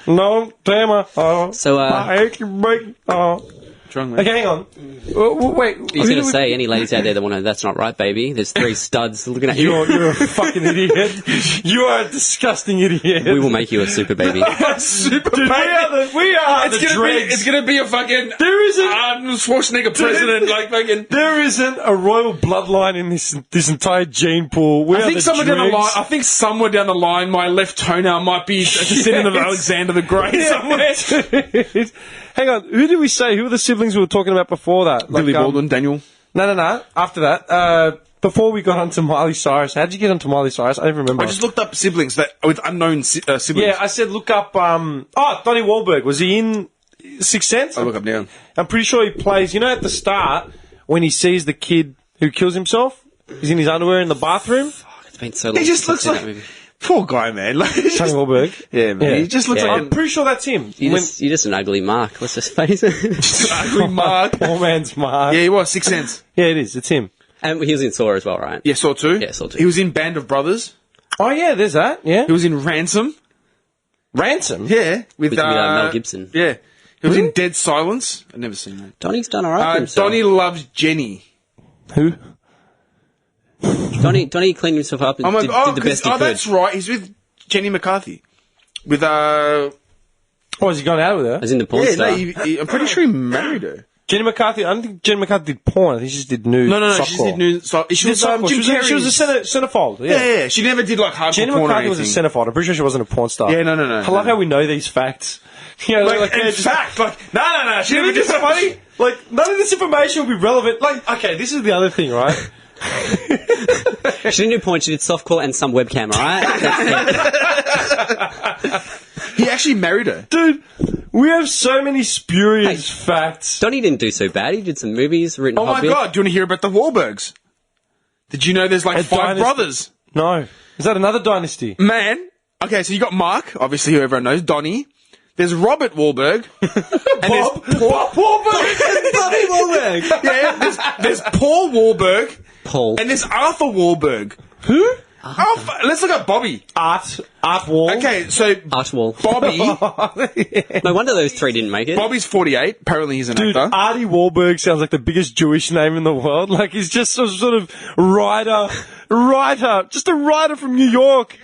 No, damn. So, my Achy Breaky. Okay, hang on. Wait. He's going to say, any ladies out there that want to, that's not right, baby. There's 3 studs looking at you. You're a fucking idiot. You are a disgusting idiot. We will make you a super baby. Super Dude, we are the dregs. It's gonna be a fucking There isn't Schwarzenegger president, like fucking. There isn't a royal bloodline in this entire gene pool. We I are think the somewhere down the dregs. line. I think somewhere down the line, my left toenail might be a descendant of Alexander the Great somewhere. Hang on, who did we say? Who were the siblings we were talking about before that? Billy Baldwin, Daniel. No. After that, before we got onto Miley Cyrus, how did you get onto Miley Cyrus? I don't remember. I just looked up siblings with unknown siblings. Yeah, I said look up. Donnie Wahlberg, was he in Sixth Sense? I'll look up now. I'm pretty sure he plays. You know, at the start when he sees the kid who kills himself, he's in his underwear in the bathroom. It's been so long. He just since looks I've seen that like movie. poor guy, man. Like, Donnie Wahlberg. yeah, man. He just looks Yeah. like I'm pretty sure that's him. You're just an ugly mark. Let's just face it. an ugly Mark. Poor man's Mark. Yeah, he was Sixth Sense. Yeah, it is. It's him. And he was in Saw as well, right? Yeah, Saw 2. Yeah, Saw 2. He was in Band of Brothers. Oh yeah, there's that. Yeah, He was in Ransom. Ransom. Yeah, with Mel Gibson. Yeah, he was in Dead Silence. I've never seen that. Donnie's done alright for himself. Donnie loves Jenny. Who? Donnie cleaned himself up and did the best he could. That's right. He's with Jenny McCarthy. With Oh, has he gone out with her? As in the porn yeah, star. no, I'm pretty sure he married her. Jenny McCarthy. I don't think Jenny McCarthy did porn. I think she just did nude. No, she just did nude. She She did was softcore. Jim She was a Carrey's- centerfold. Yeah. She never did like hardcore Jenny porn or McCarthy was a anything. centerfold. I'm pretty sure she wasn't a porn star. Yeah, no. I love how we know these facts. You know, Like, yeah, in fact, like, no. She you never think did it's funny? Like, none of this information will be relevant. Like, okay, this is the other thing, right? She didn't do porn, she did softcore and some webcam, alright? That's it. He actually married her. Dude, we have so many spurious facts. Donnie didn't do so bad. He did some movies, written Oh my Hobbit. god, do you want to hear about the Wahlbergs? Did you know there's like A 5 dynasty. brothers? No. Is that another dynasty? Man. Okay, so you got Mark, obviously who everyone knows, Donnie. There's Robert Wahlberg. And Bob Wahlberg. Bobby Wahlberg. Yeah, there's Paul Wahlberg. Paul. And there's Arthur Wahlberg. Who? Let's look at Bobby. Art Wall. Okay, so Art Wall. Bobby, No wonder those 3 didn't make it. Bobby's 48. Apparently he's an Dude, actor. Artie Wahlberg sounds like the biggest Jewish name in the world. Like, he's just some sort of writer, just a writer from New York.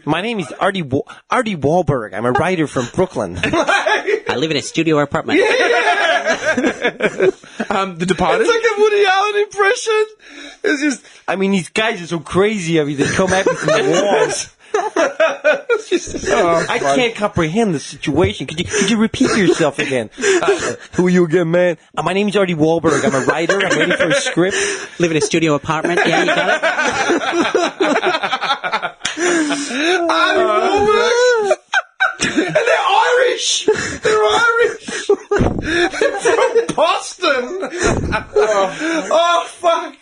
My name is Artie Wahlberg. I'm a writer from Brooklyn. I live in a studio apartment. The Departed. It's like a Woody Allen impression. It's just, I mean, these guys are so crazy. I mean, they come at me from the walls. I can't comprehend the situation. Could you repeat yourself again? Who are you again, man? My name is Artie Wahlberg. I'm a writer. I'm waiting for a script. Live in a studio apartment. Yeah, you got it. Artie Wahlberg. And they're Irish. They're Irish. They're from Boston. Oh fuck.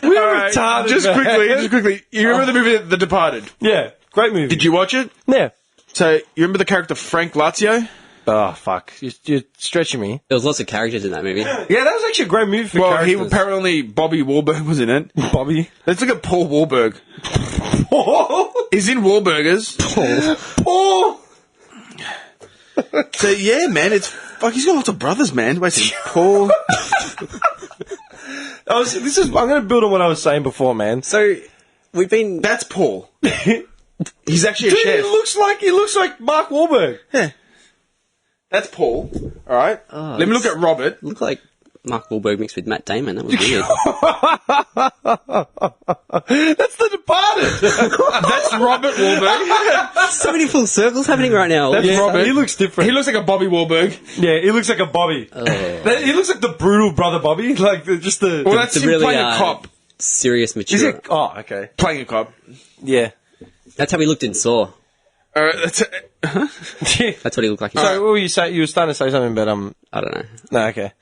We're retarded. Just man. quickly. You remember the movie The Departed? Yeah, great movie. Did you watch it? Yeah. So, you remember the character Frank Lazio? Oh fuck. You're stretching me. There was lots of characters in that movie. Yeah, that was actually a great movie for Well, characters. apparently Bobby Wahlberg was in it. Bobby. Let's look at Paul Wahlberg. He's in Wahlburgers. Paul. So yeah, man, it's fuck? He's got lots of brothers, man. Wait, Paul. I'm going to build on what I was saying before, man. So we've been. That's Paul. He's actually a Dude, chef. he looks like Mark Wahlberg. Yeah. That's Paul. All right. Let me look at Robert. Look like Mark Wahlberg mixed with Matt Damon. That was weird. That's The Departed. That's Robert Wahlberg. So many full circles happening right now. That's Robert. He looks different. He looks like a Bobby Wahlberg. Yeah, he looks like a Bobby. He looks like the brutal brother Bobby. Like just the. Well, that's him really, playing a cop. Serious, mature. Is it? Oh, okay. Playing a cop. Yeah. That's how he looked in Saw. That's That's what he looked like. So, what were you saying? You were starting to say something, but I don't know. No, okay.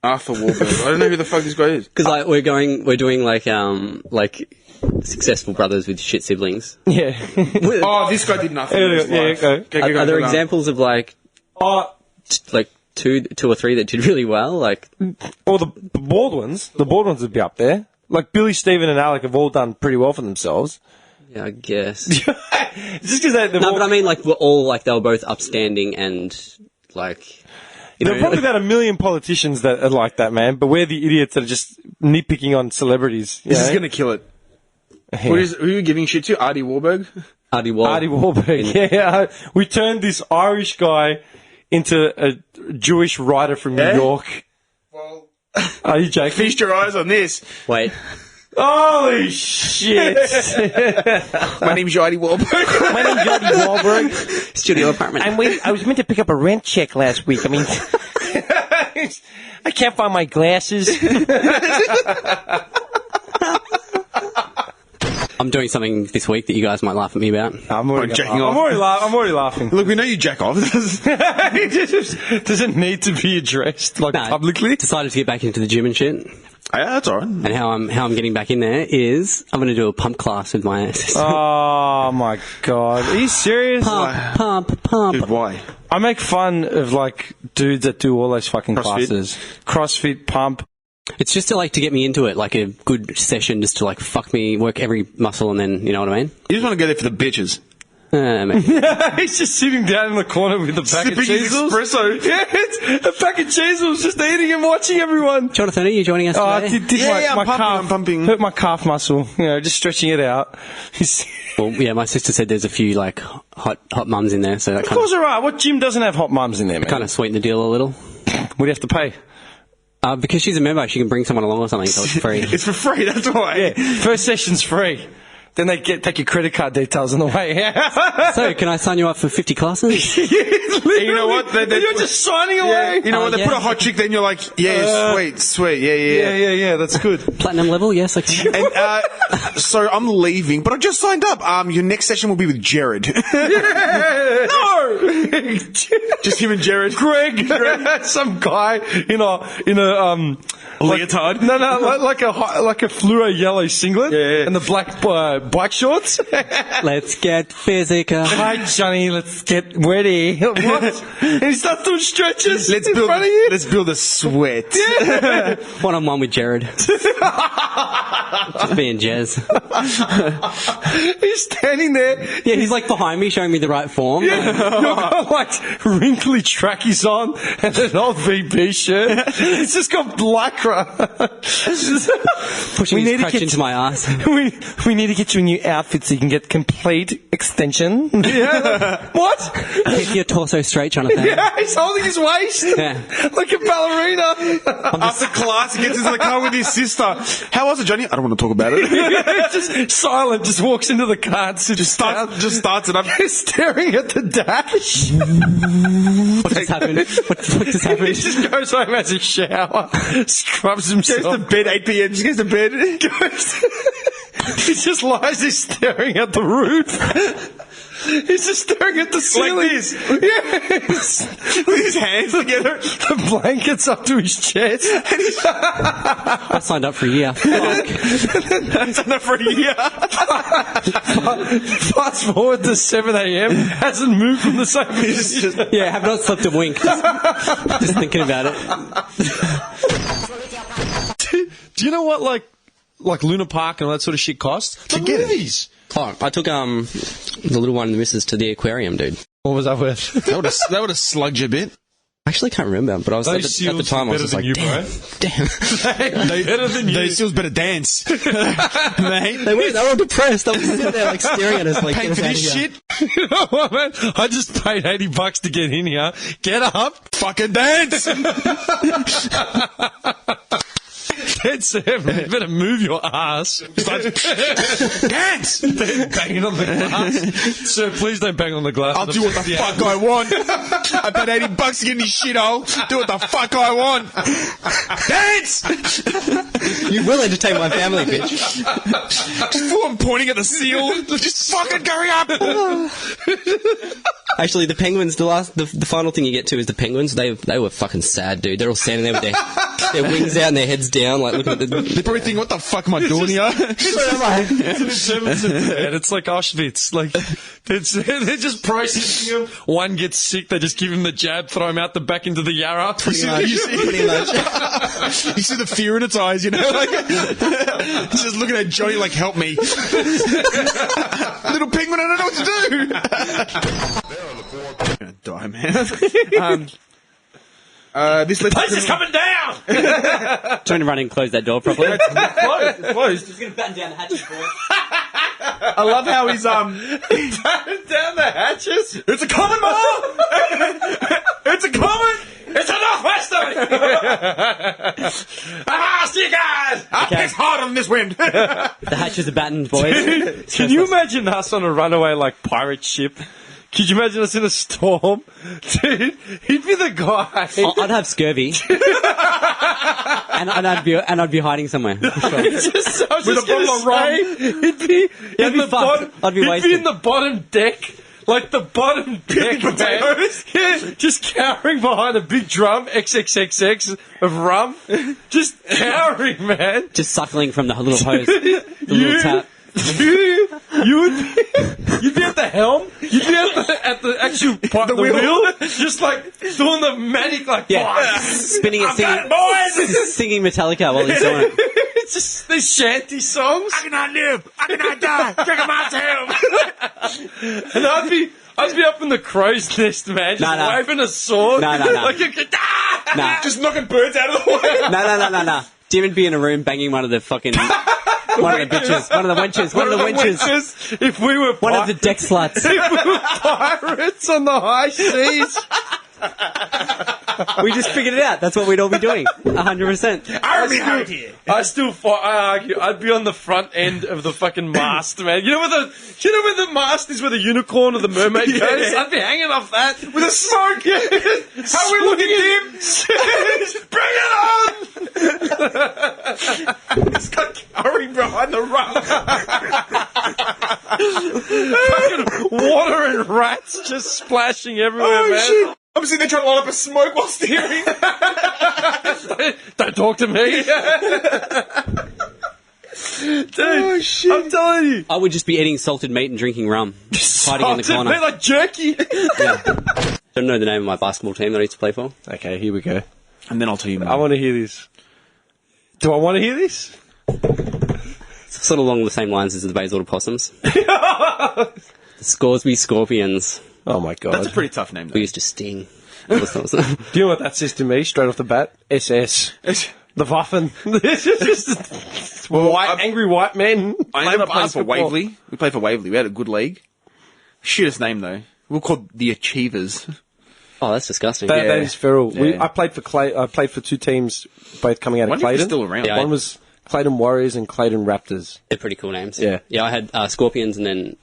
Arthur Wahlberg. I don't know who the fuck this guy is. Because like we're doing like successful brothers with shit siblings. Yeah. Oh, this guy did nothing. in his life. go. Go, Are there go. examples of like two or three that did really well? Like, Or the bald ones. The bald ones would be up there. Like Billy, Stephen, and Alec have all done pretty well for themselves. yeah, I guess. Just because they're No, but I mean, like, they were both upstanding and like. There are probably about 1 million politicians that are like that, man. But we're the idiots that are just nitpicking on celebrities. This is going to kill it. Who are you giving shit to? Artie Wahlberg? Artie Wahlberg. Yeah, we turned this Irish guy into a Jewish writer from New York. Well, are you joking? Feast your eyes on this. Wait. Holy shit! My name's Artie Wahlberg. My name's Artie Wahlberg. Studio apartment. I was meant to pick up a rent check last week. I mean, I can't find my glasses. I'm doing something this week that you guys might laugh at me about. I'm already jacking off. I'm already laughing. Look, we know you jack off. Does it need to be addressed publicly? Decided to get back into the gym and shit. Yeah, that's alright. And how I'm getting back in there is I'm going to do a pump class with my sister. Oh my god, are you serious? Pump. Dude, why? I make fun of like dudes that do all those fucking classes. CrossFit, pump. It's just to get me into it, like a good session, just to fuck me, work every muscle, and then you know what I mean. You just want to go there for the bitches. Maybe. He's just sitting down in the corner with a pack of cheesels. Espresso. Yeah, it's a pack of cheesels, just eating and watching everyone. Jonathan, are you joining us today? I'm pumping. Hurt my calf muscle. You know, just stretching it out. Well, yeah, my sister said there's a few hot mums in there, so that of course there are. What gym doesn't have hot mums in there, man? kind of sweeten the deal a little. What do you have to pay? Because she's a member, she can bring someone along or something, so it's free. It's for free, that's why. Yeah, first session's free. Then they take your credit card details on the way. So, can I sign you up for 50 classes? You know what? You're just signing away. You know what? They put a hot chick, then you're like, sweet. Yeah. That's good. Platinum level, yes, okay. And so I'm leaving, but I just signed up. Your next session will be with Jared. No, Just him and Jared. Greg, some guy in a leotard. like a fluoro yellow singlet and the black bike shorts. Let's get physical. Hi, Johnny. Let's get ready. What? And he starts doing stretches in front of you. Let's build a sweat. One-on-one with Jared. Just being Jez. He's standing there. Yeah, he's behind me, showing me the right form. You've got wrinkly trackies on and an old VB shirt. It's just got lycra. Pushing his crutch into my ass. We need to get you a new outfit so you can get complete extension. Yeah. What? Keep your torso straight, Jonathan. Yeah, he's holding his waist. Yeah. Like a ballerina. After class, he gets into the car with his sister. How was it, Johnny? I don't want to talk about it. He's just silent, just walks into the car and sits down. Just starts it up. He's staring at the dash. What just happened? What just happened? He just goes home, has a shower, scrubs himself. Goes to bed 8 p.m. Just goes to bed. He just lies there staring at the roof. He's just staring at the ceiling. Like this. Yes. With his hands together. The blanket's up to his chest. I signed up for a year. Fuck. I signed up for a year. Fast forward to 7 a.m. Hasn't moved from the same position. Yeah, have not slept a wink. Just thinking about it. Do you know what, like Luna Park and all that sort of shit costs? The movies. Oh, I took the little one and the missus to the aquarium, dude. What was that worth? That would have slugged you a bit. I actually can't remember, but I was at Those the seals time I was better just than like, you, damn. They, Better than you. Those seals better dance. Mate. They were all depressed. I was sitting there like staring at us like, Paying get for us out this of here. shit? You know what, man? I just paid $80 to get in here. Get up. Fucking dance! Dead seven. You better move your ass. Dance! Banging on the glass. Sir, please don't bang on the glass. I'll do what the fuck I want. I paid $80 to get in this shithole. Do what the fuck I want. Dance! You will entertain my family, bitch. Just full on pointing at the seal. Just fucking hurry up. Actually, the penguins, the final thing you get to is the penguins. They were fucking sad, dude. They're all standing there with their wings out and their heads down, like looking at the... They probably think, what the fuck am I doing here? It's like Auschwitz. Like, they're just processing him. One gets sick, they just give him the jab, throw him out the back into the Yarra. Pretty much. You see the fear in its eyes, you know? Like, he's just looking at Johnny like, help me. Little penguin, I don't know what to do. I'm gonna die, man. This Place is coming down! Trying to run in and close that door properly. It's closed. Just gonna batten down the hatches, boys. I love how he's Batten down the hatches. It's a common, Mom! It's a common! It's a northwester! Ah, see you guys! I piss hard on this wind! The hatches are battened, boys. Can you imagine us on a runaway like pirate ship? Could you imagine us in a storm? Dude, he'd be the guy. I'd have scurvy. and I'd be hiding somewhere. With a bottle of rum. He'd be in the bottom. I'd be he'd wasted. be in the bottom deck. Like the bottom deck, man. Yeah, just cowering behind a big drum, XXXX of rum. Just cowering, man. Just suckling from the little hose. The little tap. You'd be at the helm. You'd be at the actual part, the wheel, just like doing the manic, like Spinning it, boys. singing Metallica while he's doing it. It's just these shanty songs. I cannot live! I cannot die! Check my tail! And I'd be up in the crow's nest, man, just waving a sword. No. Like Just knocking birds out of the way! No. Jim would be in a room banging one of the fucking... One of the bitches. One of the wenches. If we were one of the deck sluts. If we were pirates on the high seas. We just figured it out. That's what we'd all be doing. 100%. I still argue. I'd be on the front end of the fucking mast, man. You know where the mast is, where the unicorn or the mermaid goes? I'd be hanging off that with a smoke. How are we looking at him? Bring it on! He's got curry behind the rum. Fucking water and rats just splashing everywhere, man. Shit. I'm sitting there trying to light up a smoke while steering. Don't talk to me. Dude, shit. I'm telling you. I would just be eating salted meat and drinking rum. Hiding in the corner. Salted meat like jerky. Yeah. Don't know the name of my basketball team that I used to play for. Okay, here we go. And then I'll tell you more. I want to hear this. Do I want to hear this? It's sort of along the same lines as the Bayswater Possums. The Scoresby Scorpions. Oh my god. That's a pretty tough name, though. We used to sting. Do you know what that says to me straight off the bat? SS. The Waffen. Angry white men. I ended up playing for Waverley. We played for Waverley. We had a good league. Shittest name, though. We were called the Achievers. Oh, that's disgusting. That is feral. Yeah. I played for two teams, both coming out of Wonder if Clayton. they're still around. Yeah, One was Clayton Warriors and Clayton Raptors. They're pretty cool names. Yeah. Yeah, I had Scorpions and then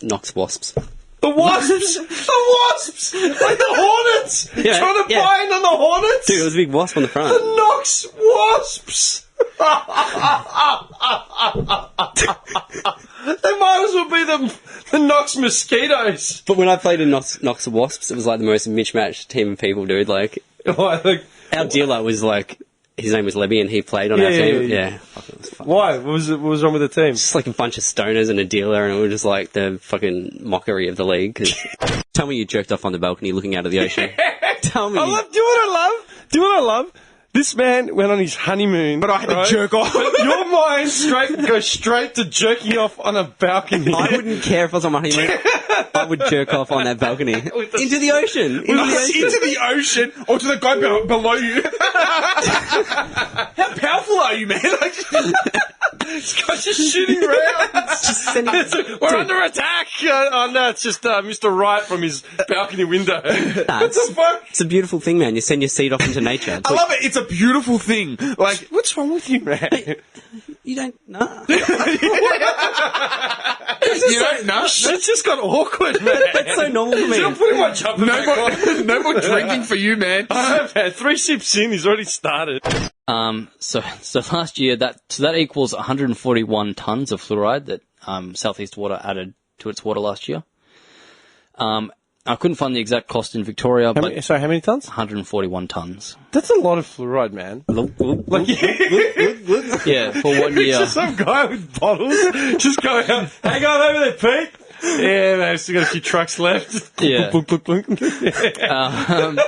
Knox Wasps. The Wasps! The Wasps! Like the Hornets! Yeah, Trying to buy in on the Hornets! Dude, it was a big wasp on the front. The Knox Wasps! They might as well be the Knox Mosquitoes. But when I played in Knox Wasps, it was like the most mismatched team of people, dude. Like, our dealer was like, his name was Lebby and he played on our team. Yeah. Why? What was wrong with the team? Just like a bunch of stoners and a dealer, and it was just like the fucking mockery of the league. 'Cause tell me you jerked off on the balcony looking out of the ocean. Tell me. Do you know what I love? This man went on his honeymoon. But I had to jerk off. Your mind goes straight to jerking off on a balcony. I wouldn't care if I was on my honeymoon. I would jerk off on that balcony. Into the ocean. Into the ocean or to the guy below you. How powerful are you, man? Like, This guy's just shooting rounds. We're under attack. Oh, no, it's just Mr. Wright from his balcony window. Nah, it's a beautiful thing, man. You send your seed off into nature. I love it. It's a beautiful thing. Like, What's wrong with you, man? You don't know. you don't know. Shit just got awkward, man. That's so normal for me. You're pretty much up No more drinking for you, man. I've had 3 sips in. He's already started. So last year that equals 141 tons of fluoride that Southeast Water added to its water last year. I couldn't find the exact cost in Victoria, but How many tons? 141 tons. That's a lot of fluoride, man. Yeah, for 1 year. Just some guy with bottles just going out. Hang on over there, Pete. Yeah, man, still got a few trucks left. Yeah. Blunk, blunk, blunk, blunk.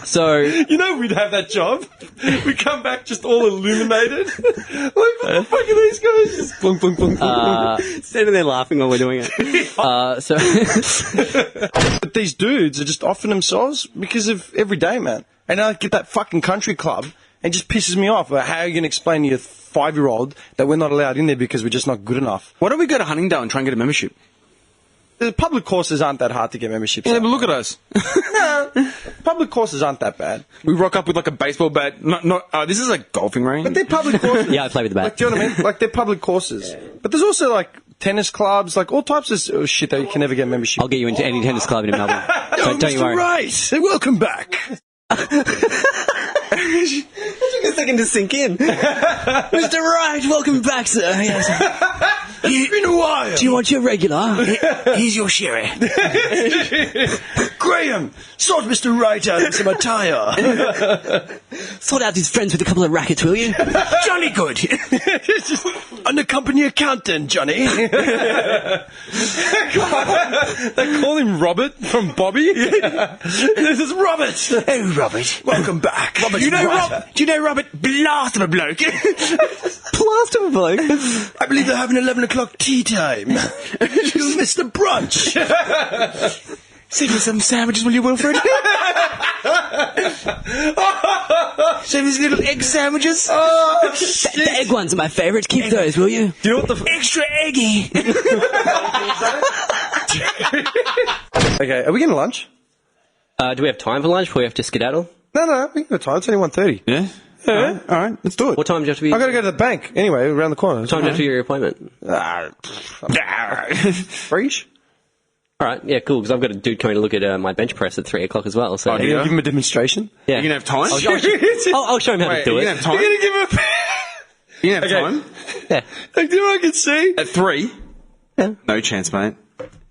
So You know we'd have that job. We come back just all illuminated. Like, what the fuck are these guys? Just blunk, blunk, blunk, blunk. Standing there laughing while we're doing it. But these dudes are just offing themselves because of every day, man. And I get that fucking country club and it just pisses me off. How are you going to explain to your 5-year-old that we're not allowed in there because we're just not good enough? Why don't we go to Huntingdale and try and get a membership? The public courses aren't that hard to get memberships. Yeah, but look at us. No, public courses aren't that bad. We rock up with like a baseball bat. This is a golfing range. But they're public courses. Yeah, I play with the bat. Like, do you know what I mean? Like, they're public courses. But there's also, like, tennis clubs, like, all types of shit that you can never get membership. I'll get you into any tennis club in Melbourne. Don't you worry. Right. Welcome back. It took a second to sink in. Mr. Wright, welcome back, sir. Yes. It's been a while. Do you want your regular? Here's your sherry. Graham, sort Mr. Wright out in some attire. Sort out his friends with a couple of rackets, will you? Johnny Good. An company accountant, Johnny. They call him Robert from Bobby. This is Robert. Oh, Robert. Welcome back. Robert. Do you know Robert Blast of a bloke? Blast of a bloke. I believe they're having 11 o'clock tea time. You missed the brunch. Save me some sandwiches, will you, Wilfred? Save me some little egg sandwiches. Oh, The egg ones are my favourite. Keep those, will you? Do you know what the... Extra eggy. Okay, are we getting lunch? Do we have time for lunch before we have to skedaddle? No, we can go time. It's only 1:30. Yeah? Yeah. All right, let's do it. What time do you have to be? I got to go to the bank anyway, around the corner. What time do you have to be at your appointment? Freeze? All right, yeah, cool. Because I've got a dude coming to look at my bench press at 3 o'clock as well. So Are you going to give him a demonstration? yeah, You gonna have time? I'll show him how to do you it. gonna have time? You're going to give him You gonna have Okay. time? Yeah. Like, do you know what I can see? At 3? Yeah. No chance, mate.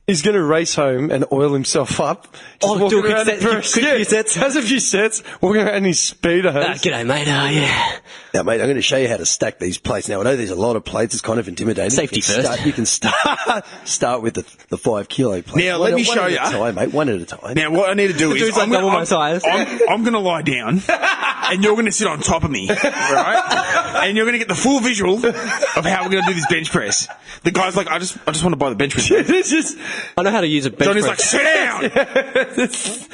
He's going to race home and oil himself up. Oh, walking do a quick around set- the quick few sets. Has a few sets, walking around in his speedo. G'day, mate. Yeah. Now, mate, I'm going to show you how to stack these plates. Now, I know there's a lot of plates. It's kind of intimidating. Safety first. You can start with the 5 kilo plate. Now, let me show One you. at a time, mate. One at a time. Now, what I need to do is dude's like double my size. I'm going to lie down, and you're going to sit on top of me, right? And you're going to get the full visual of how we're going to do this bench press. The guy's like, I just want to buy the bench press. It's just, I know how to use a bench Johnny's press. like, sit down.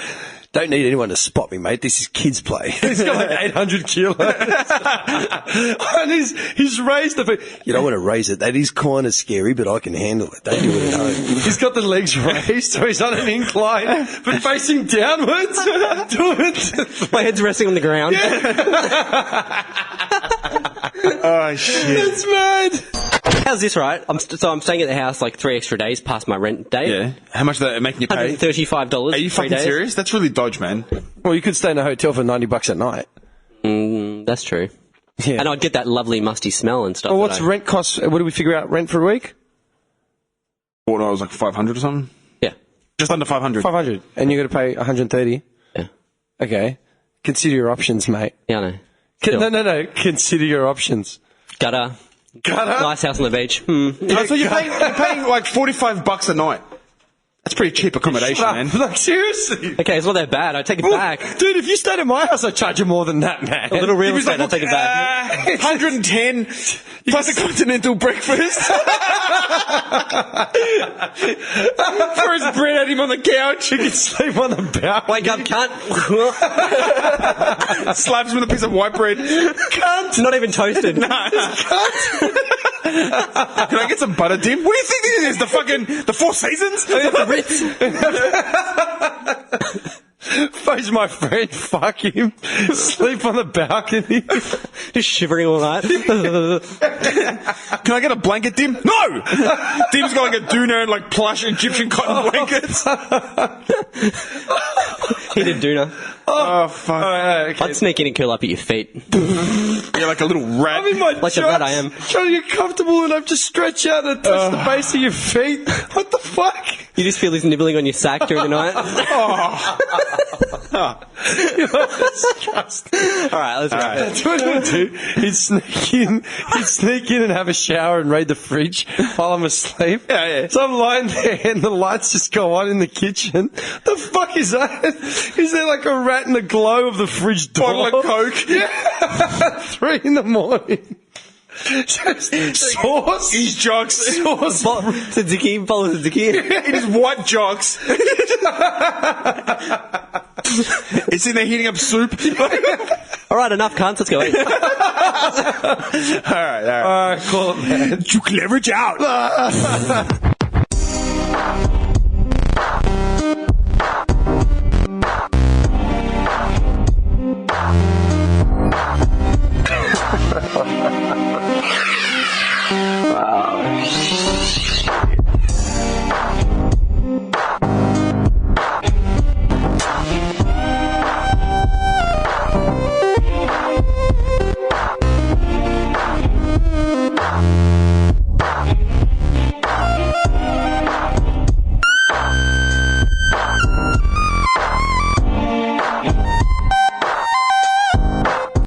Don't need anyone to spot me, mate. This is kids' play. he's got like 800 kilos. And he's raised the... You don't want to raise it. That is kind of scary, but I can handle it. Don't do it at home. He's got the legs raised, so he's on an incline, but facing downwards. Do it. My head's resting on the ground. Oh, shit. It's mad. How's this, right? I'm staying at the house like 3 extra days past my rent date. Yeah. How much are they making you pay? $135. Are you 3 fucking days. serious? That's really dodge, man. Well, you could stay in a hotel for $90 at night. That's true. Yeah. And I'd get that lovely musty smell and stuff. Well, what's that I- rent cost? What do we figure out rent for a week? What, I was like 500 or something? Yeah. Just under 500. 500. And you're going to pay 130. Yeah. Okay. Consider your options, mate. Yeah, I know. No. Consider your options. Gutter. Gutter? Nice house on the beach. So you're paying like $45 a night. That's pretty cheap accommodation, man. Like, seriously. Okay, it's not that bad. I take it back. Dude, if you stayed at my house, I'd charge you more than that, man. A little real He was estate, like, I'll take it back. 110 plus a continental breakfast. Throw his bread at him on the couch. You can sleep on the balcony. Wake up, cunt. Slaps him with a piece of white bread. Cunt. It's not even toasted. Can I get some butter, Dim? What do you think this is? The Four Seasons? The Ritz. Phase my friend, fuck him. Sleep on the balcony. Just shivering all night. Can I get a blanket, Dim? No! Dim's got like a doona and like plush Egyptian cotton blankets. Heated doona. Oh, fuck. Okay. I'd sneak in and curl up at your feet. You're like a little rat. I'm in my Like the rat I am. Trying to get comfortable and I've just stretched out and touched the base of your feet. What the fuck? You just feel this nibbling on your sack during the night. You're disgusting. Alright, let's wrap it. That's what I do. He'd sneak in and have a shower and raid the fridge while I'm asleep. Yeah. So I'm lying there and the lights just go on in the kitchen. The fuck is that? Is there like a rat in the glow of the fridge door? Bottle of Coke. Yeah. 3 a.m. Sauce. His jocks. Sauce. Tzatziki, bowl of tzatziki. In his white jocks. It's in there heating up soup. Alright, enough cunts, let's go eat. Alright. Alright, call it, man. You leverage out.